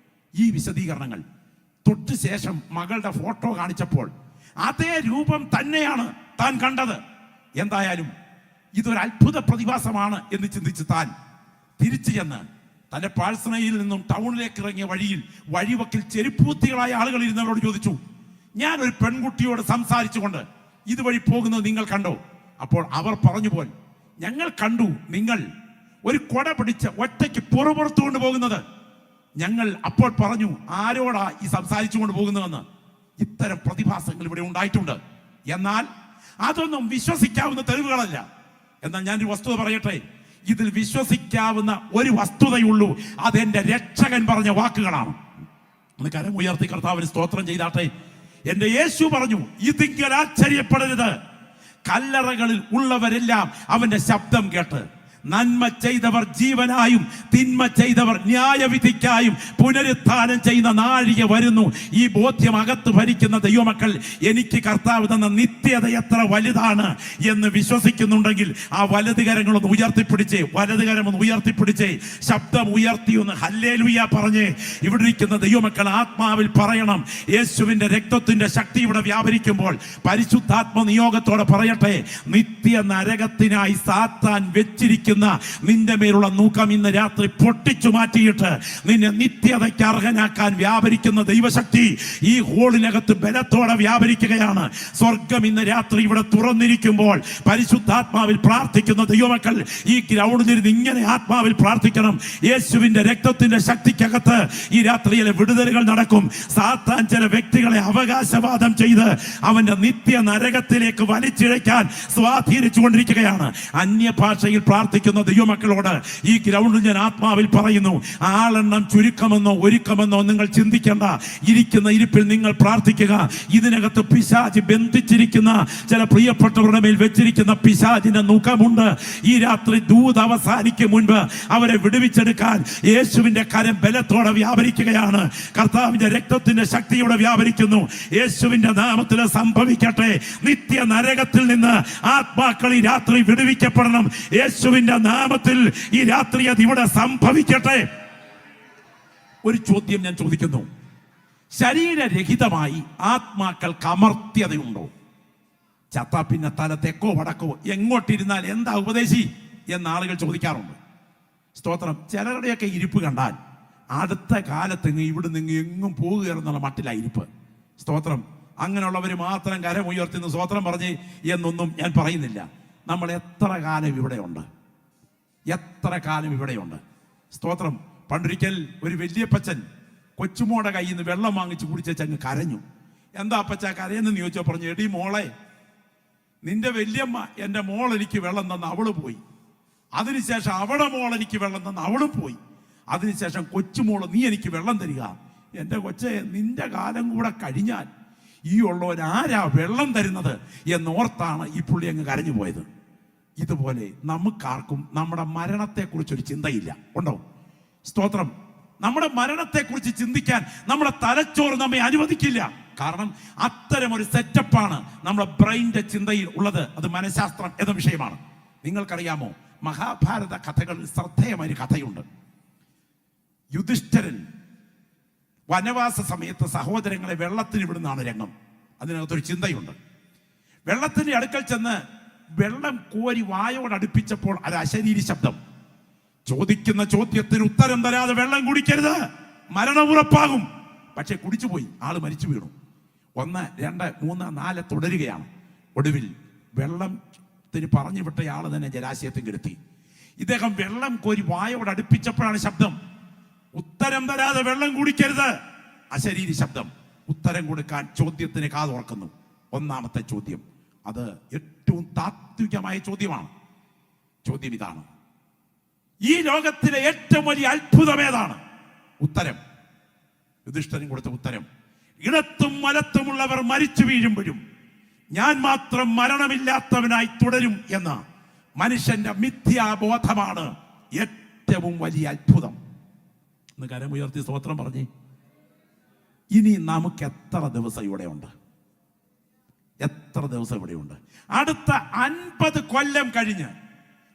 ഈ വിശദീകരണങ്ങൾ തൊട്ട് ശേഷം മകളുടെ ഫോട്ടോ കാണിച്ചപ്പോൾ അതേ രൂപം തന്നെയാണ് താൻ കണ്ടത്. എന്തായാലും ഇതൊരു അത്ഭുത പ്രതിഭാസമാണ് എന്ന് ചിന്തിച്ച് താൻ തിരിച്ചു ചെന്ന് തന്റെ പാഴ്സണയിൽ നിന്നും ടൗണിലേക്ക് ഇറങ്ങിയ വഴിയിൽ വഴിവക്കിൽ ചെരുപ്പൂത്തികളായ ആളുകൾ ഇരുന്നവരോട് ചോദിച്ചു, ഞാൻ ഒരു പെൺകുട്ടിയോട് സംസാരിച്ചുകൊണ്ട് ഇതുവഴി പോകുന്നത് നിങ്ങൾ കണ്ടോ? അപ്പോൾ അവർ പറഞ്ഞു പോൽ, ഞങ്ങൾ കണ്ടു, നിങ്ങൾ ഒരു കൊട പിടിച്ച് ഒറ്റയ്ക്ക് പുറപുറത്തു കൊണ്ടുപോകുന്നത്. ഞങ്ങൾ അപ്പോൾ പറഞ്ഞു, ആരോടാ ഈ സംസാരിച്ചു കൊണ്ട് പോകുന്നതെന്ന്. ഇത്തരം പ്രതിഭാസങ്ങൾ ഇവിടെ ഉണ്ടായിട്ടുണ്ട്. എന്നാൽ അതൊന്നും വിശ്വസിക്കാവുന്ന തെളിവുകളല്ല. എന്നാൽ ഞാനൊരു വസ്തുത പറയട്ടെ, ഇതിൽ വിശ്വസിക്കാവുന്ന ഒരു വസ്തുതയുള്ളൂ, അതെന്റെ രക്ഷകൻ പറഞ്ഞ വാക്കുകളാണ്. ഒന്ന് കരമുയർത്തി കർത്താവിന് സ്തോത്രം ചെയ്താട്ടെ. എന്റെ യേശു പറഞ്ഞു, ഇതിങ്കൽ ആശ്ചര്യപ്പെടരുത്. കല്ലറകളിൽ ഉള്ളവരെല്ലാം അവന്റെ ശബ്ദം കേട്ട്, നന്മ ചെയ്തവർ ജീവനായും തിന്മ ചെയ്തവർ ന്യായവിധിക്കായും പുനരുത്ഥാനം ചെയ്യുന്ന നാഴിക വരുന്നു. ഈ ബോധ്യം അകത്ത് ഭരിക്കുന്ന ദൈവമക്കൾ, എനിക്ക് കർത്താവ് തന്ന നിത്യത എത്ര വലുതാണ് എന്ന് വിശ്വസിക്കുന്നുണ്ടെങ്കിൽ ആ വലതുകരങ്ങളൊന്ന് ഉയർത്തിപ്പിടിച്ചേ, വലതുകരമൊന്ന് ഉയർത്തിപ്പിടിച്ചേ, ശബ്ദം ഉയർത്തിയൊന്ന് ഹല്ലേലൂയ പറഞ്ഞേ. ഇവിടെ ഇരിക്കുന്ന ദൈവമക്കൾ ആത്മാവിൽ പറയണം, യേശുവിന്റെ രക്തത്തിന്റെ ശക്തി ഇവിടെ വ്യാപരിക്കുമ്പോൾ പരിശുദ്ധാത്മ നിയോഗത്തോടെ പറയട്ടെ, നിത്യ നരകത്തിനായി സാത്താൻ വെച്ചിരിക്കുന്ന നിന്റെ മേലുള്ള നൂക്കം ഇന്ന് രാത്രി പൊട്ടിച്ചു മാറ്റിയിട്ട് നിന്നെ നിത്യതയ്ക്ക് അർഹനാക്കാൻ വ്യാപരിക്കുന്ന ദൈവശക്തി ഈ ഹോളിനകത്ത് ബലത്തോടെ വ്യാപരിക്കുകയാണ്. സ്വർഗം ഇന്ന് രാത്രി ഇവിടെ തുറന്നിരിക്കുമ്പോൾ പരിശുദ്ധാത്മാവിൽ പ്രാർത്ഥിക്കുന്ന ദൈവമക്കൾ ഈ ഗ്രൗണ്ടിൽ ഇങ്ങനെ ആത്മാവിൽ പ്രാർത്ഥിക്കണം. യേശുവിന്റെ രക്തത്തിന്റെ ശക്തിക്കകത്ത് ഈ രാത്രിയിലെ വിടുതലുകൾ നടക്കും. സാത്താൻ ചില വ്യക്തികളെ അവകാശവാദം ചെയ്ത് അവന്റെ നിത്യ നരകത്തിലേക്ക് വലിച്ചിഴയ്ക്കാൻ സ്വാധീനിച്ചു കൊണ്ടിരിക്കുകയാണ്. അന്യഭാഷയിൽ പ്രാർത്ഥിക്കുന്ന ദൈവമക്കളോട് ഈ ഗ്രൗണ്ടിൽ ഞാൻ ആത്മാവിൽ പറയുന്നു, ആളെണ്ണം ചുരുക്കമെന്നോ ഒരുക്കമെന്നോ നിങ്ങൾ ചിന്തിക്കേണ്ട. ഇരിക്കുന്ന ഇരിപ്പിൽ നിങ്ങൾ പ്രാർത്ഥിക്കുക. ഇതിനകത്ത് പിശാച് ബന്ധിച്ചിരിക്കുന്ന ചില പ്രിയപ്പെട്ടവരുടെ മേൽ വെച്ചിരിക്കുന്ന പിശാചിന്റെ മുഖമുണ്ട്. ഈ രാത്രി ദൂത് അവസാനിക്കും മുൻപ് അവരെ വിടുവിച്ചെടുക്കാൻ യേശുവിന്റെ കരം ബലത്തോടെ വ്യാപരിക്കുകയാണ്. കർത്താവിന്റെ രക്തത്തിന്റെ ശക്തിയോടെ വ്യാപരിക്കുന്നു. യേശുവിന്റെ നാമത്തിൽ സംഭവിക്കട്ടെ. നിത്യ നരകത്തിൽ നിന്ന് ആത്മാക്കൾ ഈ രാത്രി വിടുവിക്കപ്പെടണം. യേശുവിന്റെ നാമത്തിൽ ഈ രാത്രി അത് ഇവിടെ സംഭവിക്കട്ടെ. ഒരു ചോദ്യം ഞാൻ ചോദിക്കുന്നു, ശരീരരഹിതമായി ആത്മാക്കൾക്ക് അമർത്യതയുണ്ടോ? ചത്താ പിന്നെ തല തെക്കോ വടക്കോ എങ്ങോട്ടിരുന്നാൽ എന്താ ഉപദേശി എന്ന് ആളുകൾ ചോദിക്കാറുണ്ട്. സ്തോത്രം. ചിലരുടെയൊക്കെ ഇരിപ്പ് കണ്ടാൽ അടുത്ത കാലത്ത് ഇവിടെ നിങ്ങൾ എങ്ങും പോകുകയെന്നുള്ള മട്ടിലായിരിപ്പ്. സ്തോത്രം. അങ്ങനെയുള്ളവർ മാത്രം കരമുയർത്തുന്ന സ്തോത്രം പറഞ്ഞ് എന്നൊന്നും ഞാൻ പറയുന്നില്ല. നമ്മൾ എത്ര കാലം ഇവിടെയുണ്ട്, എത്ര കാലം ഇവിടെയുണ്ട്. സ്തോത്രം. പണ്ടൊരിക്കൽ ഒരു വല്യപ്പച്ചൻ കൊച്ചുമോടെ കയ്യിൽ നിന്ന് വെള്ളം വാങ്ങിച്ച് കുടിച്ചങ്ങ് കരഞ്ഞു. എന്താ അപ്പച്ച കരയെന്ന് ചോദിച്ചോ? പറഞ്ഞു, എടി മോളെ, നിന്റെ വല്യമ്മ എൻ്റെ മോൾ എനിക്ക് വെള്ളം തന്ന അവള് പോയി. അതിനുശേഷം അവളുടെ മോൾ എനിക്ക് വെള്ളം തന്ന അവളും പോയി. അതിനുശേഷം കൊച്ചുമോള് നീ എനിക്ക് വെള്ളം തരിക. എൻ്റെ കൊച്ചെ, നിന്റെ കാലം കൂടെ കഴിഞ്ഞാൽ ഈ ഉള്ളവൻ ആരാ വെള്ളം തരുന്നത് എന്നോർത്താണ് ഈ പുള്ളി അങ്ങ് കരഞ്ഞു പോയത്. ഇതുപോലെ നമുക്കാർക്കും നമ്മുടെ മരണത്തെക്കുറിച്ചൊരു ചിന്തയില്ല. ഉണ്ടോ? സ്തോത്രം. നമ്മുടെ മരണത്തെക്കുറിച്ച് ചിന്തിക്കാൻ നമ്മുടെ തലച്ചോറ് നമ്മെ അനുവദിക്കില്ല. കാരണം അത്തരം ഒരു സെറ്റപ്പാണ് നമ്മുടെ ബ്രെയിൻ്റെ ചിന്തയിൽ ഉള്ളത്. അത് മനഃശാസ്ത്രം എന്ന വിഷയമാണ്. നിങ്ങൾക്കറിയാമോ, മഹാഭാരത കഥകളിൽ ശ്രദ്ധേയമായ കഥയുണ്ട്. യുധിഷ്ഠിരൻ വനവാസ സമയത്ത് സഹോദരങ്ങളെ വെള്ളത്തിന് വിടുന്നതാണ് രംഗം. അതിനകത്തൊരു ചിന്തയുണ്ട്. വെള്ളത്തിന്റെ അടുക്കൽ ചെന്ന് വെള്ളം കോരി വായോടടുപ്പിച്ചപ്പോൾ അത് അശരീരി ശബ്ദം. ചോദിക്കുന്ന ചോദ്യത്തിന് ഉത്തരം തരാതെ വെള്ളം കുടിക്കരുത്, മരണം ഉറപ്പാകും. പക്ഷെ കുടിച്ചുപോയി, ആള് മരിച്ചു വീണു. 1, 2, 3, 4 തുടരുകയാണ്. ഒടുവിൽ വെള്ളത്തിന് പറഞ്ഞു വിട്ടയാള് തന്നെ ജലാശയത്തിൽ കിടത്തി. ഇദ്ദേഹം വെള്ളം കോരി വായോടടുപ്പിച്ചപ്പോഴാണ് ശബ്ദം. ഉത്തരം തരാതെ വെള്ളം കുടിക്കരുത്, അശരീരി ശബ്ദം. ഉത്തരം കൊടുക്കാൻ ചോദ്യത്തിന് കാതോർക്കുന്നു. ഒന്നാമത്തെ ചോദ്യം, അത് ഏറ്റവും താത്വികമായ ചോദ്യമാണ്. ചോദ്യം ഇതാണ്, ഈ ലോകത്തിലെ ഏറ്റവും വലിയ അത്ഭുതം ഏതാണ്? ഉത്തരം. യുധിഷ്ഠിരൻ കൊടുത്ത ഉത്തരം, ഇടത്തും വലത്തുമുള്ളവർ മരിച്ചു വീഴുമ്പോഴും ഞാൻ മാത്രം മരണമില്ലാത്തവനായി തുടരും എന്ന മനുഷ്യന്റെ മിഥ്യാബോധമാണ് ഏറ്റവും വലിയ അത്ഭുതം. ഒന്ന് കരമുയർത്തി സ്തോത്രം പറഞ്ഞേ. ഇനി നമുക്ക് എത്ര ദിവസം ഇവിടെ ഉണ്ട്? എത്ര ദിവസം ഇവിടെയുണ്ട്? അടുത്ത 50 കൊല്ലം കഴിഞ്ഞ്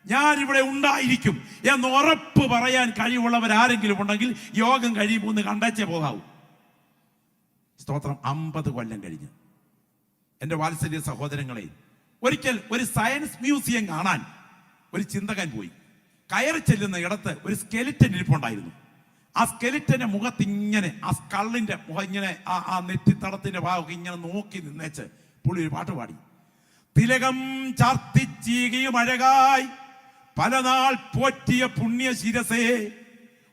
ഞാൻ ഇവിടെ ഉണ്ടായിരിക്കും എന്ന് ഉറപ്പ് പറയാൻ കഴിവുള്ളവർ ആരെങ്കിലും ഉണ്ടെങ്കിൽ യോഗം കഴിയുമ്പോൾ ഒന്ന് കണ്ടേച്ചേ പോകാവൂ. സ്തോത്രം. 50 കൊല്ലം കഴിഞ്ഞ്. എൻ്റെ വാത്സല്യ സഹോദരങ്ങളെ, ഒരിക്കൽ ഒരു സയൻസ് മ്യൂസിയം കാണാൻ ഒരു ചിന്തകൻ പോയി. കയറി ചെല്ലുന്ന ഇടത്ത് ഒരു സ്കെലിറ്റൻ ഇരിപ്പുണ്ടായിരുന്നു. ആ സ്കെലിറ്റന്റെ മുഖത്ത് ഇങ്ങനെ, ആ സ്കള്ളിന്റെ മുഖം ഇങ്ങനെ, ആ നെറ്റിത്തടത്തിന്റെ ഭാഗമൊക്കെ ഇങ്ങനെ നോക്കി നിന്നേച്ച് പുള്ളി ഒരു പാട്ട് പാടി. തിലകം ചാർത്തിച്ചീകിയും അഴകായി പല നാൾ പോറ്റിയ പുണ്യ ശിരസേ,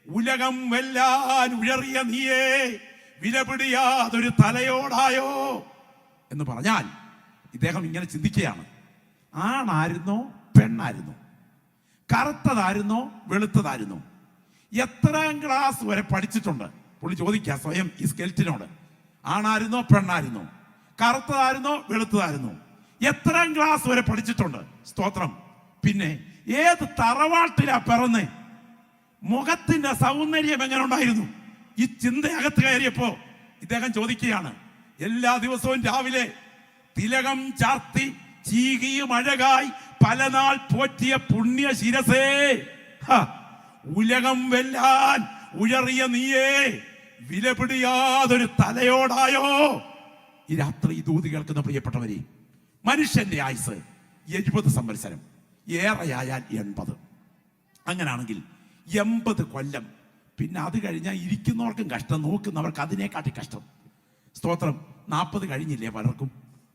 ഉലകം വെല്ലാൻ ഉഴറിയ നീയേ വിലപിടിയാതൊരു തലയോടായോ എന്ന് പറഞ്ഞാൽ ഇദ്ദേഹം ഇങ്ങനെ ചിന്തിക്കുകയാണ്, ആണായിരുന്നോ പെണ്ണായിരുന്നോ? കറുത്തതായിരുന്നോ വെളുത്തതായിരുന്നോ? എത്രാം ക്ലാസ് വരെ പഠിച്ചിട്ടുണ്ട്? പുള്ളി ചോദിക്കുക സ്വയം ഈ സ്കെൽറ്റിനോട്. ആണായിരുന്നോ പെണ്ണായിരുന്നോ? കറുത്തതായിരുന്നോ വെളുത്തതായിരുന്നോ? എത്രാം ക്ലാസ് വരെ പഠിച്ചിട്ടുണ്ട്? സ്തോത്രം. പിന്നെ ഏത് തറവാട്ടിലാ പിറന്നേ? മുഖത്തിന്റെ സൗന്ദര്യം എങ്ങനെ ഉണ്ടായിരുന്നു? ഈ ചിന്തയകത്ത് കയറിയപ്പോ ഇദ്ദേഹം ചോദിക്കുകയാണ്, എല്ലാ ദിവസവും രാവിലെ തിലകം ചാർത്തി ചീകിയും അഴകായി പല നാൾ പോറ്റിയ പുണ്യ ശിരസേ, ഉലകം വെല്ലാൻ ഉയറിയ നീയേ, വിലപിടിയാതൊരു തലയോടായോ? ഈ രാത്രി ദൂതി കേൾക്കുന്ന പ്രിയപ്പെട്ടവരെ, മനുഷ്യന്റെ ആയുസ് 70 സംവത്സരം, ഏറെയായാൽ 80. അങ്ങനാണെങ്കിൽ 80 കൊല്ലം. പിന്നെ അത് കഴിഞ്ഞാൽ ഇരിക്കുന്നവർക്കും കഷ്ടം, നോക്കുന്നവർക്ക് അതിനെക്കാട്ടി കഷ്ടം. സ്തോത്രം. 40 കഴിഞ്ഞില്ലേ പലർക്കും?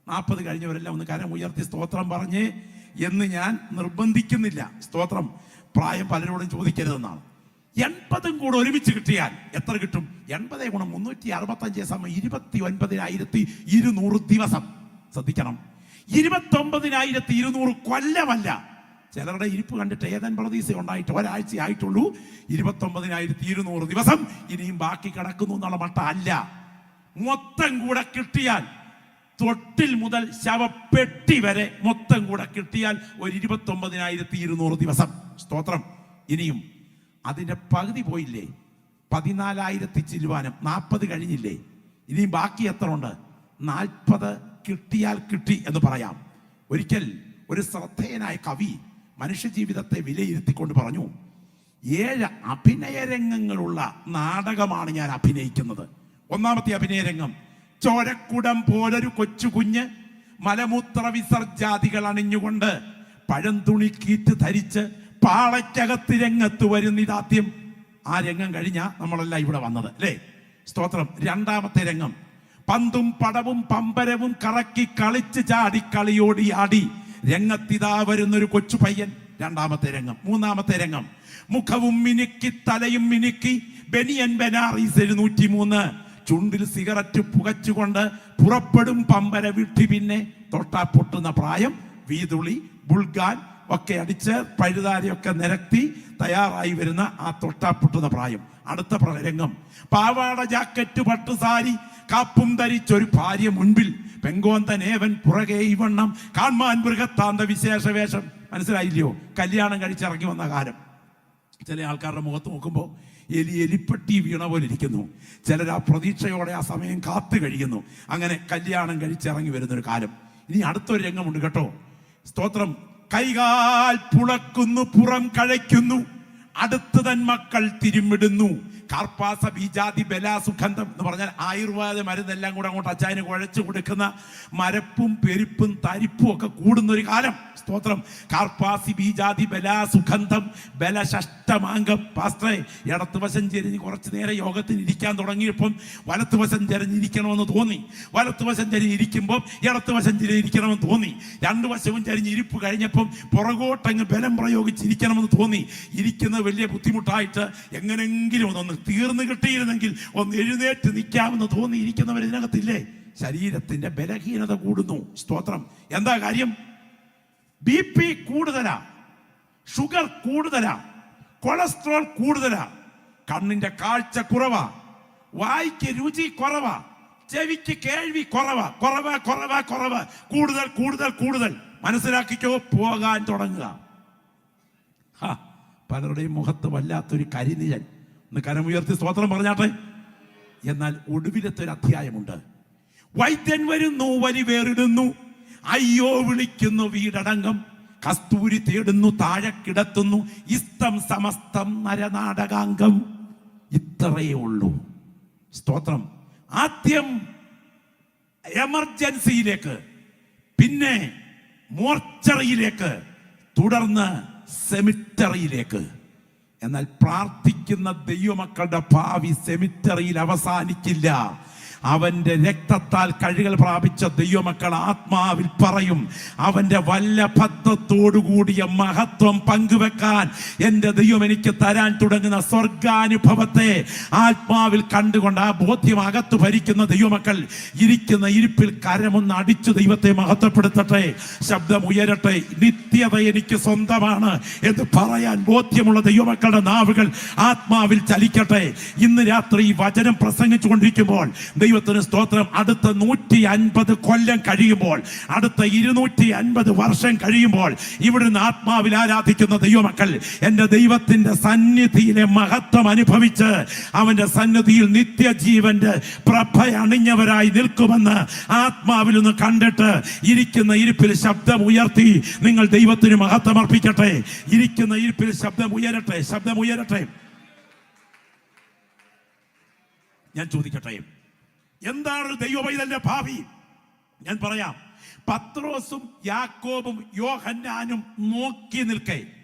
40 കഴിഞ്ഞവരെല്ലാം ഒന്ന് കരം ഉയർത്തി സ്തോത്രം പറഞ്ഞേ എന്ന് ഞാൻ നിർബന്ധിക്കുന്നില്ല. സ്തോത്രം. പ്രായം പലരോടും ചോദിക്കരുതെന്നാണ്. 80 കൂടെ ഒരുമിച്ച് കിട്ടിയാൽ എത്ര കിട്ടും? 80 ഗുണം 365 സമയം 29,200 ദിവസം. ശ്രദ്ധിക്കണം, 29,200 കൊല്ലമല്ല. ചിലരുടെ ഇരിപ്പ് കണ്ടിട്ട് ഏതൻ പ്രതീക്ഷ ഉണ്ടായിട്ട് ഒരാഴ്ച ആയിട്ടുള്ളൂ. 29,200 ദിവസം ഇനിയും ബാക്കി കിടക്കുന്നു എന്നുള്ള മട്ട അല്ല. മൊത്തം കൂടെ കിട്ടിയാൽ, തൊട്ടിൽ മുതൽ ശവപ്പെട്ടി വരെ മൊത്തം കൂടെ കിട്ടിയാൽ ഒരു 29,200 ദിവസം. സ്തോത്രം. ഇനിയും അതിന്റെ പകുതി പോയില്ലേ? 14,000 ചില്ലുവാനം. 40 കഴിഞ്ഞില്ലേ? ഇനിയും ബാക്കി എത്ര ഉണ്ട്? 40 കിട്ടിയാൽ കിട്ടി എന്ന് പറയാം. ഒരിക്കൽ ഒരു ശ്രദ്ധേയനായ കവി മനുഷ്യജീവിതത്തെ വിലയിരുത്തിക്കൊണ്ട് പറഞ്ഞു, 7 അഭിനയ രംഗങ്ങളുള്ള നാടകമാണ് ഞാൻ അഭിനയിക്കുന്നത്. ഒന്നാമത്തെ അഭിനയ രംഗം, ചോരക്കുടം പോലൊരു കൊച്ചു കുഞ്ഞ് മലമൂത്ര വിസർജാദികൾ അണിഞ്ഞുകൊണ്ട് പഴംതുണി കീറ്റ് ധരിച്ച് പാളയ്ക്കകത്ത് രംഗത്ത് വരുന്നിതാദ്യം. ആ രംഗം കഴിഞ്ഞാ നമ്മളെല്ലാം ഇവിടെ വന്നത് അല്ലേ? സ്തോത്രം. രണ്ടാമത്തെ രംഗം, പന്തും പടവും പമ്പരവും കറക്കി കളിച്ച് ചാടി കളിയോടി ആടി രംഗത്തിതാ വരുന്നൊരു കൊച്ചു പയ്യൻ. രണ്ടാമത്തെ രംഗം. മൂന്നാമത്തെ രംഗം, മുഖവും മിനുക്കി തലയും മിനുക്കി ബനിയൻ ബനാറീസ് 103 ചുണ്ടിൽ സിഗരറ്റ് പുകച്ചുകൊണ്ട് പുറപ്പെടും പമ്പര വിട്ടി. പിന്നെ തൊട്ടാ പൊട്ടുന്ന പ്രായം, വീതുളി ബുൾഗാൻ ഒക്കെ അടിച്ച് പഴുതാരിയൊക്കെ നിരത്തി തയ്യാറായി വരുന്ന ആ തൊട്ടാ പൊട്ടുന്ന പ്രായം. അടുത്ത രംഗം, പാവാട ജാക്കറ്റ് പട്ടുസാരി കാപ്പും ധരിച്ചൊരു ഭാര്യ മുൻപിൽ, പെങ്കോന്തനേവൻ പുറകെ ഇവണ്ണം കാൺമാൻ മൃഗത്താന്ത വിശേഷ വേഷം. മനസ്സിലായില്ലയോ? കല്യാണം കഴിച്ചിറങ്ങി വന്ന കാലം. ചില ആൾക്കാരുടെ മുഖത്ത് നോക്കുമ്പോൾ എലിപ്പെട്ടി വീണ പോലെ ഇരിക്കുന്നു. ചിലർ ആ പ്രതീക്ഷയോടെ ആ സമയം കാത്തു കഴിയുന്നു. അങ്ങനെ കല്യാണം കഴിച്ചിറങ്ങി വരുന്നൊരു കാലം. ഇനി അടുത്തൊരു രംഗമുണ്ട് കേട്ടോ. സ്തോത്രം. കൈകാൽ പുളക്കുന്നു, പുറം കഴയ്ക്കുന്നു, അടുത്ത് തൻ മക്കൾ തിരുമിടുന്നു. കാർപ്പാസ ബീജാതി ബലാസുഗന്ധം എന്ന് പറഞ്ഞാൽ ആയുർവേദ മരുന്നെല്ലാം കൂടെ അങ്ങോട്ട് അച്ചായന് കുഴച്ചു കൊടുക്കുന്ന മരപ്പും പെരുപ്പും തരിപ്പും ഒക്കെ കൂടുന്ന ഒരു കാലം. സ്തോത്രം. കാർപ്പാസി ബീജാതി ബലാസുഗന്ധം ബലഷഷ്ടമാംഗം. പാസ്റ്ററെ, ഇടത്തുവശം ചെരിഞ്ഞ് കുറച്ചു നേരം യോഗത്തിന് ഇരിക്കാൻ തുടങ്ങിയപ്പം വലത്തുവശം ചെരിഞ്ഞിരിക്കണമെന്ന് തോന്നി. വലത്തുവശം ചെരിഞ്ഞിരിക്കുമ്പോൾ ഇടത്തുവശം ചെരിഞ്ഞിരിക്കണമെന്ന് തോന്നി. രണ്ടു വശവും ചെരിഞ്ഞിരിപ്പ് കഴിഞ്ഞപ്പം പുറകോട്ടങ്ങ് ബലം പ്രയോഗിച്ചിരിക്കണമെന്ന് തോന്നി. ഇരിക്കുന്നത് വലിയ ബുദ്ധിമുട്ടായിട്ട് എങ്ങനെങ്കിലും ഒന്ന് തീർന്നു കിട്ടിയിരുന്നെങ്കിൽ ഒന്ന് എഴുന്നേറ്റ് നിൽക്കാമെന്ന് തോന്നിയിരിക്കുന്നവർ ഇതിനകത്തില്ലേ? ശരീരത്തിന്റെ ബലഹീനത കൂടുന്നു. സ്തോത്രം. എന്താ കാര്യം? BP കൂടുതലാ, ഷുഗർ കൂടുതലാ, കൊളസ്ട്രോൾ കൂടുതലാ, കണ്ണിന്റെ കാഴ്ച കുറവാ, വായിക്ക് രുചി കുറവാ, ചെവിക്ക് കേൾവി കുറവാ. കൂടുതൽ കൂടുതൽ കൂടുതൽ. മനസ്സിലാക്കിക്കോ, പോകാൻ തുടങ്ങുക. പലരുടെയും മുഖത്ത് വല്ലാത്തൊരു കരിനിഴൽ. ഒന്ന് കരമുയർത്തി സ്തോത്രം പറഞ്ഞാട്ടെ. എന്നാൽ ഒടുവിലത്തെ ഒരു അധ്യായമുണ്ട്. വൈദ്യൻ വരുന്നു, വലി വേറിടുന്നു, അയ്യോ വിളിക്കുന്നു വീടടങ്കം, കസ്തൂരി തേടുന്നു, താഴെ കിടത്തുന്നു, ഇസ്തം സമസ്തം നരനാടകാംഗം. ഇത്രയേ ഉള്ളൂ. സ്തോത്രം. ആദ്യം എമർജൻസിയിലേക്ക്, പിന്നെ മോർച്ചറിയിലേക്ക്, തുടർന്ന് സെമിറ്ററിയിലേക്ക്. എന്നാൽ പ്രാർത്ഥിക്കുന്ന ദൈവമക്കളുടെ ഭാവി സെമിറ്ററിയിൽ അവസാനിക്കില്ല. അവന്റെ രക്തത്താൽ കഴുകൽ പ്രാപിച്ച ദൈവമക്കൾ ആത്മാവിൽ പറയും, അവന്റെ വല്ലഭത്വത്തോടുകൂടിയ മഹത്വം പങ്കുവെക്കാൻ എൻ്റെ ദൈവം എനിക്ക് തരാൻ തുടങ്ങുന്ന സ്വർഗാനുഭവത്തെ ആത്മാവിൽ കണ്ടുകൊണ്ട് ആ ബോധ്യം അകത്ത് ഭരിക്കുന്ന ദൈവമക്കൾ ഇരിക്കുന്ന ഇരിപ്പിൽ കരമൊന്ന് അടിച്ചു ദൈവത്തെ മഹത്വപ്പെടുത്തട്ടെ. ശബ്ദം ഉയരട്ടെ. നിത്യത എനിക്ക് സ്വന്തമാണ് എന്ന് പറയാൻ ബോധ്യമുള്ള ദൈവമക്കളുടെ നാവുകൾ ആത്മാവിൽ ചലിക്കട്ടെ. ഇന്ന് രാത്രി ഈ വചനം പ്രസംഗിച്ചു കൊണ്ടിരിക്കുമ്പോൾ ദൈവത്തിന് സ്തോത്രം, അടുത്ത 150 കൊല്ലം കഴിയുമ്പോൾ, അടുത്ത 250 വർഷം കഴിയുമ്പോൾ ഇവിടുന്ന് ആത്മാവിൽ ആരാധിക്കുന്ന ദൈവമക്കൾ എൻ്റെ ദൈവത്തിന്റെ സന്നിധിയിലെ മഹത്വം അനുഭവിച്ച് അവന്റെ സന്നിധിയിൽ നിത്യജീവന്റെ പ്രഭ അണിഞ്ഞവരായി നിൽക്കുമെന്ന് ആത്മാവിൽ ഒന്ന് കണ്ടിട്ട് ഇരിക്കുന്ന ഇരിപ്പിൽ ശബ്ദം ഉയർത്തി നിങ്ങൾ ദൈവത്തിന് മഹത്വം അർപ്പിക്കട്ടെ. ഇരിക്കുന്ന ഇരിപ്പിൽ ശബ്ദം ഉയരട്ടെ, ശബ്ദം ഉയരട്ടെ. ഞാൻ ചോദിക്കട്ടെ, എന്താണ് ദൈവപൈതലിന്റെ ഭാവി? ഞാൻ പറയാം. പത്രോസും യാക്കോബും യോഹന്നാനും നോക്കി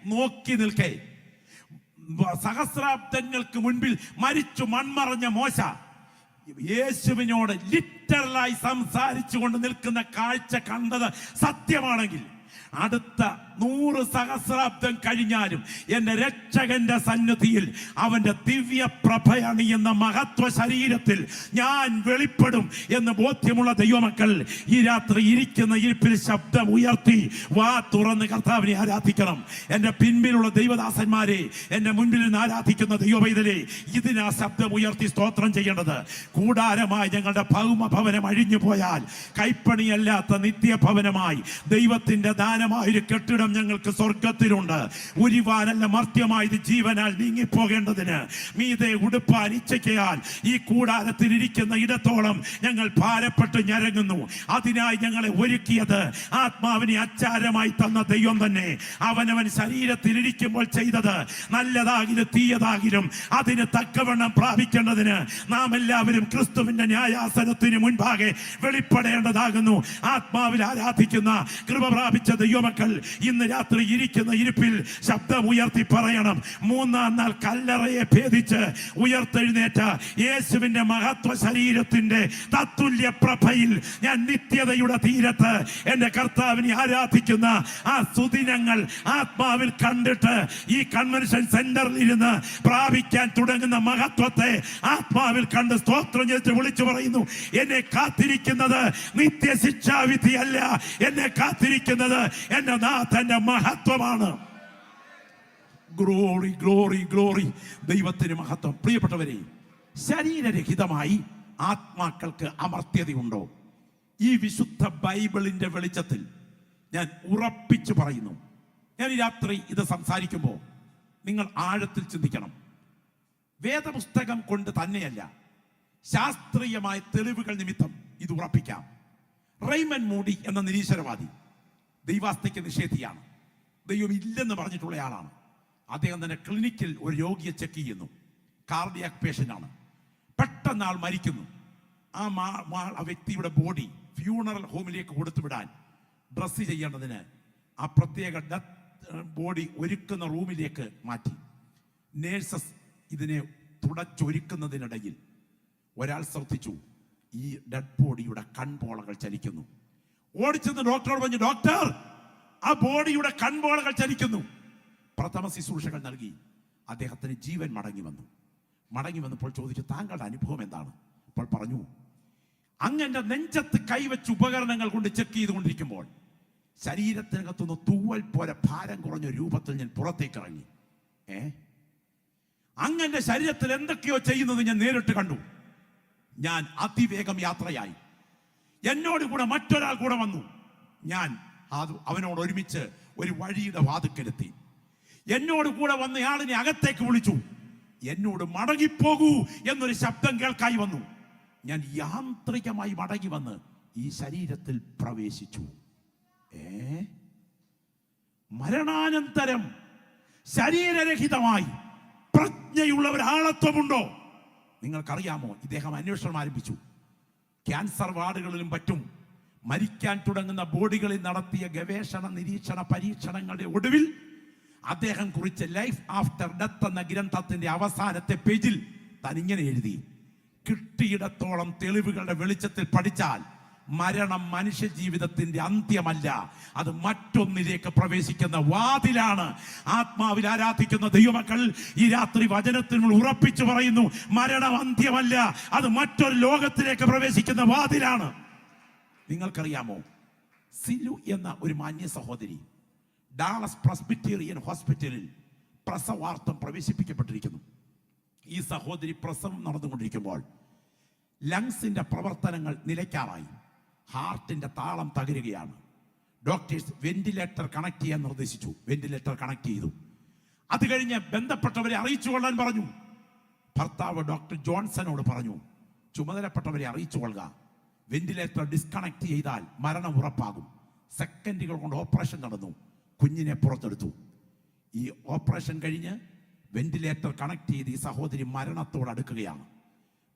നിൽക്കെ സഹസ്രാബ്ദങ്ങൾക്ക് മുൻപിൽ മരിച്ചു മൺമറഞ്ഞ മോശ യേശുവിനോട് ലിറ്ററലായി സംസാരിച്ചു കൊണ്ട് നിൽക്കുന്ന കാഴ്ച കണ്ടത് സത്യമാണെങ്കിൽ, അടുത്ത 100 സഹസ്രാബ്ദം കഴിഞ്ഞാലും എൻ്റെ രക്ഷകന്റെ സന്നിധിയിൽ അവന്റെ ദിവ്യ പ്രഭയണിയുന്ന മഹത്വ ശരീരത്തിൽ ഞാൻ വെളിപ്പെടും എന്ന് ബോധ്യമുള്ള ദൈവമക്കൾ ഈ രാത്രി ഇരിക്കുന്ന ഇരിപ്പിൽ ശബ്ദം ഉയർത്തി വാ തുറന്ന് കർത്താവിനെ ആരാധിക്കണം. എൻ്റെ പിൻപിലുള്ള ദൈവദാസന്മാരെ, എൻ്റെ മുൻപിൽ നിന്ന് ആരാധിക്കുന്ന ദൈവപൈതലെ, ഇതിനാ ശബ്ദം ഉയർത്തി സ്തോത്രം ചെയ്യേണ്ടത്. കൂടാരമായി ഞങ്ങളുടെ ഭൗമ ഭവനം അഴിഞ്ഞു പോയാൽ കൈപ്പണിയല്ലാത്ത നിത്യഭവനമായി ദൈവത്തിന്റെ ദാനമായൊരു കെട്ടിടം ഞങ്ങൾക്ക് സ്വർഗത്തിലുണ്ട്. ഉരിവാനല്ല മർത്യമായത് ജീവനാൽ നീങ്ങിപ്പോകേണ്ടതിന് മീതെ ഉടുപ്പാൻ ഇച്ഛയ്ക്കയാൽ ഈ കൂടാരത്തിൽ ഇരിക്കുന്ന ഇടത്തോളം ഞങ്ങൾ ഭാരപ്പെട്ട് ഞരങ്ങുന്നു. അതിനായി ഞങ്ങളെ ഒരുക്കിയത് ആത്മാവിനെ അച്ചാരമായി തന്ന ദൈവം തന്നെ. അവനവൻ ശരീരത്തിൽ ഇരിക്കുമ്പോൾ ചെയ്തത് നല്ലതാകിലും തീയതാകിലും അതിന് തക്കവണ്ണം പ്രാപിക്കേണ്ടതിന് നാം എല്ലാവരും ക്രിസ്തുവിന്റെ ന്യായാസനത്തിന് മുൻപാകെ വെളിപ്പെടേണ്ടതാകുന്നു. ആത്മാവിൽ ആരാധിക്കുന്ന കൃപ പ്രാപിച്ച ദൈവമക്കൾ ഇന്ന് രാത്രി ഇരിക്കുന്ന ഇരിപ്പിൽ ശബ്ദം ഉയർത്തി പറയണം, 3-ാം നാൾ കല്ലറയെ ഭേദിച്ച് ഉയർത്തെഴുന്നേറ്റ യേശുവിന്റെ മഹത്വ ശരീരത്തിന്റെ തത്തുല്യ പ്രഭയിൽ ഞാൻ നിത്യതയുടെ തീരത്ത് എന്റെ കർത്താവിനെ ആരാധിക്കുന്ന ആ സുദിനങ്ങൾ ആത്മാവിൽ കണ്ടിട്ട് ഈ കൺവെൻഷൻ സെന്ററിൽ ഇരുന്ന് പ്രാപിക്കാൻ തുടങ്ങുന്ന മഹത്വത്തെ ആത്മാവിൽ കണ്ട് സ്തോത്രം ചെയ്ത് വിളിച്ചു പറയുന്നു. എന്നെ കാത്തിരിക്കുന്നത് നിത്യശിക്ഷാവിധി അല്ല, എന്നെ കാത്തിരിക്കുന്നത് എന്റെ നാഥന്റെ മഹത്വമാണ്. ഗ്ലോറി ഗ്ലോറി ഗ്ലോറി, ദൈവത്തിന് മഹത്വം. പ്രിയപ്പെട്ടവരെ, ശരീരരഹിതമായി ആത്മാക്കൾക്ക് അമർത്യതയുണ്ടോ? ഈ വിശുദ്ധ ബൈബിളിന്റെ വെളിച്ചത്തിൽ ഞാൻ ഉറപ്പിച്ചു പറയുന്നു, ഞാൻ ഈ രാത്രി ഇത് സംസാരിക്കുമ്പോൾ നിങ്ങൾ ആഴത്തിൽ ചിന്തിക്കണം. വേദപുസ്തകം കൊണ്ട് തന്നെയല്ല, ശാസ്ത്രീയമായ തെളിവുകൾ നിമിത്തം ഇത് ഉറപ്പിക്കാം. റെയ്മൻ മൂഡി എന്ന നിരീശ്വരവാദി ദൈവാസ്തിക്ക് നിഷേധിയാണ്, ദൈവം ഇല്ലെന്ന് പറഞ്ഞിട്ടുള്ള ആളാണ്. അദ്ദേഹം തന്നെ ക്ലിനിക്കിൽ ഒരു രോഗിയെ ചെക്ക് ചെയ്യുന്നു. കാർഡിയാക് പേഷ്യൻ്റ് ആണ്. പെട്ടെന്ന് ആൾ മരിക്കുന്നു. ആ വ്യക്തിയുടെ ബോഡി ഫ്യൂണറൽ ഹോമിലേക്ക് കൊടുത്തുവിടാൻ ഡ്രസ്സ് ചെയ്യേണ്ടതിന് ആ പ്രത്യേക ഡെത്ത് ബോഡി ഒരുക്കുന്ന റൂമിലേക്ക് മാറ്റി. നേഴ്സസ് ഇതിനെ തുടച്ചൊരുക്കുന്നതിനിടയിൽ ഒരാൾ ശ്രദ്ധിച്ചു, ഈ ഡെഡ് ബോഡിയുടെ കൺപോളകൾ ചലിക്കുന്നു. ഓടിച്ചെന്ന് ഡോക്ടറോട് പറഞ്ഞു, ഡോക്ടർ, ആ ബോഡിയുടെ കൺപോളകൾ ചലിക്കുന്നു. പ്രഥമ ശുശ്രൂഷകൾ നൽകി. അദ്ദേഹത്തിന് ജീവൻ മടങ്ങി വന്നപ്പോൾ ചോദിച്ചു, താങ്കളുടെ അനുഭവം എന്താണ്? അപ്പോൾ പറഞ്ഞു, അങ്ങന്റെ നെഞ്ചത്ത് കൈവച്ച് ഉപകരണങ്ങൾ കൊണ്ട് ചെക്ക് ചെയ്തുകൊണ്ടിരിക്കുമ്പോൾ ശരീരത്തിനകത്തുനിന്ന് തൂവൽ പോലെ ഭാരം കുറഞ്ഞ രൂപത്തിൽ ഞാൻ പുറത്തേക്ക് ഇറങ്ങി. അങ്ങന്റെ ശരീരത്തിൽ എന്തൊക്കെയോ ചെയ്യുന്നത് ഞാൻ നേരിട്ട് കണ്ടു. ഞാൻ അതിവേഗം യാത്രയായി. എന്നോട് കൂടെ മറ്റൊരാൾ കൂടെ വന്നു. ഞാൻ അവനോട് ഒരുമിച്ച് ഒരു വഴിയുടെ വാതുക്കലെത്തി. എന്നോട് കൂടെ വന്നയാളിനെ അകത്തേക്ക് വിളിച്ചു. എന്നോട് മടങ്ങിപ്പോകൂ എന്നൊരു ശബ്ദം കേൾക്കായി വന്നു. ഞാൻ യാന്ത്രികമായി മടങ്ങി വന്ന് ഈ ശരീരത്തിൽ പ്രവേശിച്ചു. മരണാനന്തരം ശരീരരഹിതമായി പ്രജ്ഞയുള്ള ഒരാളത്വമുണ്ടോ? നിങ്ങൾക്കറിയാമോ? ഇദ്ദേഹം അന്വേഷണം ആരംഭിച്ചു. ക്യാൻസർ വാർഡുകളിലും പറ്റും മരിക്കാൻ തുടങ്ങുന്ന ബോഡികളിൽ നടത്തിയ ഗവേഷണ നിരീക്ഷണ പരീക്ഷണങ്ങളുടെ ഒടുവിൽ അദ്ദേഹം കുറിച്ച ലൈഫ് ആഫ്റ്റർ ഡെത്ത് എന്ന ഗ്രന്ഥത്തിന്റെ അവസാനത്തെ പേജിൽ താൻ ഇങ്ങനെ എഴുതി, കിട്ടിയിടത്തോളം തെളിവുകളുടെ വെളിച്ചത്തിൽ പഠിച്ചാൽ മരണം മനുഷ്യ ജീവിതത്തിന്റെ അന്ത്യമല്ല, അത് മറ്റൊന്നിലേക്ക് പ്രവേശിക്കുന്ന വാതിലാണ്. ആത്മാവിൽ ആരാധിക്കുന്ന ദൈവമക്കൾ ഈ രാത്രി വചനത്തിനുള്ളിൽ ഉറപ്പിച്ചു പറയുന്നു, മരണം അന്ത്യമല്ല, അത് മറ്റൊരു ലോകത്തിലേക്ക് പ്രവേശിക്കുന്ന വാതിലാണ്. നിങ്ങൾക്കറിയാമോ, സിലു എന്ന ഒരു മാന്യ സഹോദരി ഡാളസ് പ്രസ്ബിറ്റേറിയൻ ഹോസ്പിറ്റലിൽ പ്രസവാർത്ഥം പ്രവേശിപ്പിക്കപ്പെട്ടിരിക്കുന്നു. ഈ സഹോദരി പ്രസവം നടന്നുകൊണ്ടിരിക്കുമ്പോൾ ലങ്സിന്റെ പ്രവർത്തനങ്ങൾ നിലയ്ക്കാറായി, ഹാർട്ടിന്റെ താളം തകരുകയാണ്. ഡോക്ടേഴ്സ് വെന്റിലേറ്റർ കണക്ട് ചെയ്യാൻ നിർദ്ദേശിച്ചു. വെന്റിലേറ്റർ കണക്ട് ചെയ്തു. അത് കഴിഞ്ഞ് ബന്ധപ്പെട്ടവരെ അറിയിച്ചു കൊള്ളാൻ പറഞ്ഞു. ഭർത്താവ് ഡോക്ടർ ജോൺസനോട് പറഞ്ഞു, ചുമതലപ്പെട്ടവരെ അറിയിച്ചു കൊള്ളുക, വെന്റിലേറ്റർ ഡിസ്കണക്ട് ചെയ്താൽ മരണം ഉറപ്പാകും. സെക്കൻഡുകൾ കൊണ്ട് ഓപ്പറേഷൻ നടന്നു. കുഞ്ഞിനെ പുറത്തെടുത്തു. ഈ ഓപ്പറേഷൻ കഴിഞ്ഞ് വെന്റിലേറ്റർ കണക്ട് ചെയ്ത് ഈ സഹോദരി മരണത്തോട് അടുക്കുകയാണ്.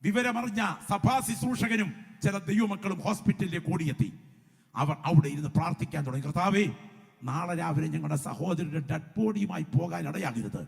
വിവരമറിഞ്ഞ സഭാ ശുശ്രൂഷകനും ചില ദൈവമക്കളും ഹോസ്പിറ്റലിലേക്ക് ഓടിയെത്തി. അവർ അവിടെ ഇരുന്ന് പ്രാർത്ഥിക്കാൻ തുടങ്ങി. കർത്താവേ, നാളെ രാവിലെ ഞങ്ങളുടെ സഹോദരിയുടെ ഡെഡ് ബോഡിയുമായി പോകാൻ ഇടയാകരുത്.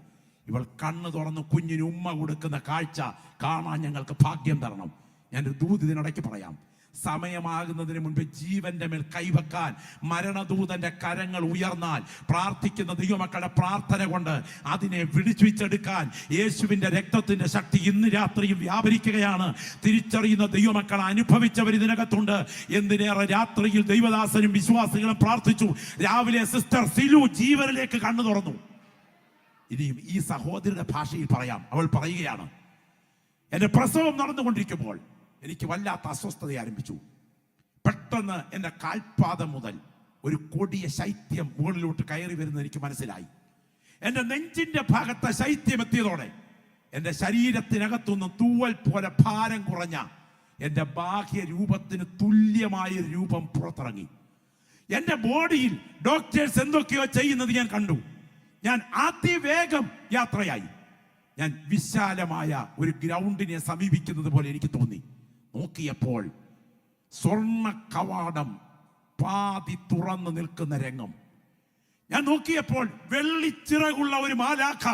ഇവൾ കണ്ണ് തുറന്ന് കുഞ്ഞിന് ഉമ്മ കൊടുക്കുന്ന കാഴ്ച കാണാൻ ഞങ്ങൾക്ക് ഭാഗ്യം തരണം. ഞാനൊരു ദൂത് ഇതിനിടയ്ക്ക് പറയാം. സമയമാകുന്നതിന് മുൻപ് ജീവന്റെ മേൽ കൈവെക്കാൻ മരണദൂതന്റെ കരങ്ങൾ ഉയർന്നാൽ പ്രാർത്ഥിക്കുന്ന ദൈവമക്കളുടെ പ്രാർത്ഥന കൊണ്ട് അതിനെ വിടിച്ചെടുക്കാൻ യേശുവിന്റെ രക്തത്തിന്റെ ശക്തി ഇന്ന് രാത്രിയും വ്യാപരിക്കുകയാണ്. തിരിച്ചറിയുന്ന ദൈവമക്കൾ അനുഭവിച്ചവർ ഇതിനകത്തുണ്ട്. എന്തിനേറെ രാത്രിയിൽ ദൈവദാസനും വിശ്വാസികളും പ്രാർത്ഥിച്ചു. രാവിലെ സിസ്റ്റർ സിലു ജീവനിലേക്ക് കണ്ണു തുറന്നു. ഇനിയും ഈ സഹോദരിയുടെ ഭാഷയിൽ പറയാം. അവൾ പറയുകയാണ്, എന്റെ പ്രസവം നടന്നുകൊണ്ടിരിക്കുമ്പോൾ എനിക്ക് വല്ലാത്ത അസ്വസ്ഥത ആരംഭിച്ചു. പെട്ടെന്ന് എൻ്റെ കാൽപാദം മുതൽ ഒരു കൊടിയ ശൈത്യം മുകളിലോട്ട് കയറി വരുന്നത് എനിക്ക് മനസ്സിലായി. എൻ്റെ നെഞ്ചിന്റെ ഭാഗത്ത് ശൈത്യം എത്തിയതോടെ എൻ്റെ ശരീരത്തിനകത്തുനിന്ന് തൂവൽ പോലെ ഭാരം കുറഞ്ഞ എൻ്റെ ബാഹ്യ രൂപത്തിന് തുല്യമായ രൂപം പുറത്തിറങ്ങി. എൻ്റെ ബോഡിയിൽ ഡോക്ടേഴ്സ് എന്തൊക്കെയോ ചെയ്യുന്നത് ഞാൻ കണ്ടു. ഞാൻ അതിവേഗം യാത്രയായി. ഞാൻ വിശാലമായ ഒരു ഗ്രൗണ്ടിനെ സമീപിക്കുന്നത് പോലെ എനിക്ക് തോന്നി. നോക്കിയപ്പോൾ സ്വർണ്ണ കവാടം പാതി തുറന്നു നിൽക്കുന്ന രംഗം. ഞാൻ നോക്കിയപ്പോൾ വെള്ളിച്ചിറകുള്ള ഒരു മാലാഖ,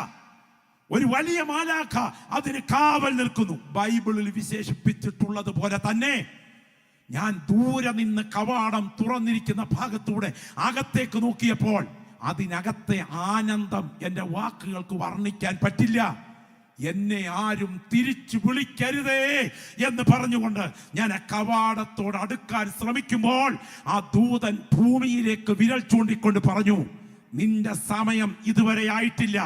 ഒരു വലിയ മാലാഖ അതിന് കാവൽ നിൽക്കുന്നു. ബൈബിളിൽ വിശേഷിപ്പിച്ചിട്ടുള്ളത് പോലെ തന്നെ ഞാൻ ദൂരെ നിന്ന് കവാടം തുറന്നിരിക്കുന്ന ഭാഗത്തൂടെ അകത്തേക്ക് നോക്കിയപ്പോൾ അതിനകത്തെ ആനന്ദം എൻ്റെ വാക്കുകൾക്ക് വർണ്ണിക്കാൻ പറ്റില്ല. എന്നെ ആരും തിരിച്ചു വിളിക്കരുതേ എന്ന് പറഞ്ഞുകൊണ്ട് ഞാൻ ആ കവാടത്തോട് അടുക്കാൻ ശ്രമിക്കുമ്പോൾ ആ ദൂതൻ ഭൂമിയിലേക്ക് വിരൽ ചൂണ്ടിക്കൊണ്ട് പറഞ്ഞു, നിന്റെ സമയം ഇതുവരെ ആയിട്ടില്ല.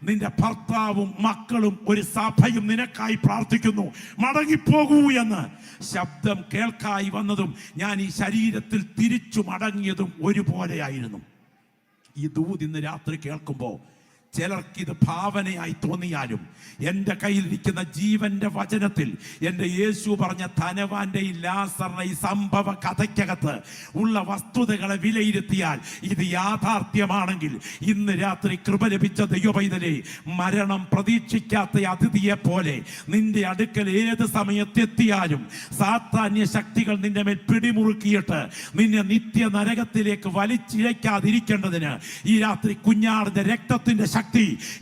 നിന്റെ ഭർത്താവും മക്കളും ഒരു സഭയും നിനക്കായി പ്രാർത്ഥിക്കുന്നു, മടങ്ങിപ്പോകൂ എന്ന്. ശബ്ദം കേൾക്കായി വന്നതും ഞാൻ ഈ ശരീരത്തിൽ തിരിച്ചു മടങ്ങിയതും ഒരുപോലെയായിരുന്നു. ഈ ദൂത് ഇന്ന് രാത്രി കേൾക്കുമ്പോൾ ചിലർക്കിത് ഭാവനയായി തോന്നിയാലും എൻ്റെ കയ്യിലിരിക്കുന്ന ജീവന്റെ വചനത്തിൽ എൻ്റെ യേശു പറഞ്ഞ ധനവാന്റെയും ലാസറിന്റെ ഈ സംഭവ കഥയ്ക്കകത്ത് ഉള്ള വസ്തുതകളെ വിലയിരുത്തിയാൽ ഇത് യാഥാർത്ഥ്യമാണെങ്കിൽ ഇന്ന് രാത്രി കൃപ ലഭിച്ച ദൈവപൈതലേ, മരണം പ്രതീക്ഷിക്കാത്ത അതിഥിയെ പോലെ നിന്റെ അടുക്കൽ ഏത് സമയത്തെത്തിയാലും സാത്താന്യ ശക്തികൾ നിന്റെ മേൽ പിടിമുറുക്കിയിട്ട് നിന്നെ നിത്യ നരകത്തിലേക്ക് വലിച്ചിഴയ്ക്കാതിരിക്കേണ്ടതിന് ഈ രാത്രി കുഞ്ഞാടിന്റെ രക്തത്തിന്റെ ശക്തി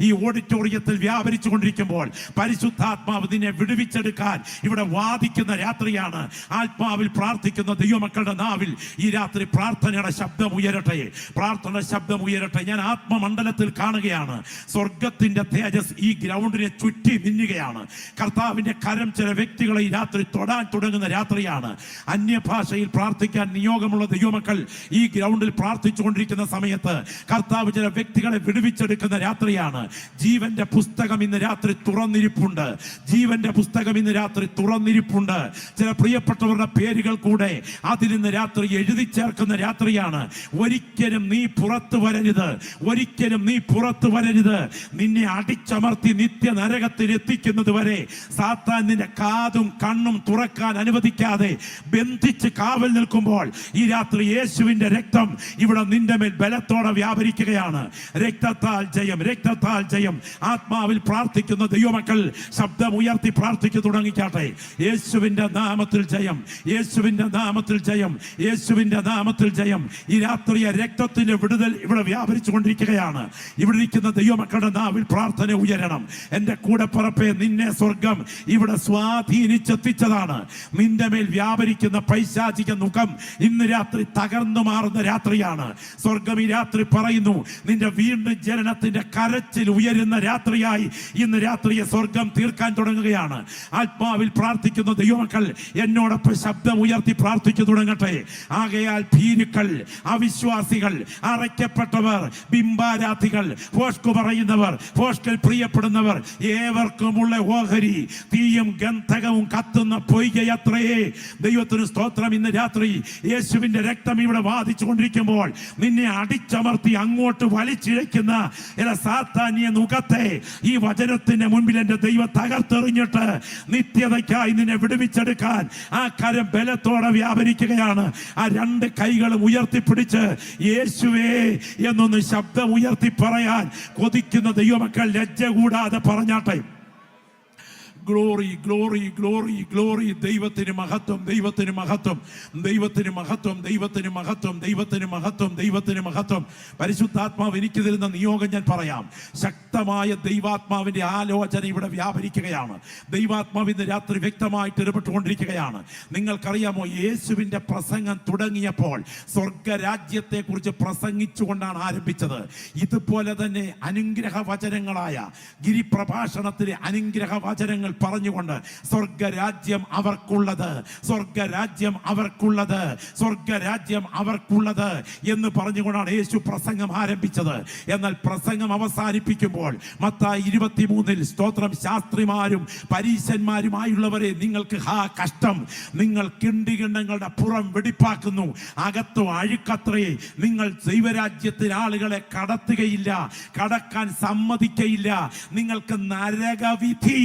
ഈ ഓഡിറ്റോറിയത്തിൽ വ്യാപരിച്ചു കൊണ്ടിരിക്കുമ്പോൾ പരിശുദ്ധാത്മാവ് നിന്നെ വിടുവിച്ചെടുക്കാൻ ഇവിടെ വാദിക്കുന്ന രാത്രിയാണ്. ആത്മാവിൽ പ്രാർത്ഥിക്കുന്ന ദൈവമക്കളുടെ നാവിൽ ഈ രാത്രി പ്രാർത്ഥനയുടെ ശബ്ദം ഉയരട്ടെ, പ്രാർത്ഥനയുടെ ശബ്ദം ഉയരട്ടെ. ഞാൻ ആത്മമണ്ഡലത്തിൽ കാണുകയാണ് സ്വർഗത്തിന്റെ തേജസ് ഈ ഗ്രൗണ്ടിനെ ചുറ്റി മിന്നുകയാണ്. കർത്താവിന്റെ കരം ചില വ്യക്തികളെ ഈ രാത്രി തൊടാൻ തുടങ്ങുന്ന രാത്രിയാണ്. അന്യഭാഷയിൽ പ്രാർത്ഥിക്കാൻ നിയോഗമുള്ള ദൈവമക്കൾ ഈ ഗ്രൗണ്ടിൽ പ്രാർത്ഥിച്ചുകൊണ്ടിരിക്കുന്ന സമയത്ത് കർത്താവ് ചില വ്യക്തികളെ വിടുവിച്ചെടുക്കുന്ന രാത്രിയാണ്. ജീവന്റെ പുസ്തകം ഇന്ന് രാത്രി തുറന്നിരിപ്പുണ്ട്. ജീവന്റെ പുസ്തകം ഇന്ന് രാത്രി തുറന്നിരിപ്പുണ്ട്. ചില പ്രിയപ്പെട്ടവരുടെ പേരുകൾ കൂടെ അതിൽ ഇന്ന് രാത്രി എഴുതി ചേർക്കുന്ന രാത്രിയാണ്. ഒരിക്കലും നീ പുറത്തു വരരുത്, ഒരിക്കലും നീ പുറത്തു വരരുത്. നിന്നെ അടിച്ചമർത്തി നിത്യ നരകത്തിൽ എത്തിക്കുന്നത് വരെ സാത്താൻ നിന്റെ കാതും കണ്ണും തുറക്കാൻ അനുവദിക്കാതെ ബന്ധിച്ച് കാവൽ നിൽക്കുമ്പോൾ ഈ രാത്രി യേശുവിന്റെ രക്തം ഇവിടെ നിന്റെ മേൽ ബലത്തോടെ വ്യാപരിക്കുകയാണ്. രക്തത്താൽ ജയം, ജയം, രക്തത്താൽ ജയം. ആത്മാവിൽ പ്രാർത്ഥിക്കുന്ന ദൈവമക്കൾ ശബ്ദമുയർത്തി പ്രാർത്ഥിക്കു തുടങ്ങിക്കാട്ടെ. യേശുവിന്റെ നാമത്തിൽ ജയം, യേശുവിന്റെ നാമത്തിൽ ജയം, യേശുവിന്റെ നാമത്തിൽ ജയം. ഈ രാത്രിയെ രക്തത്തിന്റെ വിടുതൽ ഇവിടെ വ്യാപരിച്ചു കൊണ്ടിരിക്കുകയാണ്. ഇവിടെ ഇരിക്കുന്ന ദൈവമക്കളുടെ നാവിൽ പ്രാർത്ഥന ഉയരണം. എൻ്റെ കൂടെ പറപ്പേ, നിന്നെ സ്വർഗം ഇവിടെ സ്വാധീനിച്ചെത്തിച്ചതാണ്. നിന്റെ മേൽ വ്യാപരിക്കുന്ന പൈശാചിക മുഖം ഇന്ന് രാത്രി തകർന്നു മാറുന്ന രാത്രിയാണ്. സ്വർഗം ഈ രാത്രി പറയുന്നു, നിന്റെ വീണ്ടും ജനനത്തിന്റെ കരച്ചിൽ ഉയരുന്ന രാത്രിയായി ഇന്ന് രാത്രിയെ സ്വർഗം തീർക്കാൻ തുടങ്ങുകയാണ്. ആത്മാവിൽ പ്രാർത്ഥിക്കുന്ന ദൈവമക്കൾ എന്നോടൊപ്പം ശബ്ദം ഉയർത്തി പ്രാർത്ഥിച്ചു തുടങ്ങട്ടെ. ആകയാൽ ഭീരുക്കൾ, അവിശ്വാസികൾ, അറയ്ക്കപ്പെട്ടവർ, ബിംബാരാധികൾ, ഫോഷ്കു പറയുന്നവർ, ഫോഷ്കിൽ പ്രിയപ്പെടുന്നവർ ഏവർക്കുമുള്ള ഓഹരി തീയും ഗന്ധകവും കത്തുന്ന പൊയ്കയത്രേ. ദൈവത്തിന് സ്തോത്രം. ഇന്ന് രാത്രി യേശുവിന്റെ രക്തം ഇവിടെ വാദിച്ചു കൊണ്ടിരിക്കുമ്പോൾ നിന്നെ അടിച്ചമർത്തി അങ്ങോട്ട് വലിച്ചിഴയ്ക്കുന്ന സാത്താന്യ മുഖത്തെ ഈ വചനത്തിന്റെ മുൻപിൽ എൻ്റെ ദൈവം തകർത്തെറിഞ്ഞിട്ട് നിത്യതയ്ക്കായി നിന്നെ വിടുവിച്ചെടുക്കാൻ ആ കരം ബലത്തോടെ വ്യാപരിക്കുകയാണ്. ആ രണ്ട് കൈകളും ഉയർത്തിപ്പിടിച്ച് യേശുവേ എന്നൊന്ന് ശബ്ദം ഉയർത്തി പറയാൻ കൊതിക്കുന്ന ദൈവമക്കൾ ലജ്ജ കൂടാതെ പറഞ്ഞാട്ടെ. Glory, glory, glory, glory. ദൈവത്തിന് മഹത്വം, ദൈവത്തിന് മഹത്വം, ദൈവത്തിന് മഹത്വം, ദൈവത്തിന് മഹത്വം, ദൈവത്തിന് മഹത്വം, ദൈവത്തിന് മഹത്വം. പരിശുദ്ധാത്മാവ് എനിക്ക് തരുന്ന നിയോഗം ഞാൻ പറയാം. ശക്തമായ ദൈവാത്മാവിന്റെ ആലോചന ഇവിടെ വ്യാപരിക്കുകയാണ്. ദൈവാത്മാവ് ഇന്ന് രാത്രി വ്യക്തമായിട്ട് ഇടപെട്ടുകൊണ്ടിരിക്കുകയാണ്. നിങ്ങൾക്കറിയാമോ, യേശുവിന്റെ പ്രസംഗം തുടങ്ങിയപ്പോൾ സ്വർഗരാജ്യത്തെ കുറിച്ച് പ്രസംഗിച്ചുകൊണ്ടാണ് ആരംഭിച്ചത്. ഇതുപോലെ തന്നെ അനുഗ്രഹ വചനങ്ങളായ ഗിരിപ്രഭാഷണത്തിലെ അനുഗ്രഹ വചനങ്ങൾ പറഞ്ഞുകൊണ്ട് സ്വർഗരാജ്യം അവർക്കുള്ളത്, സ്വർഗരാജ്യം അവർക്കുള്ളത്, സ്വർഗരാജ്യം അവർക്കുള്ളത് എന്ന് പറഞ്ഞുകൊണ്ടാണ് യേശു പ്രസംഗം ആരംഭിച്ചത്. എന്നാൽ പ്രസംഗം അവസാനിപ്പിക്കുമ്പോൾ മത്തായി 23 സ്തോത്രം, ശാസ്ത്രിമാരും പരീശന്മാരുമായുള്ളവരെ നിങ്ങൾക്ക് കഷ്ടം, നിങ്ങൾ കിണ്ടികിണ്ണങ്ങളുടെ പുറം വെടിപ്പാക്കുന്നു, അകത്തോ അഴുക്കത്രേ. നിങ്ങൾ ദൈവരാജ്യത്തിൽ ആളുകളെ കടത്തുകയില്ല, കടക്കാൻ സമ്മതിക്കയില്ല. നിങ്ങൾക്ക് നരകവിധി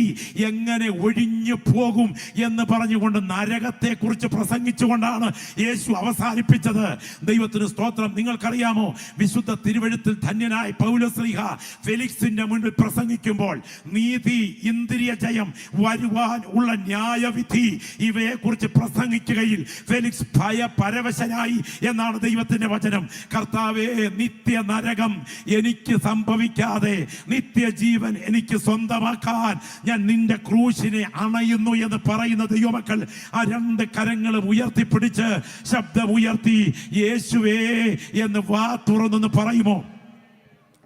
എങ്ങനെ ഒഴിഞ്ഞു പോകും എന്ന് പറഞ്ഞുകൊണ്ട് നരകത്തെ കുറിച്ച് പ്രസംഗിച്ചുകൊണ്ടാണ് യേശു അവസാനിപ്പിച്ചത്. ദൈവത്തിന് സ്തോത്രം. നിങ്ങൾക്കറിയാമോ, വിശുദ്ധ തിരുവെഴുത്തിൽ ധന്യനായ പൗലോസ്ലീഹ ഫെലിക്സിന്റെ മുൻപിൽ പ്രസംഗിക്കുമ്പോൾ നീതി, ഇന്ദ്രിയ ജയം, വരുവാൻ ഉള്ള ന്യായവിധി ഇവയെ കുറിച്ച് പ്രസംഗിക്കുകയിൽ ഫെലിക്സ് ഭയപരവശനായി എന്നാണ് ദൈവത്തിന്റെ വചനം. കർത്താവേ, നിത്യ നരകം എനിക്ക് സംഭവിക്കാതെ നിത്യജീവൻ എനിക്ക് സ്വന്തമാക്കാൻ ഞാൻ നിന്റെ ക്രൂശിനെ അണയുന്നു എന്ന് പറയുന്ന ദൈവമക്കൾ ആ രണ്ട് കരങ്ങളും ഉയർത്തിപ്പിടിച്ച് ശബ്ദമുയർത്തി യേശുവേ എന്ന് വാ തുറന്നൊന്ന് പറയുമോ?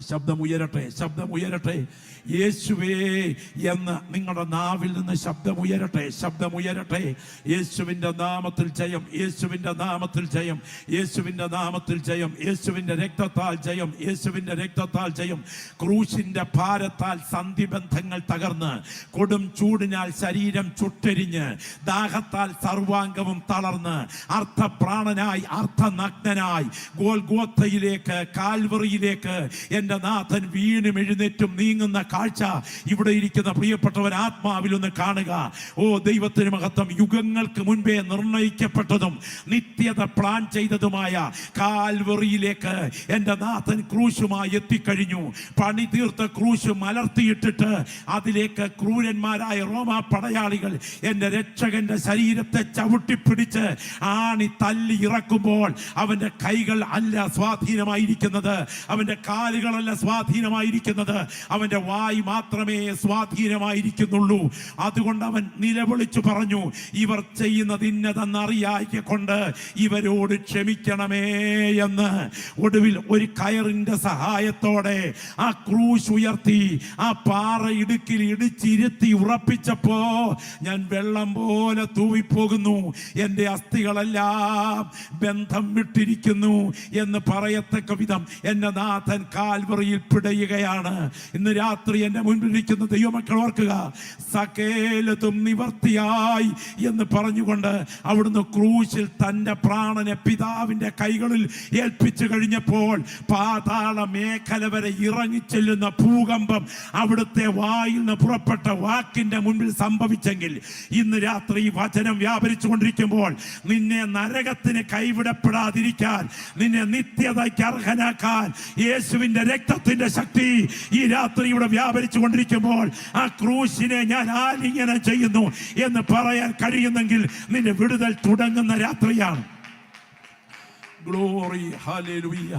ശബ്ദമുയരട്ടെ, ശബ്ദമുയരട്ടെ. യേശുവേ എന്ന് നിങ്ങളുടെ നാവിൽ നിന്ന് ശബ്ദമുയരട്ടെ, ശബ്ദമുയരട്ടെ. യേശുവിൻ്റെ നാമത്തിൽ ജയം, യേശുവിൻ്റെ നാമത്തിൽ ജയം, യേശുവിൻ്റെ നാമത്തിൽ ജയം, യേശുവിൻ്റെ രക്തത്താൽ ജയം, യേശുവിൻ്റെ രക്തത്താൽ ജയം. ക്രൂശിൻ്റെ ഭാരത്താൽ സന്ധിബന്ധങ്ങൾ തകർന്ന്, കൊടും ചൂടിനാൽ ശരീരം ചുട്ടെരിഞ്ഞ്, ദാഹത്താൽ സർവാംഗവും തളർന്ന്, അർത്ഥപ്രാണനായി അർത്ഥനഗ്നനായി ഗോൽഗോത്തയിലേക്ക്, കാൽവറിയിലേക്ക് എൻ്റെ നാഥൻ വീണും എഴുന്നേറ്റും നീങ്ങുന്ന കാഴ്ച ഇവിടെ ഇരിക്കുന്ന പ്രിയപ്പെട്ടവൻ ആത്മാവിലൊന്ന് കാണുക. ഓ ദൈവത്തിന് മഹത്വം. യുഗങ്ങൾക്ക് മുൻപേ നിർണയിക്കപ്പെട്ടതും നിത്യത പ്ലാൻ ചെയ്തതുമായ കാൽവറിയിലേക്ക് എൻ്റെ നാഥൻ ക്രൂശുമായി എത്തിക്കഴിഞ്ഞു. പണി തീർത്ത ക്രൂശ് മലർത്തിയിട്ടിട്ട് അതിലേക്ക് ക്രൂരന്മാരായ റോമാ പടയാളികൾ എൻ്റെ രക്ഷകന്റെ ശരീരത്തെ ചവിട്ടിപ്പിടിച്ച് ആണി തല്ലി ഇറക്കുമ്പോൾ അവൻ്റെ കൈകൾ അല്ല സ്വാധീനമായിരിക്കുന്നത്, അവൻ്റെ കാലുകളല്ല സ്വാധീനമായിരിക്കുന്നത്, അവൻ്റെ വായ് മാത്രമേ സ്വാധീനമായിരിക്കുന്നുള്ളൂ. അതുകൊണ്ട് അവൻ നിലവിളിച്ചു പറഞ്ഞു, ഇവർ ചെയ്യുന്നത് ഇന്നതെന്നറിയായ്ക കൊണ്ട് ഇവരോട് ക്ഷമിക്കണമേ എന്ന്. ഒടുവിൽ ഒരു കയറിന്റെ സഹായത്തോടെ ആ ക്രൂശ് ഉയർത്തി ആ പാറ ഇടുക്കിൽ ഇടിച്ചിരുത്തി ഉറപ്പിച്ചപ്പോ ഞാൻ വെള്ളം പോലെ തൂവിപ്പോകുന്നു, എൻ്റെ അസ്ഥികളെല്ലാം ബന്ധം വിട്ടിരിക്കുന്നു എന്ന് പറയത്തക്ക വിധം എൻ്റെ നാഥൻ കാൽവറിയിൽ പിടയുകയാണ്. ഇന്ന് രാത്രി എൻ്റെ മുൻപിലിരിക്കുന്ന ദൈവമക്കൾ ഓർക്കുക, സകലതും നിവർത്തിയായി എന്ന് പറഞ്ഞുകൊണ്ട് അവിടുന്ന് ക്രൂശിൽ തൻ്റെ പ്രാണനെ പിതാവിൻ്റെ കൈകളിൽ ഏൽപ്പിച്ചു കഴിഞ്ഞപ്പോൾ പാതാള മേഖല വരെ ഇറങ്ങിച്ചെല്ലുന്ന ഭൂകമ്പം അവിടുത്തെ വായിൽ നിന്ന് പുറപ്പെട്ട വാക്കിൻ്റെ മുൻപിൽ സംഭവിച്ചെങ്കിൽ ഇന്ന് രാത്രി വചനം വ്യാപരിച്ചു കൊണ്ടിരിക്കുമ്പോൾ നിന്നെ നരകത്തിന് കൈവിടപ്പെടാതിരിക്കാൻ, നിന്നെ നിത്യതയ്ക്ക് അർഹനാക്കാൻ യേശുവിൻ്റെ രക്തത്തിന്റെ ശക്തി ഈ രാത്രി ഇവിടെ വ്യാപരിച്ചു കൊണ്ടിരിക്കുമ്പോൾ ആ ക്രൂശിനെ ഞാൻ ആലിംഗനം ചെയ്യുന്നു എന്ന് പറയാൻ കഴിയുന്നെങ്കിൽ നിന്റെ വിടുതൽ തുടങ്ങുന്ന രാത്രിയാണ്. Glory, hallelujah.